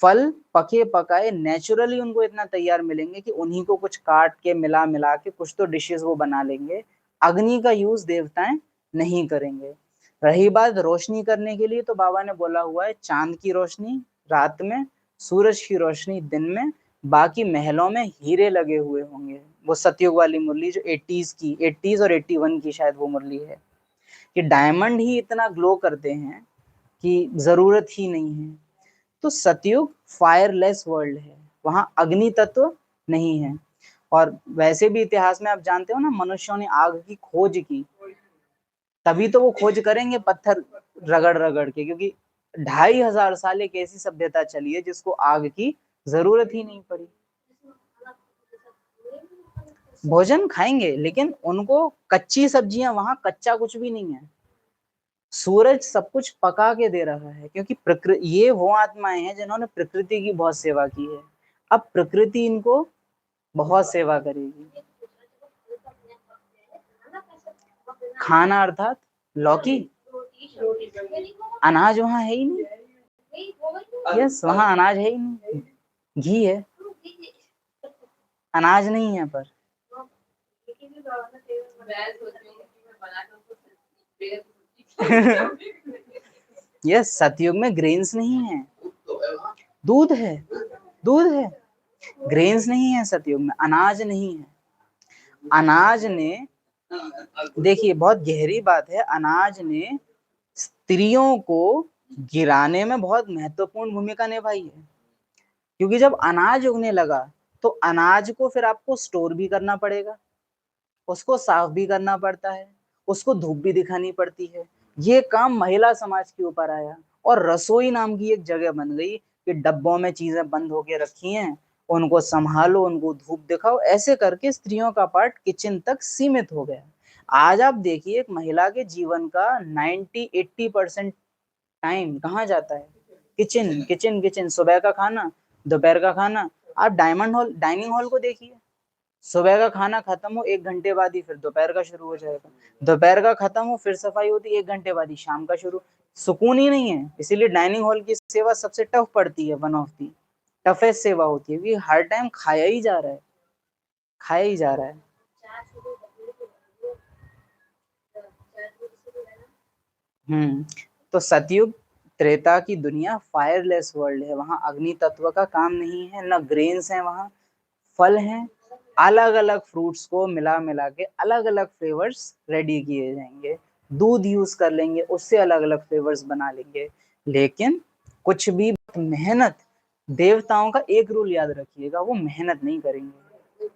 फल पके पकाए नेचुरली उनको इतना तैयार मिलेंगे कि उन्हीं को कुछ काट के मिला मिला के कुछ तो डिशेस वो बना लेंगे। अग्नि का यूज देवताएं नहीं करेंगे। रही बात रोशनी करने के लिए, तो बाबा ने बोला हुआ है चांद की रोशनी रात में, सूरज की रोशनी दिन में, बाकी महलों में हीरे लगे हुए होंगे। वो सतयुग वाली मुरली जो 80s और 81 की शायद वो मुरली है, कि डायमंड ही इतना ग्लो करते हैं कि जरूरत ही नहीं है। तो सतयुग फायरलेस वर्ल्ड है, वहां अग्नि तत्व नहीं है। और वैसे भी इतिहास में आप जानते हो ना, मनुष्यों ने आग की खोज की, तभी तो वो खोज करेंगे पत्थर रगड़ रगड़ के, क्योंकि 2500 साल एक ऐसी सभ्यता चली है जिसको आग की जरूरत ही नहीं पड़ी। भोजन खाएंगे लेकिन उनको कच्ची सब्जियां, वहां कच्चा कुछ भी नहीं है। सूरज सब कुछ पका के दे रहा है, क्योंकि प्रकृति, ये वो आत्माएं हैं जिन्होंने प्रकृति की बहुत सेवा की है। अब प्रकृति इनको बहुत सेवा करेगी। खाना अर्थात लौकी, अनाज वहां है ही नहीं। यस, वहां अनाज है ही नहीं, घी है, अनाज नहीं है। पर यस, सतयुग में ग्रेन्स नहीं है, दूध है, दूध है, ग्रेन्स नहीं है सतयुग में, अनाज नहीं है। अनाज ने, देखिए बहुत गहरी बात है, अनाज ने स्त्रियों को गिराने में बहुत महत्वपूर्ण भूमिका निभाई है। क्योंकि जब अनाज उगने लगा तो अनाज को फिर आपको स्टोर भी करना पड़ेगा, उसको साफ भी करना पड़ता है, उसको धूप भी दिखानी पड़ती है। ये काम महिला समाज के ऊपर आया और रसोई नाम की एक जगह बन गई कि डब्बों में चीजें बंद होके रखी हैं, उनको संभालो, उनको धूप दिखाओ। ऐसे करके स्त्रियों का पार्ट किचन तक सीमित हो गया। आज आप देखिए, एक महिला के जीवन का 90-80% टाइम कहाँ जाता है? Kitchen, kitchen, kitchen. सुबह का खाना, दोपहर का खाना। आप डाइनिंग हॉल को देखिए, सुबह का खाना खत्म हो 1 घंटे बाद ही फिर दोपहर का शुरू हो जाएगा, दोपहर का खत्म हो फिर सफाई होती है 1 घंटे बाद ही शाम का शुरू। सुकून ही नहीं है। इसीलिए डाइनिंग हॉल की सेवा सबसे टफ पड़ती है, वन ऑफ दी टफेस्ट सेवा होती है, क्योंकि हर टाइम खाया ही जा रहा है, खाया ही जा रहा है। तो सतयुग, त्रेता की दुनिया फायरलेस वर्ल्ड है, वहां अग्नि तत्व का काम नहीं है, न ग्रेन्स हैं, वहां फल हैं। अलग अलग फ्रूट्स को मिला मिला के अलग अलग फ्लेवर्स रेडी किए जाएंगे, दूध यूज कर लेंगे, उससे अलग अलग फ्लेवर्स बना लेंगे। लेकिन कुछ भी मेहनत, देवताओं का एक रूल याद रखिएगा, वो मेहनत नहीं करेंगे।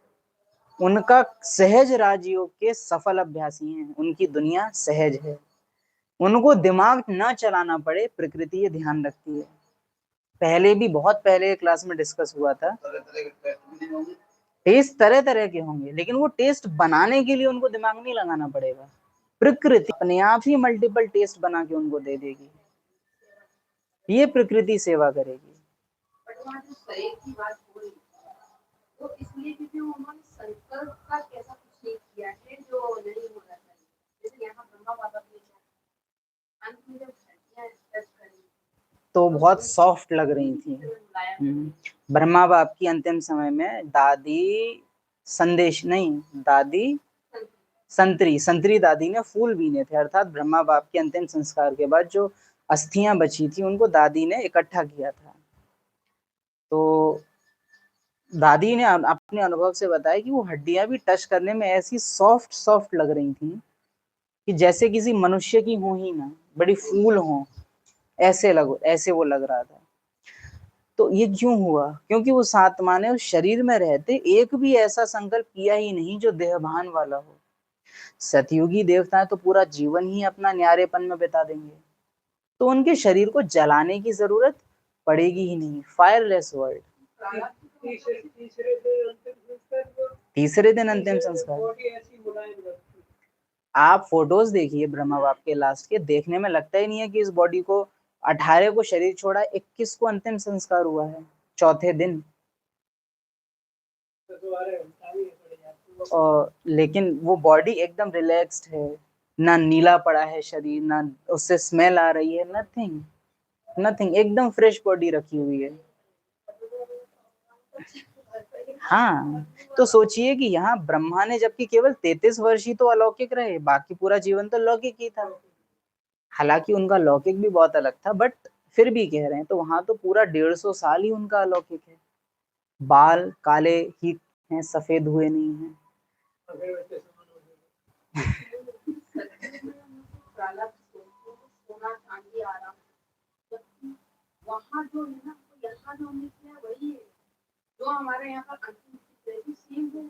उनका सहज राजयोग के सफल अभ्यासी हैं, उनकी दुनिया सहज है, उनको दिमाग ना चलाना पड़े, प्रकृति ये ध्यान रखती है। पहले भी बहुत पहले क्लास में डिस्कस हुआ था, टेस्ट तरह तरह के होंगे, लेकिन वो टेस्ट बनाने के लिए उनको दिमाग नहीं लगाना पड़ेगा, प्रकृति अपने आप ही मल्टीपल टेस्ट बना के उनको दे देगी, ये प्रकृति सेवा करेगी। बट वहाँ जो शरीर की बात हो रही है वो इसलिए क्योंकि उन्होंने संकल्प का कैसा कुछ नहीं किया है जो नहीं होना चाहिए। जैसे यहाँ ब्रह्मा बाबा ने अंत में जब हड्डियाँ टच करी तो बहुत सॉफ्ट लग रही थी। ब्रह्मा बाप की अंतिम समय में दादी संदेश नहीं, दादी संतरी दादी ने फूल बीने थे, अर्थात ब्रह्मा बाप के अंतिम संस्कार के बाद जो अस्थियां बची थी उनको दादी ने इकट्ठा किया था। तो दादी ने अपने अनुभव से बताया कि वो हड्डियां भी टच करने में ऐसी सॉफ्ट सॉफ्ट लग रही थी कि जैसे किसी मनुष्य की हो ही ना, बड़ी फूल हो, ऐसे वो लग रहा था। तो ये क्यों हुआ? क्योंकि उस आत्मा ने उस शरीर में रहते एक भी ऐसा संकल्प किया ही नहीं जो देहभान वाला हो। सतयुगी देवताएं तो पूरा जीवन ही अपना न्यारेपन में बिता देंगे, तो उनके शरीर को जलाने की जरूरत पड़ेगी ही नहीं। Fireless world. तीसरे दिन अंतिम संस्कार। आप फोटोज देखिए ब्रह्मा बाप के लास्ट के, देखने में लगता ही नहीं है कि इस बॉडी को 18 को शरीर छोड़ा, 21 को अंतिम संस्कार हुआ है, चौथे दिन। और लेकिन वो बॉडी एकदम रिलैक्स्ड है, ना नीला पड़ा है शरीर, ना उससे स्मेल आ रही है, नथिंग, एकदम फ्रेश बॉडी रखी हुई है। हाँ, तो सोचिए कि यहाँ ब्रह्मा ने जबकि केवल 33 वर्ष ही तो अलौकिक रहे, बाकी पूरा जीवन तो लौकिक ही था। हालांकि उनका लौकिक भी बहुत अलग था, बट फिर भी कह रहे हैं तो वहां तो पूरा 150 साल ही उनका अलौकिक है। बाल काले ही हैं, सफेद हुए नहीं हैं। वहाँ जो है ना, यहाँ जो हमने किया वही है जो हमारे यहाँ का अंतिम सेम है।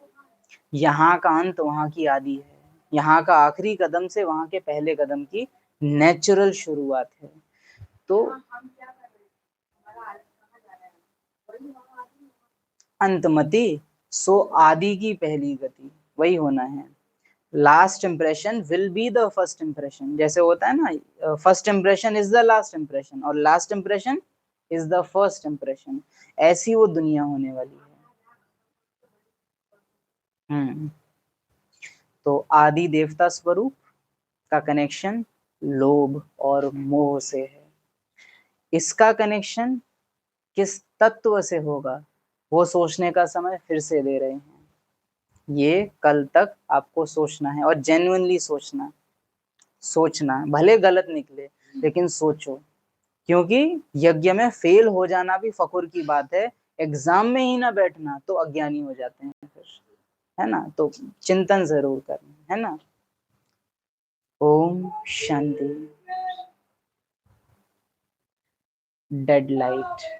यहाँ का अंत वहाँ की आदि है, यहाँ का आखिरी कदम से वहाँ के पहले कदम की नेचुरल शुरुआत है। तो हम क्या कर रहे हैं, हमारा आदि कहाँ जा रहा है, वही वहाँ आदि। अंतमति सो आदि की पहली गति, वही होना है। Last impression will be the first impression, जैसे होता है ना, first impression is the last impression और last impression is the first impression. ऐसी वो दुनिया होने वाली है। तो आदि देवता स्वरूप का कनेक्शन लोभ और मोह से है। इसका कनेक्शन किस तत्व से होगा वो सोचने का समय फिर से दे रहे हैं। ये कल तक आपको सोचना है और जेन्युइनली सोचना, भले गलत निकले लेकिन सोचो, क्योंकि यज्ञ में फेल हो जाना भी फखुर की बात है, एग्जाम में ही ना बैठना तो अज्ञानी हो जाते हैं फिर, है ना। तो चिंतन जरूर करना है ना। ओम शांति। Dead light.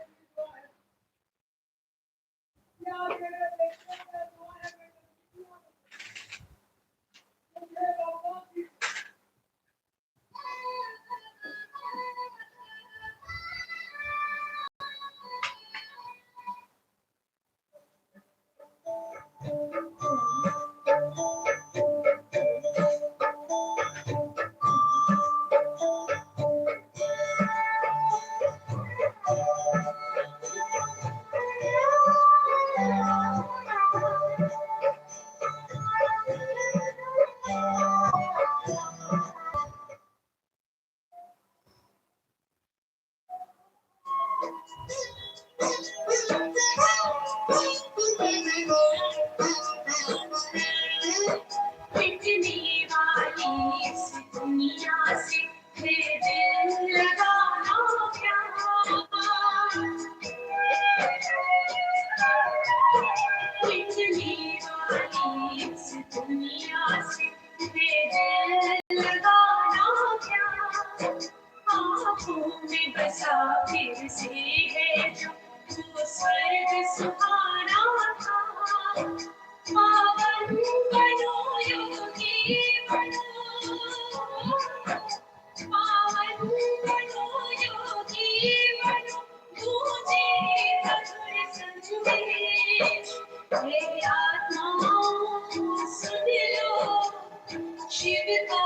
शिव का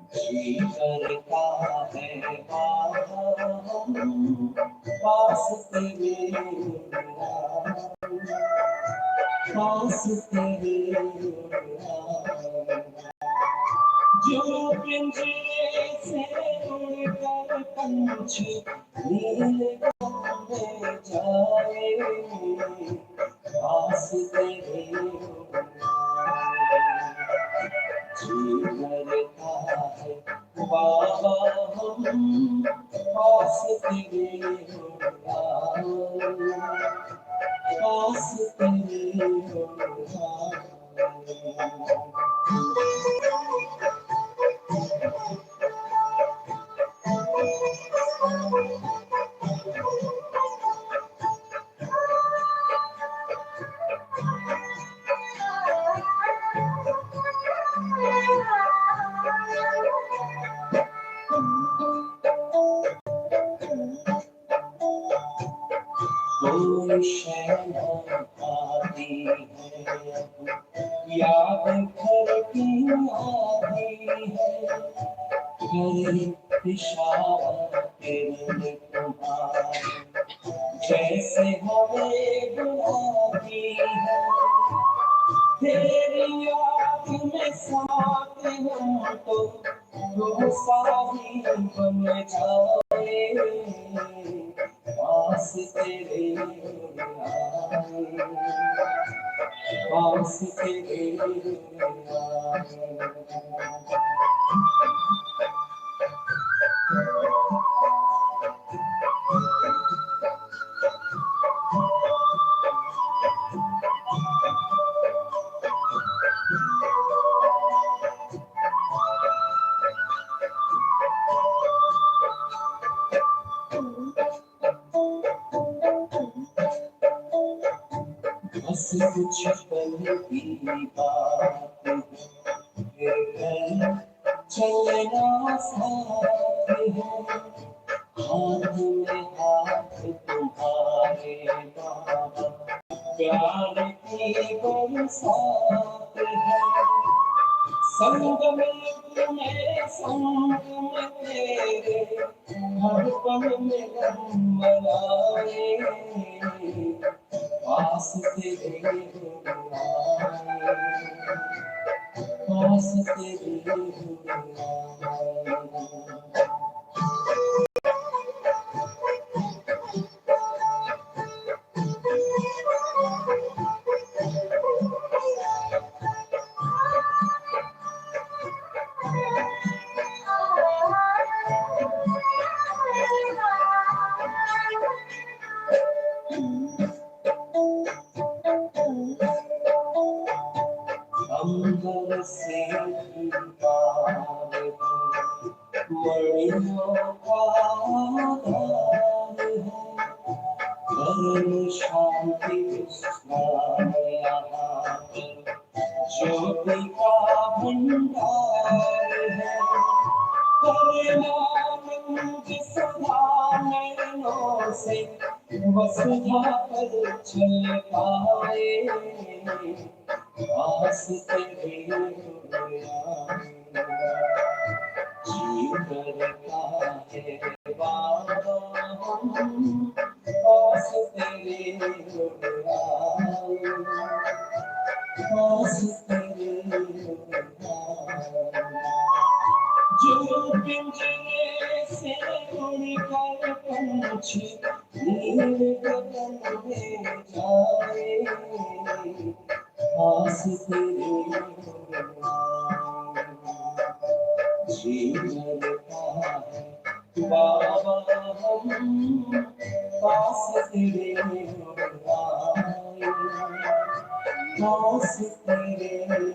जी करता है बाबा हम पास तेरे आए, पास तेरे आए। जो पिंजरे से उड़कर पंछी नीले में जाए, पास तेरे आए। जी करता है बाबा हम पास तेरे आए, पास तेरे आए। कोई शैला आती है अब, याद घर की आती है, करे इशारा तेरे तुम्हारे, जैसे हमें बुलाती है। तेरी याद में साथ हूँ तो साही बन जाए, पास तेरे आए, पास तेरे आए। बस कुछ पल की बात है, फिर कल चलना साथ है, हाथ में हाथ तुम्हारे बाबा, प्यार की बरसात है। संग में तुम्हें संग में तेरे, हर पल में गम मनाए, पास तेरे आए, पास तेरे आए। अंबर से पार है, मणियों का आधार है, परम शांति विश्राम यहाँ पर, ज्योति का भंडार है। परमानंद सदा नैनों से वसुधा पर चल पाए, पास तेरे आए। जी करता है बाबा हम पास तेरे आए, पास तेरे आए। जो पिंजरे से उड़कर पंछी नीले गगन में जाए, पास तेरे आए। जी करता है बाबा हम पास तेरे आए, पास तेरे आए।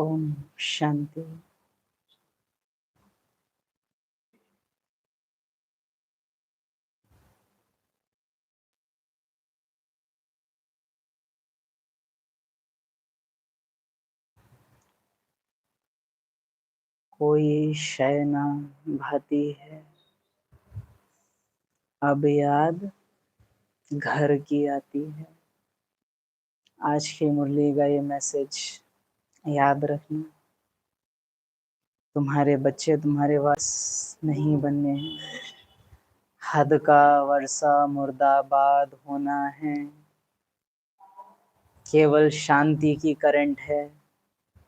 ओम शांति। कोई शय ना भाती है, अब याद घर की आती है। आज की मुरली का ये मैसेज याद रखना। तुम्हारे बच्चे तुम्हारे वास नहीं बनने हैं। हद का वर्षा मुर्दाबाद होना है। केवल शांति की करंट है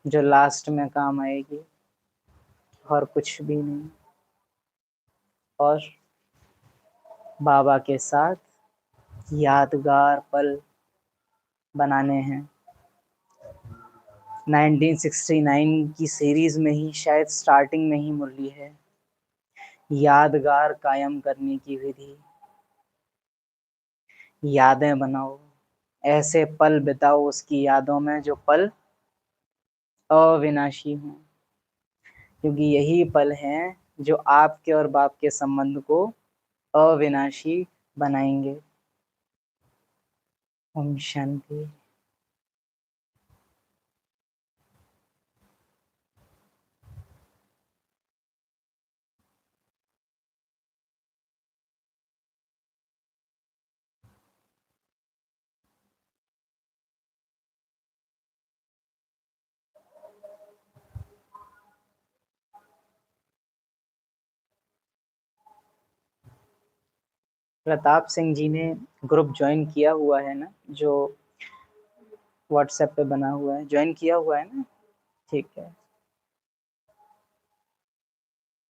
जो लास्ट में काम आएगी, और कुछ भी नहीं। और बाबा के साथ यादगार पल बनाने हैं। 1969 की सीरीज में ही शायद स्टार्टिंग में ही मुरली है, यादगार कायम करने की विधि। यादें बनाओ, ऐसे पल बिताओ उसकी यादों में जो पल अविनाशी हों, क्योंकि यही पल हैं जो आपके और बाप के संबंध को अविनाशी बनाएंगे। ओम शांति। प्रताप सिंह जी ने ग्रुप ज्वाइन किया हुआ है ना, जो व्हाट्सएप पे बना हुआ है, ज्वाइन किया हुआ है ना? ठीक है।